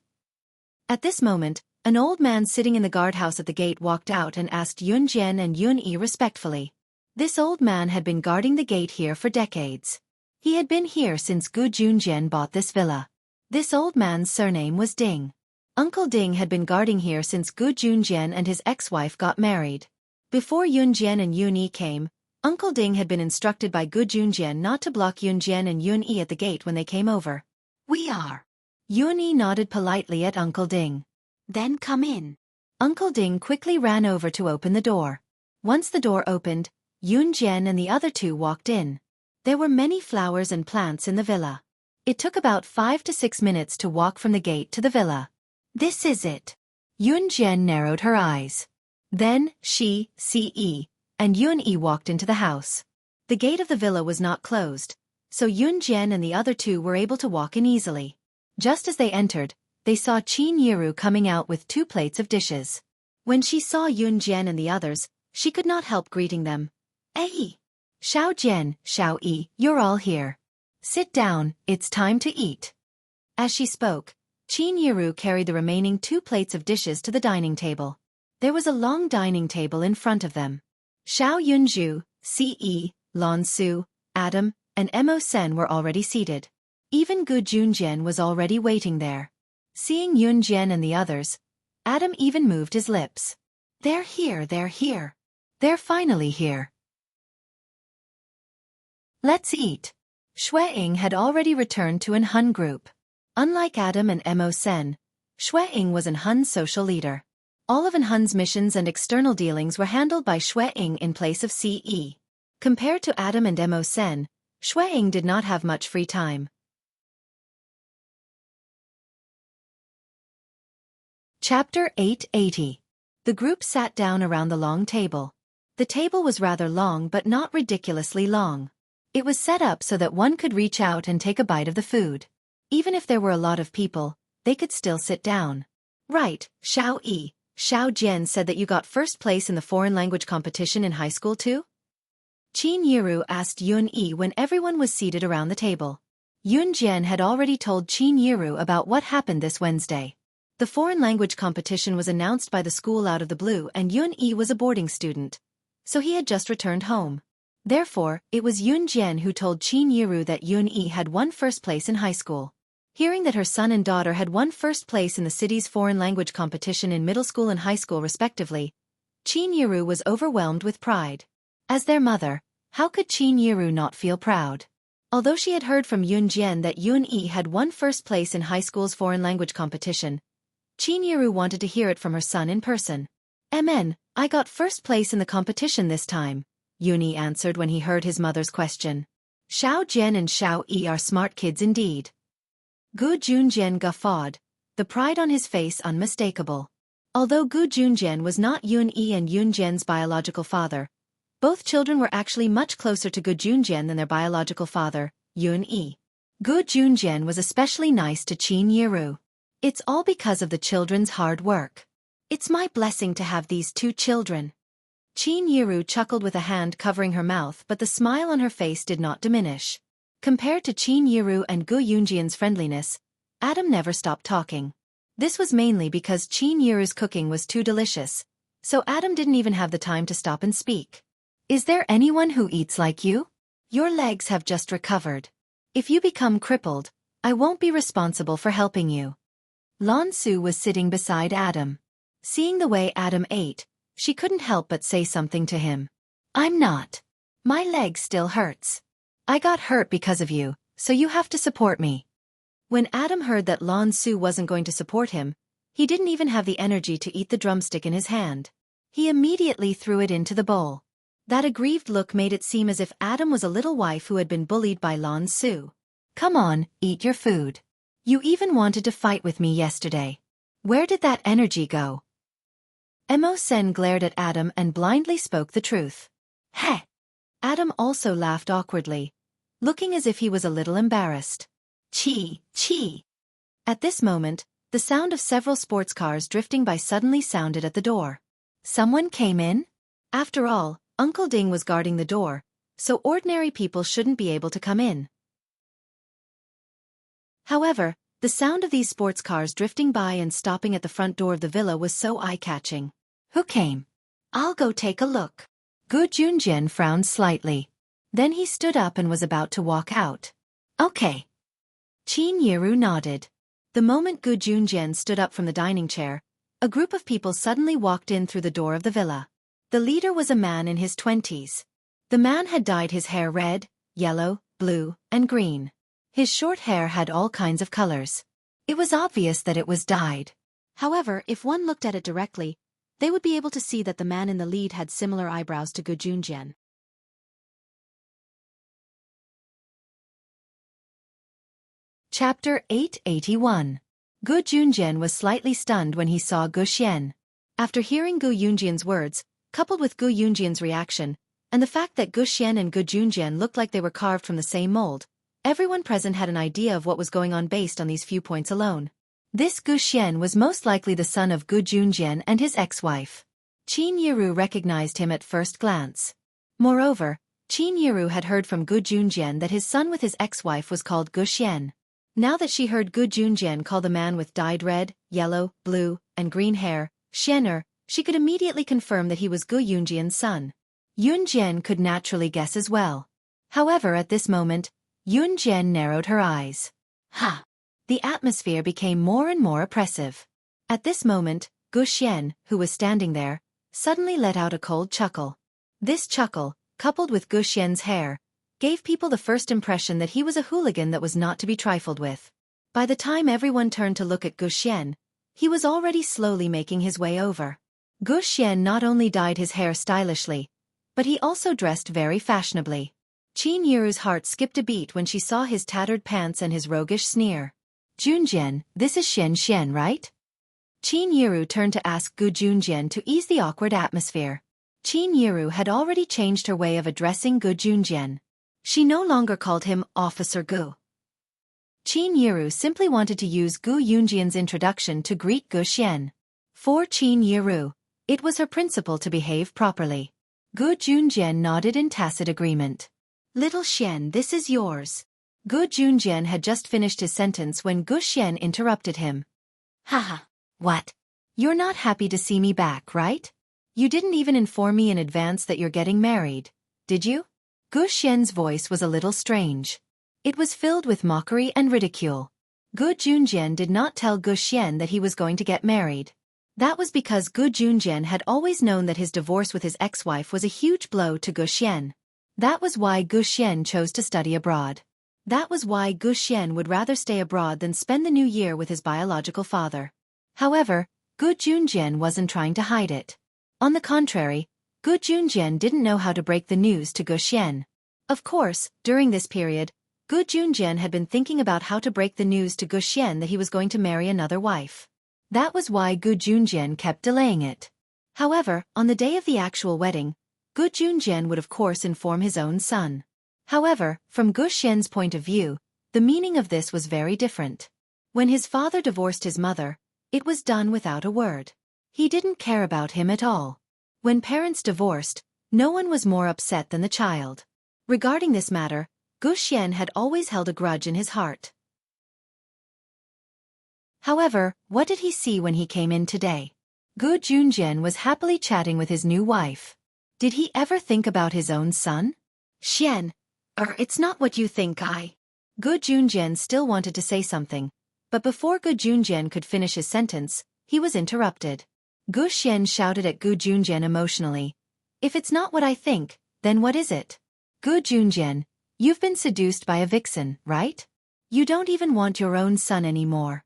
At this moment, an old man sitting in the guardhouse at the gate walked out and asked Yun Jian and Yun Yi respectfully. This old man had been guarding the gate here for decades. He had been here since Gu Junjian bought this villa. This old man's surname was Ding. Uncle Ding had been guarding here since Gu Junjian and his ex-wife got married. Before Yun Jian and Yun Yi came, Uncle Ding had been instructed by Gu Junjian not to block Yun Jian and Yun Yi at the gate when they came over. "We are." Yun Yi nodded politely at Uncle Ding. "Then come in." Uncle Ding quickly ran over to open the door. Once the door opened, Yunjian and the other two walked in. There were many flowers and plants in the villa. It took about 5 to 6 minutes to walk from the gate to the villa. This is it. Yunjian narrowed her eyes. Then, Xueqi, and Yunyi walked into the house. The gate of the villa was not closed, so Yunjian and the other two were able to walk in easily. Just as they entered, they saw Qin Yiru coming out with 2 plates of dishes. When she saw Yunjian and the others, she could not help greeting them. Hey! Xiaojian, Xiaoyi, you're all here. Sit down, it's time to eat. As she spoke, Qin Yiru carried the remaining 2 plates of dishes to the dining table. There was a long dining table in front of them. Xiao Yunju, Ce, Lan Su, Adam, and Mo Sen were already seated. Even Gu Junjian was already waiting there. Seeing Yunjian and the others, Adam even moved his lips. They're here, they're here. They're finally here. Let's eat. Xueqi had already returned to an Hun group. Unlike Adam and Mo Sen, Xueqi was an Hun's social leader. All of an Hun's missions and external dealings were handled by Xueqi in place of Ce. Compared to Adam and Mo Sen, Xueqi did not have much free time. Chapter 880. The group sat down around the long table. The table was rather long but not ridiculously long. It was set up so that one could reach out and take a bite of the food. Even if there were a lot of people, they could still sit down. Right, Xiaoyi, Xiao Jian said that you got first place in the foreign language competition in high school too? Qin Yiru asked Yunyi when everyone was seated around the table. Yunjian had already told Qin Yiru about what happened this Wednesday. The foreign language competition was announced by the school out of the blue and Yunyi was a boarding student, so he had just returned home. Therefore, it was Yunjian who told Qin Yiru that Yunyi had won first place in high school. Hearing that her son and daughter had won first place in the city's foreign language competition in middle school and high school respectively, Qin Yiru was overwhelmed with pride. As their mother, how could Qin Yiru not feel proud? Although she had heard from Yunjian that Yunyi had won first place in high school's foreign language competition, Qin Yiru wanted to hear it from her son in person. "Mn, I got first place in the competition this time," Yunyi answered when he heard his mother's question. Xiao Jian and Xiao Yi are smart kids indeed. Gu Junjian guffawed, the pride on his face unmistakable. Although Gu Junjian was not Yunyi and Yunjian's biological father, both children were actually much closer to Gu Junjian than their biological father, Yunyi. Gu Junjian was especially nice to Qin Yiru. It's all because of the children's hard work. It's my blessing to have these 2 children. Qin Yiru chuckled with a hand covering her mouth, but the smile on her face did not diminish. Compared to Qin Yiru and Gu Yunjian's friendliness, Adam never stopped talking. This was mainly because Qin Yiru's cooking was too delicious, so Adam didn't even have the time to stop and speak. Is there anyone who eats like you? Your legs have just recovered. If you become crippled, I won't be responsible for helping you. Lan Su was sitting beside Adam. Seeing the way Adam ate, she couldn't help but say something to him. I'm not. My leg still hurts. I got hurt because of you, so you have to support me. When Adam heard that Lan Su wasn't going to support him, he didn't even have the energy to eat the drumstick in his hand. He immediately threw it into the bowl. That aggrieved look made it seem as if Adam was a little wife who had been bullied by Lan Su. Come on, eat your food. You even wanted to fight with me yesterday. Where did that energy go? Mo Sen glared at Adam and blindly spoke the truth. Heh! Adam also laughed awkwardly, looking as if he was a little embarrassed. Chi, chi. At this moment, the sound of several sports cars drifting by suddenly sounded at the door. Someone came in? After all, Uncle Ding was guarding the door, so ordinary people shouldn't be able to come in. However, the sound of these sports cars drifting by and stopping at the front door of the villa was so eye-catching. Who came? I'll go take a look. Gu Junjian frowned slightly. Then he stood up and was about to walk out. Okay. Qin Yiru nodded. The moment Gu Junjian stood up from the dining chair, a group of people suddenly walked in through the door of the villa. The leader was a man in his 20s. The man had dyed his hair red, yellow, blue, and green. His short hair had all kinds of colors. It was obvious that it was dyed. However, if one looked at it directly, they would be able to see that the man in the lead had similar eyebrows to Gu Junjian. Chapter 881. Gu Junjian was slightly stunned when he saw Gu Xian. After hearing Gu Yunjian's words, coupled with Gu Yunjian's reaction, and the fact that Gu Xian and Gu Junjian looked like they were carved from the same mold, everyone present had an idea of what was going on based on these few points alone. This Gu Xian was most likely the son of Gu Junjian and his ex-wife. Qin Yiru recognized him at first glance. Moreover, Qin Yiru had heard from Gu Junjian that his son with his ex-wife was called Gu Xian. Now that she heard Gu Junjian call the man with dyed red, yellow, blue, and green hair, Xianer, she could immediately confirm that he was Gu Yunjian's son. Yunjian could naturally guess as well. However, at this moment, Yunjian narrowed her eyes. Ha! The atmosphere became more and more oppressive. At this moment, Gu Xian, who was standing there, suddenly let out a cold chuckle. This chuckle, coupled with Gu Xian's hair, gave people the first impression that he was a hooligan that was not to be trifled with. By the time everyone turned to look at Gu Xian, he was already slowly making his way over. Gu Xian not only dyed his hair stylishly, but he also dressed very fashionably. Qin Yiru's heart skipped a beat when she saw his tattered pants and his roguish sneer. Junjian, this is Xian, right? Qin Yiru turned to ask Gu Junjian to ease the awkward atmosphere. Qin Yiru had already changed her way of addressing Gu Junjian. She no longer called him Officer Gu. Qin Yiru simply wanted to use Gu Yunjian's introduction to greet Gu Xian. For Qin Yiru, it was her principle to behave properly. Gu Junjian nodded in tacit agreement. Little Xian, this is yours. Gu Junjian had just finished his sentence when Gu Xian interrupted him. Haha, what? You're not happy to see me back, right? You didn't even inform me in advance that you're getting married, did you? Gu Xian's voice was a little strange. It was filled with mockery and ridicule. Gu Junjian did not tell Gu Xian that he was going to get married. That was because Gu Junjian had always known that his divorce with his ex-wife was a huge blow to Gu Xian. That was why Gu Xian chose to study abroad. That was why Gu Xian would rather stay abroad than spend the new year with his biological father. However, Gu Junjian wasn't trying to hide it. On the contrary, Gu Junjian didn't know how to break the news to Gu Xian. Of course, during this period, Gu Junjian had been thinking about how to break the news to Gu Xian that he was going to marry another wife. That was why Gu Junjian kept delaying it. However, on the day of the actual wedding, Gu Junjian would of course inform his own son. However, from Gu Xian's point of view, the meaning of this was very different. When his father divorced his mother, it was done without a word. He didn't care about him at all. When parents divorced, no one was more upset than the child. Regarding this matter, Gu Xian had always held a grudge in his heart. However, what did he see when he came in today? Gu Junjian was happily chatting with his new wife. Did he ever think about his own son? Xian, it's not what you think. Gu Junjian still wanted to say something, but before Gu Junjian could finish his sentence, he was interrupted. Gu Xian shouted at Gu Junjian emotionally. If it's not what I think, then what is it? Gu Junjian, you've been seduced by a vixen, right? You don't even want your own son anymore.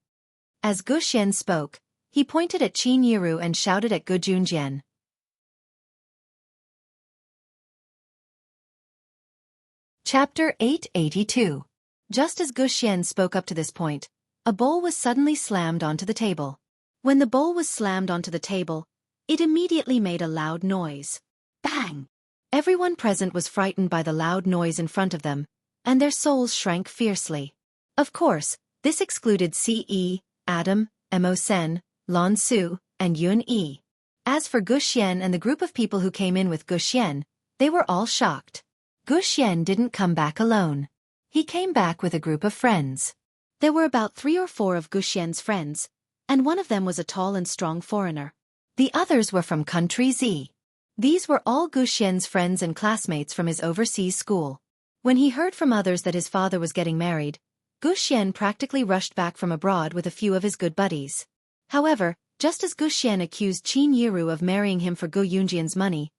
As Gu Xian spoke, he pointed at Qin Yiru and shouted at Gu Junjian. Chapter 882. Just as Gu Xian spoke up to this point, a bowl was suddenly slammed onto the table. When the bowl was slammed onto the table, it immediately made a loud noise. Bang! Everyone present was frightened by the loud noise in front of them, and their souls shrank fiercely. Of course, this excluded Ce, Adam, Mo Sen, Lan Su, and Yun Yi. As for Gu Xian and the group of people who came in with Gu Xian, they were all shocked. Gu Xian didn't come back alone. He came back with a group of friends. There were about 3 or 4 of Gu Xian's friends, and one of them was a tall and strong foreigner. The others were from country Z. These were all Gu Xian's friends and classmates from his overseas school. When he heard from others that his father was getting married, Gu Xian practically rushed back from abroad with a few of his good buddies. However, just as Gu Xian accused Qin Yiru of marrying him for Gu Yunjian's money,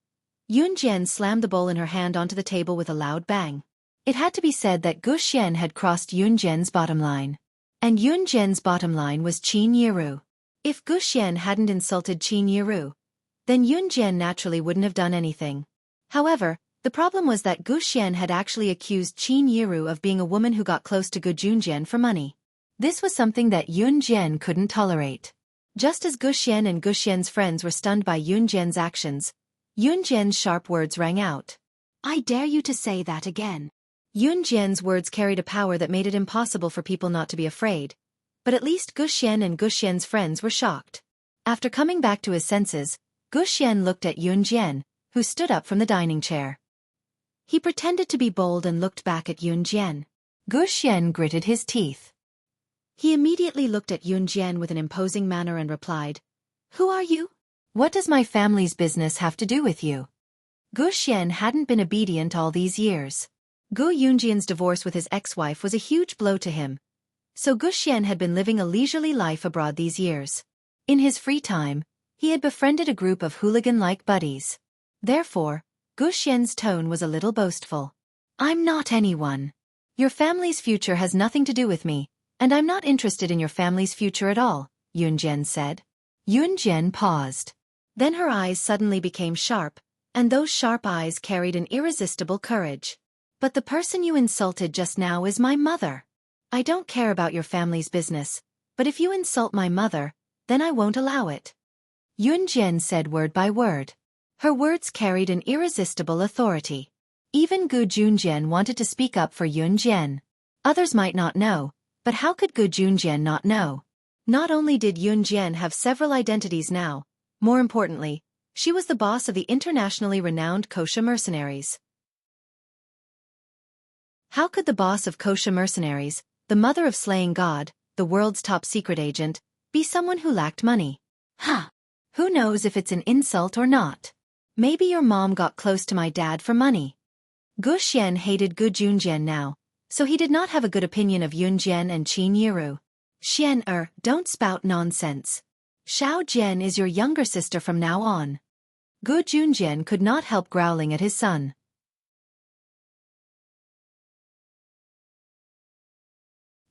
Yunjian slammed the bowl in her hand onto the table with a loud bang. It had to be said that Gu Xian had crossed Yunjian's bottom line. And Yunjian's bottom line was Qin Yiru. If Gu Xian hadn't insulted Qin Yiru, then Yunjian naturally wouldn't have done anything. However, the problem was that Gu Xian had actually accused Qin Yiru of being a woman who got close to Gu Junjian for money. This was something that Yun Jian couldn't tolerate. Just as Gu Xian and Gu Xian's friends were stunned by Yun Jian's actions, Yun Jian's sharp words rang out. I dare you to say that again. Yun Jian's words carried a power that made it impossible for people not to be afraid, but at least Gu Xian and Gu Xian's friends were shocked. After coming back to his senses, Gu Xian looked at Yun Jian, who stood up from the dining chair. He pretended to be bold and looked back at Yun Jian. Gu Xian gritted his teeth. He immediately looked at Yun Jian with an imposing manner and replied, Who are you? What does my family's business have to do with you? Gu Xian hadn't been obedient all these years. Gu Yunjian's divorce with his ex-wife was a huge blow to him, so Gu Xian had been living a leisurely life abroad these years. In his free time, he had befriended a group of hooligan-like buddies. Therefore, Gu Xian's tone was a little boastful. I'm not anyone. Your family's future has nothing to do with me, and I'm not interested in your family's future at all, Yun Jian said. Yun Jian paused. Then her eyes suddenly became sharp, and those sharp eyes carried an irresistible courage. But the person you insulted just now is my mother. I don't care about your family's business, but if you insult my mother, then I won't allow it. Yun Jian said word by word. Her words carried an irresistible authority. Even Gu Junjian wanted to speak up for Yun Jian. Others might not know, but how could Gu Junjian not know? Not only did Yun Jian have several identities now, more importantly, she was the boss of the internationally renowned Kosha mercenaries. How could the boss of Kosha mercenaries, the mother of slaying God, the world's top secret agent, be someone who lacked money? Who knows if it's an insult or not? Maybe your mom got close to my dad for money. Gu Xian hated Gu Junjian now, so he did not have a good opinion of Yun Jian and Qin Yiru. Xian don't spout nonsense. Xiao Jian is your younger sister from now on. Gu Junjian could not help growling at his son.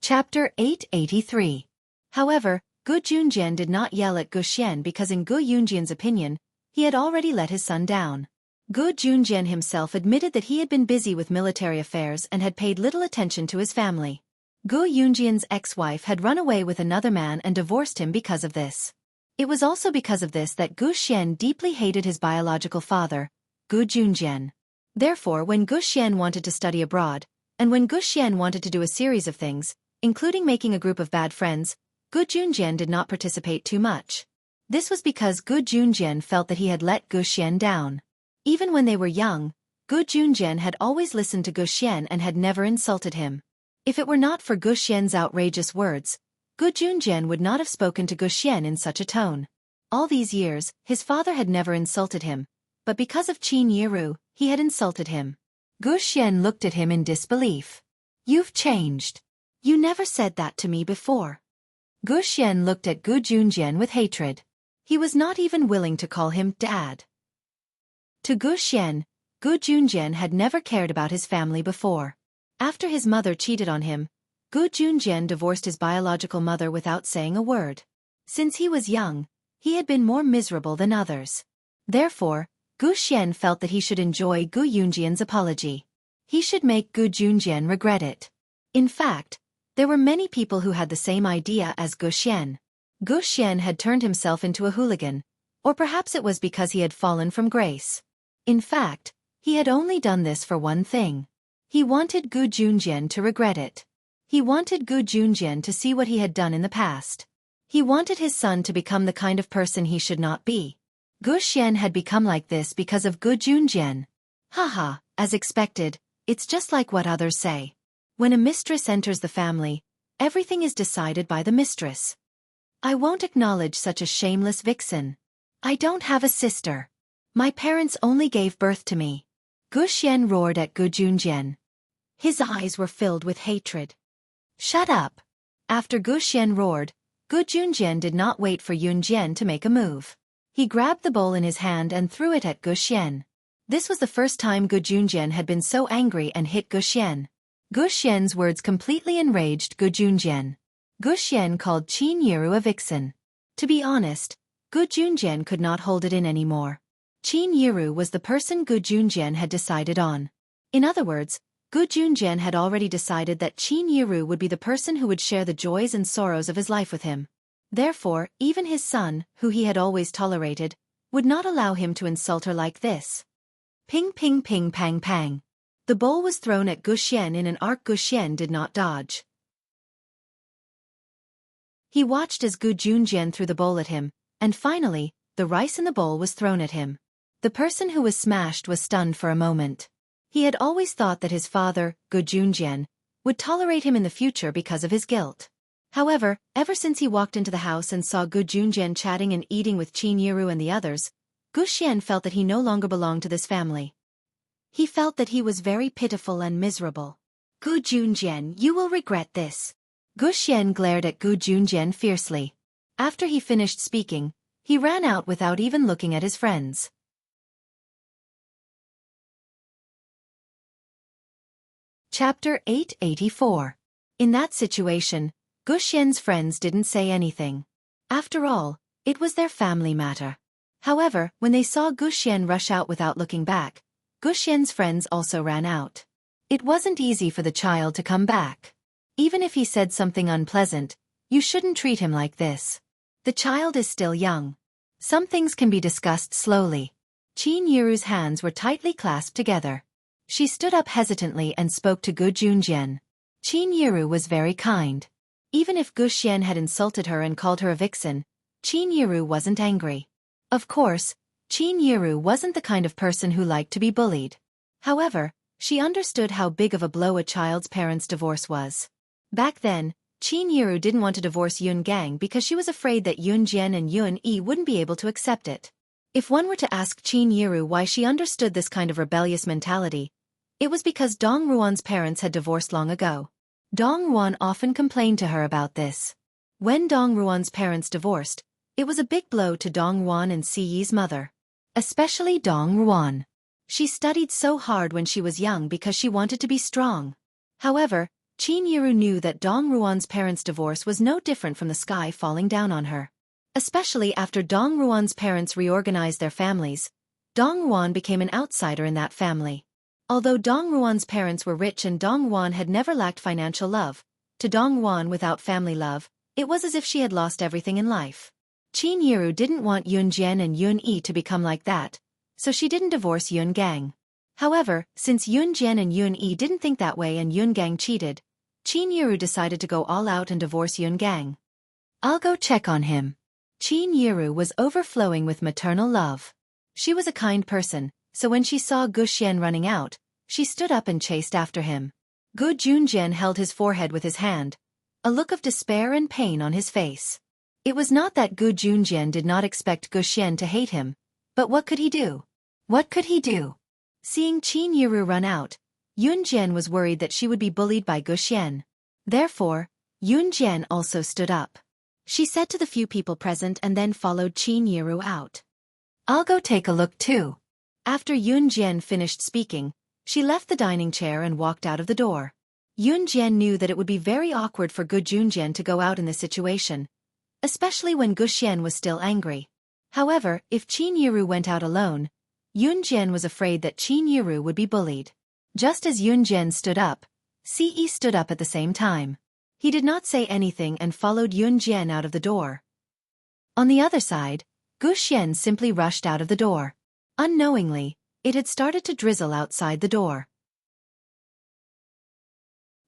Chapter 883. However, Gu Junjian did not yell at Gu Xian because in Gu Yunjian's opinion, he had already let his son down. Gu Junjian himself admitted that he had been busy with military affairs and had paid little attention to his family. Gu Yunjian's ex-wife had run away with another man and divorced him because of this. It was also because of this that Gu Xian deeply hated his biological father, Gu Junjian. Therefore, when Gu Xian wanted to study abroad, and when Gu Xian wanted to do a series of things, including making a group of bad friends, Gu Junjian did not participate too much. This was because Gu Junjian felt that he had let Gu Xian down. Even when they were young, Gu Junjian had always listened to Gu Xian and had never insulted him. If it were not for Gu Xian's outrageous words, Gu Junjian would not have spoken to Gu Xian in such a tone. All these years, his father had never insulted him, but because of Qin Yiru, he had insulted him. Gu Xian looked at him in disbelief. You've changed. You never said that to me before. Gu Xian looked at Gu Junjian with hatred. He was not even willing to call him dad. To Gu Xian, Gu Junjian had never cared about his family before. After his mother cheated on him, Gu Junjian divorced his biological mother without saying a word. Since he was young, he had been more miserable than others. Therefore, Gu Xian felt that he should enjoy Gu Yunjian's apology. He should make Gu Junjian regret it. In fact, there were many people who had the same idea as Gu Xian. Gu Xian had turned himself into a hooligan, or perhaps it was because he had fallen from grace. In fact, he had only done this for one thing. He wanted Gu Junjian to regret it. He wanted Gu Junjian to see what he had done in the past. He wanted his son to become the kind of person he should not be. Gu Xian had become like this because of Gu Junjian. Haha, as expected, it's just like what others say. When a mistress enters the family, everything is decided by the mistress. I won't acknowledge such a shameless vixen. I don't have a sister. My parents only gave birth to me. Gu Xian roared at Gu Junjian. His eyes were filled with hatred. Shut up. After Gu Xian roared, Gu Junjian did not wait for Yun Jian to make a move. He grabbed the bowl in his hand and threw it at Gu Xian. This was the first time Gu Junjian had been so angry and hit Gu Xian. Gu Xian's words completely enraged Gu Junjian. Gu Xian called Qin Yiru a vixen. To be honest, Gu Junjian could not hold it in anymore. Qin Yiru was the person Gu Junjian had decided on. In other words, Gu Junjian had already decided that Qin Yiru would be the person who would share the joys and sorrows of his life with him. Therefore, even his son, who he had always tolerated, would not allow him to insult her like this. Ping ping ping pang pang. The bowl was thrown at Gu Xian in an arc Gu Xian did not dodge. He watched as Gu Junjian threw the bowl at him, and finally, the rice in the bowl was thrown at him. The person who was smashed was stunned for a moment. He had always thought that his father, Gu Junjian, would tolerate him in the future because of his guilt. However, ever since he walked into the house and saw Gu Junjian chatting and eating with Qin Yiru and the others, Gu Xian felt that he no longer belonged to this family. He felt that he was very pitiful and miserable. Gu Junjian, you will regret this. Gu Xian glared at Gu Junjian fiercely. After he finished speaking, he ran out without even looking at his friends. Chapter 884. In that situation, Gu Xian's friends didn't say anything. After all, it was their family matter. However, when they saw Gu Xian rush out without looking back, Gu Xian's friends also ran out. It wasn't easy for the child to come back. Even if he said something unpleasant, you shouldn't treat him like this. The child is still young. Some things can be discussed slowly. Qin Yiru's hands were tightly clasped together. She stood up hesitantly and spoke to Gu Junjian. Qin Yiru was very kind. Even if Gu Xian had insulted her and called her a vixen, Qin Yiru wasn't angry. Of course, Qin Yiru wasn't the kind of person who liked to be bullied. However, she understood how big of a blow a child's parents' divorce was. Back then, Qin Yiru didn't want to divorce Yun Gang because she was afraid that Yun Jian and Yun Yi wouldn't be able to accept it. If one were to ask Qin Yiru why she understood this kind of rebellious mentality, it was because Dong Ruan's parents had divorced long ago. Dong Ruan often complained to her about this. When Dong Ruan's parents divorced, it was a big blow to Dong Ruan and Si Yi's mother. Especially Dong Ruan. She studied so hard when she was young because she wanted to be strong. However, Qin Yiru knew that Dong Ruan's parents' divorce was no different from the sky falling down on her. Especially after Dong Ruan's parents reorganized their families, Dong Ruan became an outsider in that family. Although Dong Ruan's parents were rich and Dong Ruan had never lacked financial love, to Dong Ruan without family love, it was as if she had lost everything in life. Qin Yiru didn't want Yun Jian and Yun Yi to become like that, so she didn't divorce Yun Gang. However, since Yun Jian and Yun Yi didn't think that way and Yun Gang cheated, Qin Yiru decided to go all out and divorce Yun Gang. I'll go check on him. Qin Yiru was overflowing with maternal love. She was a kind person, so when she saw Gu Xian running out, she stood up and chased after him. Gu Junjian held his forehead with his hand, a look of despair and pain on his face. It was not that Gu Junjian did not expect Gu Xian to hate him, but what could he do? What could he do? Seeing Qin Yiru run out, Yun Jian was worried that she would be bullied by Gu Xian. Therefore, Yun Jian also stood up. She said to the few people present and then followed Qin Yiru out. I'll go take a look too. After Yun Jian finished speaking, she left the dining chair and walked out of the door. Yun Jian knew that it would be very awkward for Gu Junjian to go out in this situation, especially when Gu Xian was still angry. However, if Qin Yiru went out alone, Yun Jian was afraid that Qin Yiru would be bullied. Just as Yun Jian stood up, Si Yi stood up at the same time. He did not say anything and followed Yun Jian out of the door. On the other side, Gu Xian simply rushed out of the door. Unknowingly, it had started to drizzle outside the door.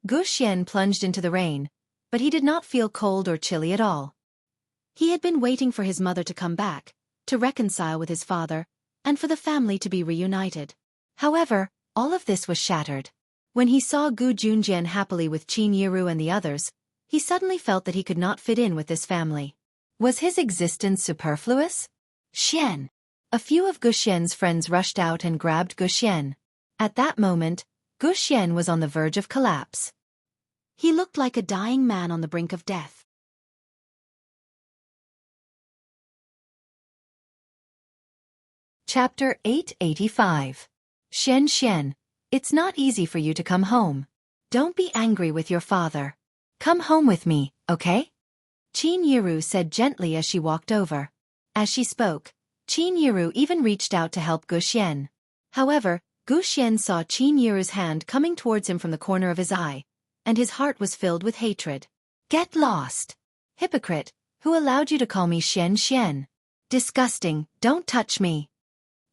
Gu Xian plunged into the rain, but he did not feel cold or chilly at all. He had been waiting for his mother to come back, to reconcile with his father, and for the family to be reunited. However, all of this was shattered. When he saw Gu Junjian happily with Qin Yiru and the others, he suddenly felt that he could not fit in with this family. Was his existence superfluous? Xian! A few of Gu Xian's friends rushed out and grabbed Gu Xian. At that moment, Gu Xian was on the verge of collapse. He looked like a dying man on the brink of death. Chapter 885. Xian, it's not easy for you to come home. Don't be angry with your father. Come home with me, okay? Qin Yiru said gently as she walked over. As she spoke, Qin Yiru even reached out to help Gu Xian. However, Gu Xian saw Qin Yiru's hand coming towards him from the corner of his eye, and his heart was filled with hatred. Get lost! Hypocrite, who allowed you to call me Xian Xian? Disgusting, don't touch me!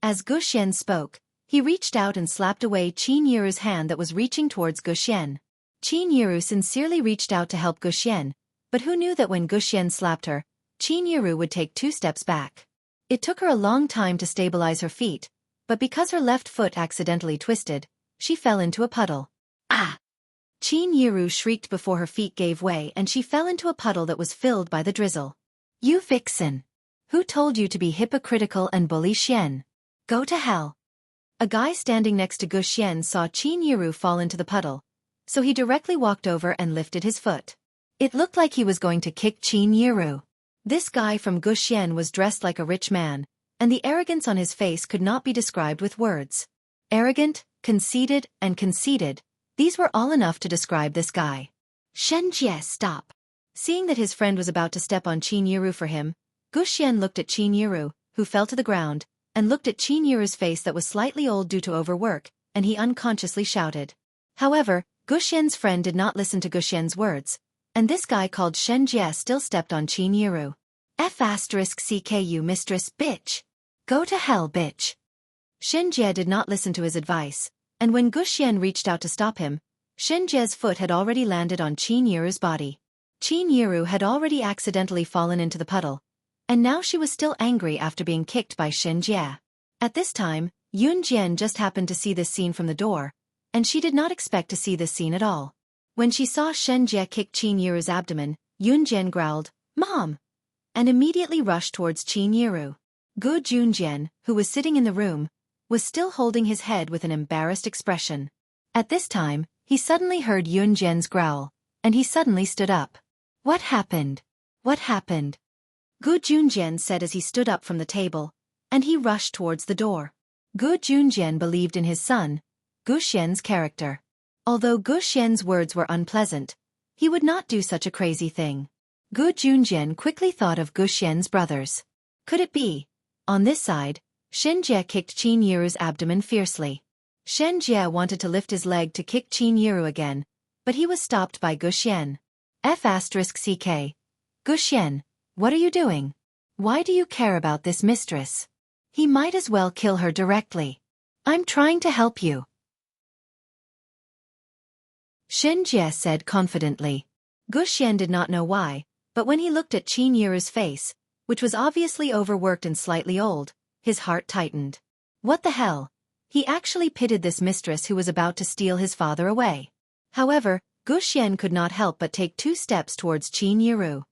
As Gu Xian spoke, he reached out and slapped away Qin Yiru's hand that was reaching towards Gu Xian. Qin Yiru sincerely reached out to help Gu Xian, but who knew that when Gu Xian slapped her, Qin Yiru would take 2 steps back. It took her a long time to stabilize her feet, but because her left foot accidentally twisted, she fell into a puddle. Ah! Qin Yiru shrieked before her feet gave way and she fell into a puddle that was filled by the drizzle. You vixen! Who told you to be hypocritical and bully Xian? Go to hell! A guy standing next to Gu Xian saw Qin Yiru fall into the puddle, so he directly walked over and lifted his foot. It looked like he was going to kick Qin Yiru. This guy from Gu Xian was dressed like a rich man, and the arrogance on his face could not be described with words. Arrogant, conceited, these were all enough to describe this guy. Shen Jie, stop! Seeing that his friend was about to step on Qin Yiru for him, Gu Xian looked at Qin Yiru, who fell to the ground, and looked at Qin Yiru's face that was slightly old due to overwork, and he unconsciously shouted. However, Gu Xian's friend did not listen to Gu Xian's words, and this guy called Shen Jie still stepped on Qin Yiru. F***CKU mistress bitch! Go to hell bitch! Shen Jie did not listen to his advice, and when Gu Xian reached out to stop him, Shen Jie's foot had already landed on Qin Yiru's body. Qin Yiru had already accidentally fallen into the puddle, and now she was still angry after being kicked by Shen Jie. At this time, Yun Jian just happened to see this scene from the door, and she did not expect to see this scene at all. When she saw Shen Jie kick Qin Yiru's abdomen, Yun Jian growled, "Mom!" and immediately rushed towards Qin Yiru. Gu Junjian, who was sitting in the room, was still holding his head with an embarrassed expression. At this time, he suddenly heard Yun Jian's growl, and he suddenly stood up. What happened? What happened? Gu Junjian said as he stood up from the table, and he rushed towards the door. Gu Junjian believed in his son, Gu Xian's character. Although Gu Xian's words were unpleasant, he would not do such a crazy thing. Gu Junjian quickly thought of Gu Xian's brothers. Could it be? On this side, Shen Jie kicked Qin Yiru's abdomen fiercely. Shen Jie wanted to lift his leg to kick Qin Yiru again, but he was stopped by Gu Xian. F***CK. Gu Xian, what are you doing? Why do you care about this mistress? He might as well kill her directly. I'm trying to help you. Shen Jie said confidently. Gu Xian did not know why, but when he looked at Qin Yiru's face, which was obviously overworked and slightly old, his heart tightened. What the hell? He actually pitied this mistress who was about to steal his father away. However, Gu Xian could not help but take 2 steps towards Qin Yiru.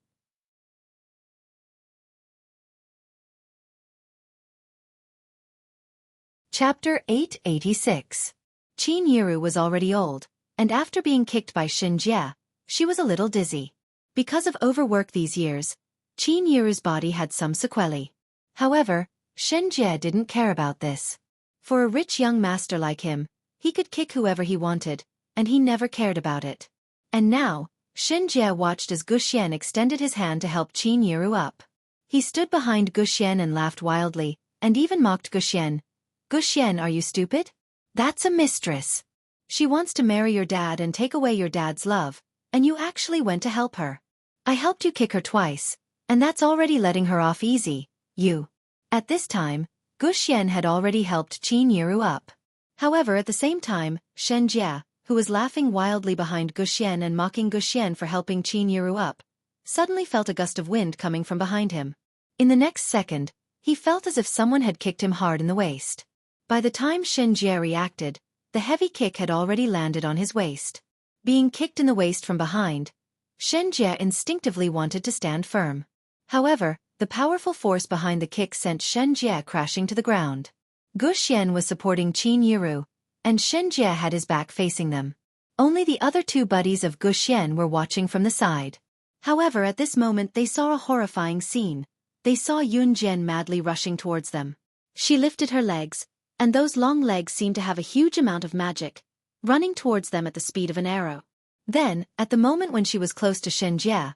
Chapter 886. Qin Yiru was already old, and after being kicked by Shen Jie, she was a little dizzy. Because of overwork these years, Qin Yiru's body had some sequelae. However, Shen Jie didn't care about this. For a rich young master like him, he could kick whoever he wanted, and he never cared about it. And now, Shen Jie watched as Gu Xian extended his hand to help Qin Yiru up. He stood behind Gu Xian and laughed wildly, and even mocked Gu Xian. Gu Xian, are you stupid? That's a mistress. She wants to marry your dad and take away your dad's love, and you actually went to help her. I helped you kick her twice, and that's already letting her off easy, you. At this time, Gu Xian had already helped Qin Yiru up. However, at the same time, Shen Jie, who was laughing wildly behind Gu Xian and mocking Gu Xian for helping Qin Yiru up, suddenly felt a gust of wind coming from behind him. In the next second, he felt as if someone had kicked him hard in the waist. By the time Shen Jie reacted, the heavy kick had already landed on his waist. Being kicked in the waist from behind, Shen Jie instinctively wanted to stand firm. However, the powerful force behind the kick sent Shen Jie crashing to the ground. Gu Xian was supporting Qin Yiru, and Shen Jie had his back facing them. Only the other 2 buddies of Gu Xian were watching from the side. However, at this moment they saw a horrifying scene. They saw Yun Jian madly rushing towards them. She lifted her legs, and those long legs seemed to have a huge amount of magic, running towards them at the speed of an arrow. Then, at the moment when she was close to Shen Jie,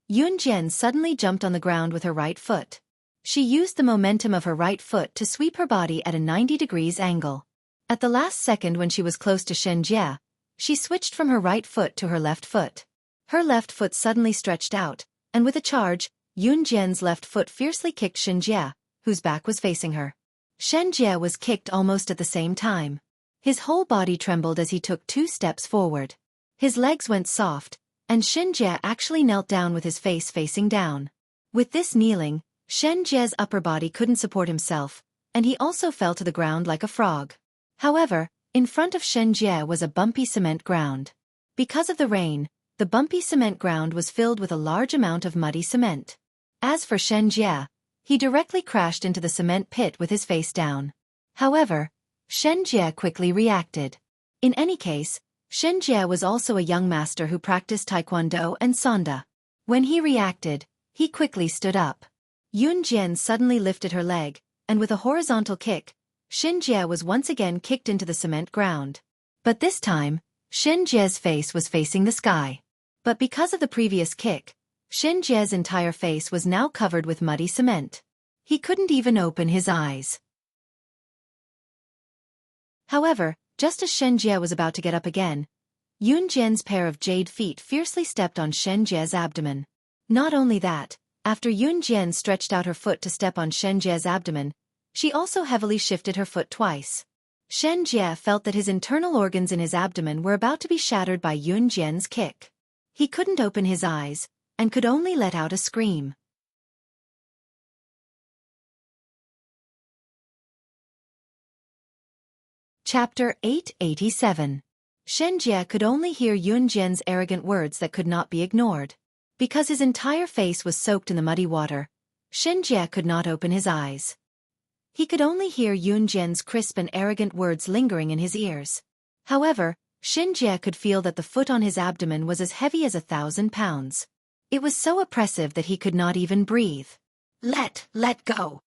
Yun Jian suddenly jumped on the ground with her right foot. She used the momentum of her right foot to sweep her body at a 90 degrees angle. At the last second when she was close to Shen Jie, she switched from her right foot to her left foot. Her left foot suddenly stretched out, and with a charge, Yun Jian's left foot fiercely kicked Shen Jie, whose back was facing her. Shen Jie was kicked almost at the same time. His whole body trembled as he took 2 steps forward. His legs went soft, and Shen Jie actually knelt down with his face facing down. With this kneeling, Shen Jie's upper body couldn't support himself, and he also fell to the ground like a frog. However, in front of Shen Jie was a bumpy cement ground. Because of the rain, the bumpy cement ground was filled with a large amount of muddy cement. As for Shen Jie, he directly crashed into the cement pit with his face down. However, Shen Jie quickly reacted. In any case, Shen Jie was also a young master who practiced taekwondo and sanda. When he reacted, he quickly stood up. Yun Jian suddenly lifted her leg, and with a horizontal kick, Shen Jie was once again kicked into the cement ground. But this time, Shen Jie's face was facing the sky. But because of the previous kick, Shen Jie's entire face was now covered with muddy cement. He couldn't even open his eyes. However, just as Shen Jie was about to get up again, Yun Jian's pair of jade feet fiercely stepped on Shen Jie's abdomen. Not only that, after Yun Jian stretched out her foot to step on Shen Jie's abdomen, she also heavily shifted her foot twice. Shen Jie felt that his internal organs in his abdomen were about to be shattered by Yun Jian's kick. He couldn't open his eyes, and could only let out a scream. Chapter 887. Shen Jie could only hear Yun Jian's arrogant words that could not be ignored. Because his entire face was soaked in the muddy water, Shen Jie could not open his eyes. He could only hear Yun Jian's crisp and arrogant words lingering in his ears. However, Shen Jie could feel that the foot on his abdomen was as heavy as 1,000 pounds. It was so oppressive that he could not even breathe. Let go.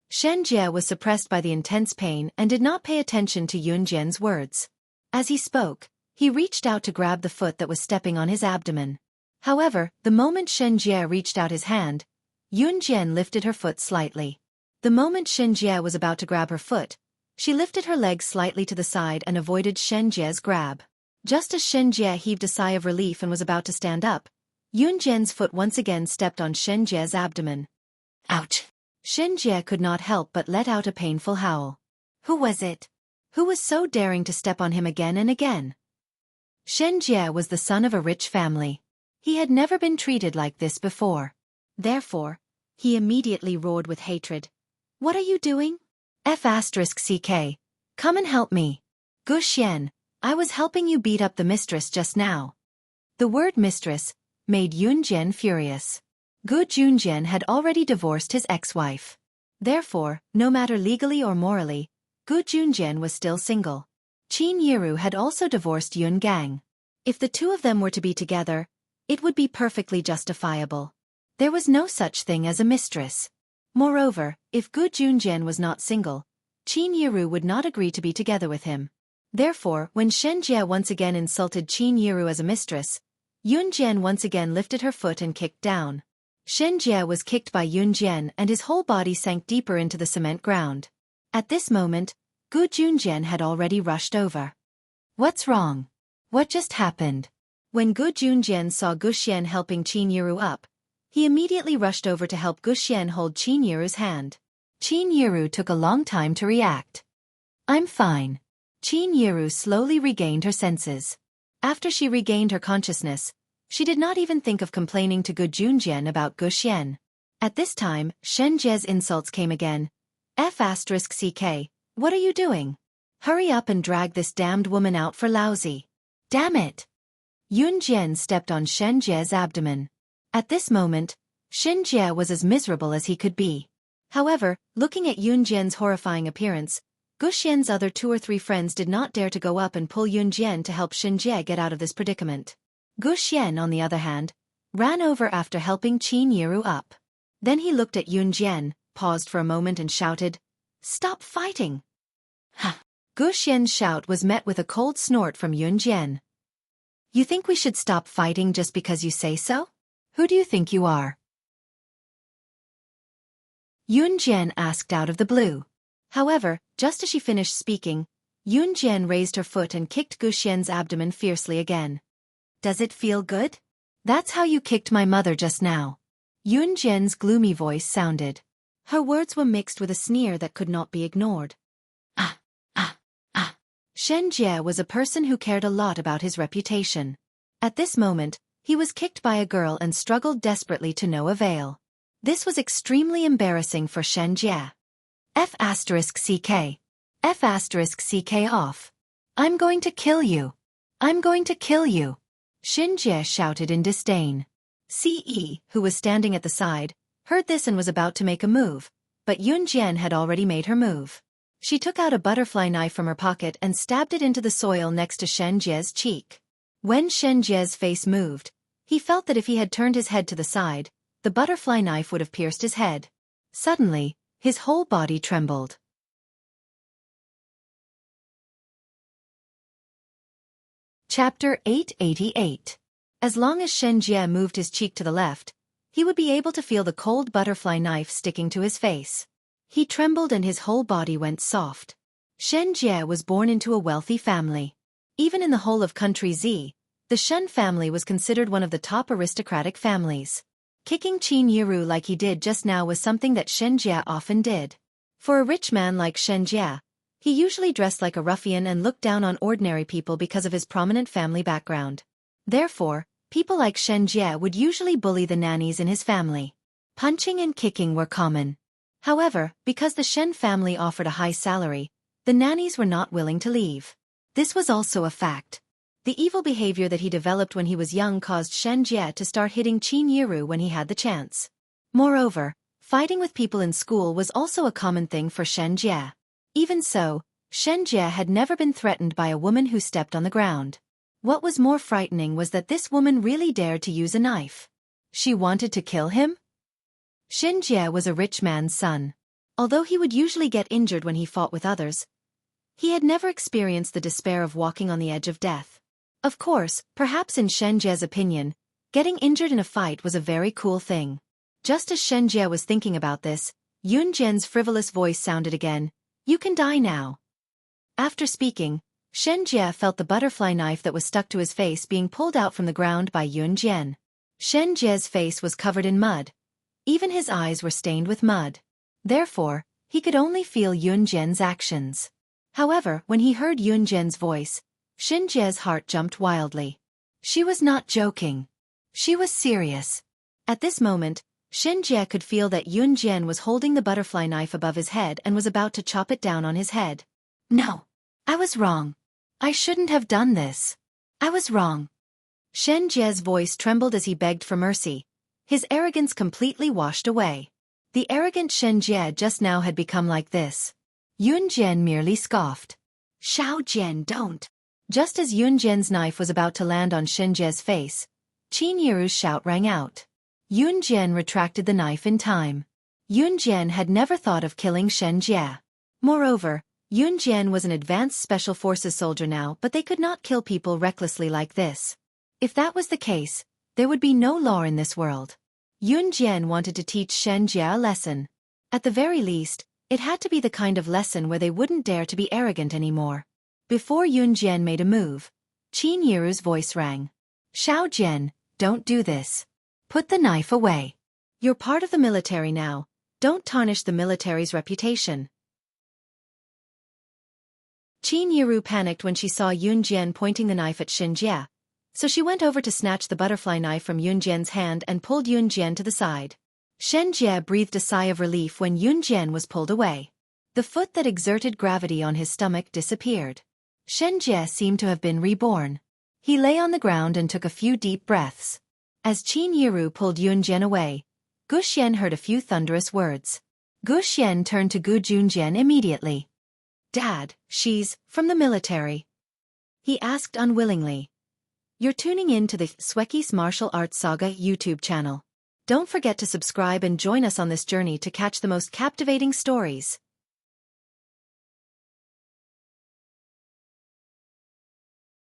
Shen Jie was suppressed by the intense pain and did not pay attention to Yun Jian's words. As he spoke, he reached out to grab the foot that was stepping on his abdomen. However, the moment Shen Jie reached out his hand, Yun Jian lifted her foot slightly. The moment Shen Jie was about to grab her foot, she lifted her legs slightly to the side and avoided Shen Jie's grab. Just as Shen Jie heaved a sigh of relief and was about to stand up, Yun Jian's foot once again stepped on Shen Jie's abdomen. Ouch! Shen Jie could not help but let out a painful howl. Who was it? Who was so daring to step on him again and again? Shen Jie was the son of a rich family. He had never been treated like this before. Therefore, he immediately roared with hatred. What are you doing? F***CK. Come and help me. Gu Xian, I was helping you beat up the mistress just now. The word mistress made Yun Jian furious. Gu Junjian had already divorced his ex-wife. Therefore, no matter legally or morally, Gu Junjian was still single. Qin Yiru had also divorced Yun Gang. If the two of them were to be together, it would be perfectly justifiable. There was no such thing as a mistress. Moreover, if Gu Junjian was not single, Qin Yiru would not agree to be together with him. Therefore, when Shen Jie once again insulted Qin Yiru as a mistress, Yun Jian once again lifted her foot and kicked down. Shen Jie was kicked by Yun Jian and his whole body sank deeper into the cement ground. At this moment, Gu Junjian had already rushed over. What's wrong? What just happened? When Gu Junjian saw Gu Xian helping Qin Yiru up, he immediately rushed over to help Gu Xian hold Qin Yiru's hand. Qin Yiru took a long time to react. I'm fine. Qin Yiru slowly regained her senses. After she regained her consciousness, she did not even think of complaining to Gu Junjian about Gu Xian. At this time, Shen Jie's insults came again. F***CK, what are you doing? Hurry up and drag this damned woman out for lousy. Damn it! Yun Jian stepped on Shen Jie's abdomen. At this moment, Shen Jie was as miserable as he could be. However, looking at Yun Jian's horrifying appearance, Gu Xian's other 2 or 3 friends did not dare to go up and pull Yun Jian to help Shen Jie get out of this predicament. Gu Xian, on the other hand, ran over after helping Qin Yiru up. Then he looked at Yun Jian, paused for a moment and shouted, "Stop fighting!" Gu Xian's shout was met with a cold snort from Yun Jian. You think we should stop fighting just because you say so? Who do you think you are? Yun Jian asked out of the blue. However, just as she finished speaking, Yun Jian raised her foot and kicked Gu Xian's abdomen fiercely again. Does it feel good? That's how you kicked my mother just now. Yun Jian's gloomy voice sounded. Her words were mixed with a sneer that could not be ignored. Ah, ah, ah. Shen Jie was a person who cared a lot about his reputation. At this moment, he was kicked by a girl and struggled desperately to no avail. This was extremely embarrassing for Shen Jie. F***CK. F***CK off. I'm going to kill you. I'm going to kill you. Shen Jie shouted in disdain. Ce, who was standing at the side, heard this and was about to make a move, but Yun Jian had already made her move. She took out a butterfly knife from her pocket and stabbed it into the soil next to Shen Jie's cheek. When Shen Jie's face moved, he felt that if he had turned his head to the side, the butterfly knife would have pierced his head. Suddenly, his whole body trembled. Chapter 888. As long as Shen Jie moved his cheek to the left, he would be able to feel the cold butterfly knife sticking to his face. He trembled and his whole body went soft. Shen Jie was born into a wealthy family. Even in the whole of country Z, the Shen family was considered one of the top aristocratic families. Kicking Qin Yiru like he did just now was something that Shen Jie often did. For a rich man like Shen Jie, he usually dressed like a ruffian and looked down on ordinary people because of his prominent family background. Therefore, people like Shen Jie would usually bully the nannies in his family. Punching and kicking were common. However, because the Shen family offered a high salary, the nannies were not willing to leave. This was also a fact. The evil behavior that he developed when he was young caused Shen Jie to start hitting Qin Yiru when he had the chance. Moreover, fighting with people in school was also a common thing for Shen Jie. Even so, Shen Jie had never been threatened by a woman who stepped on the ground. What was more frightening was that this woman really dared to use a knife. She wanted to kill him? Shen Jie was a rich man's son. Although he would usually get injured when he fought with others, he had never experienced the despair of walking on the edge of death. Of course, perhaps in Shen Jie's opinion, getting injured in a fight was a very cool thing. Just as Shen Jie was thinking about this, Yun Jian's frivolous voice sounded again. You can die now. After speaking, Shen Jie felt the butterfly knife that was stuck to his face being pulled out from the ground by Yun Jian. Shen Jie's face was covered in mud. Even his eyes were stained with mud. Therefore, he could only feel Yun Jian's actions. However, when he heard Yun Jian's voice, Shen Jie's heart jumped wildly. She was not joking. She was serious. At this moment, Shen Jie could feel that Yun Jian was holding the butterfly knife above his head and was about to chop it down on his head. No. I was wrong. I shouldn't have done this. I was wrong. Shen Jie's voice trembled as he begged for mercy. His arrogance completely washed away. The arrogant Shen Jie just now had become like this. Yun Jian merely scoffed. Xiao Jian, don't. Just as Yun Jian's knife was about to land on Shen Jie's face, Qin Yiru's shout rang out. Yun Jian retracted the knife in time. Yun Jian had never thought of killing Shen Jie. Moreover, Yun Jian was an advanced special forces soldier now, but they could not kill people recklessly like this. If that was the case, there would be no law in this world. Yun Jian wanted to teach Shen Jie a lesson. At the very least, it had to be the kind of lesson where they wouldn't dare to be arrogant anymore. Before Yun Jian made a move, Qin Yiru's voice rang. Xiao Jian, don't do this. Put the knife away. You're part of the military now. Don't tarnish the military's reputation. Qin Yiru panicked when she saw Yun Jian pointing the knife at Shen Jie, so she went over to snatch the butterfly knife from Yun Jian's hand and pulled Yun Jian to the side. Shen Jie breathed a sigh of relief when Yun Jian was pulled away. The foot that exerted gravity on his stomach disappeared. Shen Jie seemed to have been reborn. He lay on the ground and took a few deep breaths. As Qin Yiru pulled Yun Jian away, Gu Xian heard a few thunderous words. Gu Xian turned to Gu Junjian immediately. Dad, she's from the military. He asked unwillingly. You're tuning in to the Xueqi's Martial Arts Saga YouTube channel. Don't forget to subscribe and join us on this journey to catch the most captivating stories.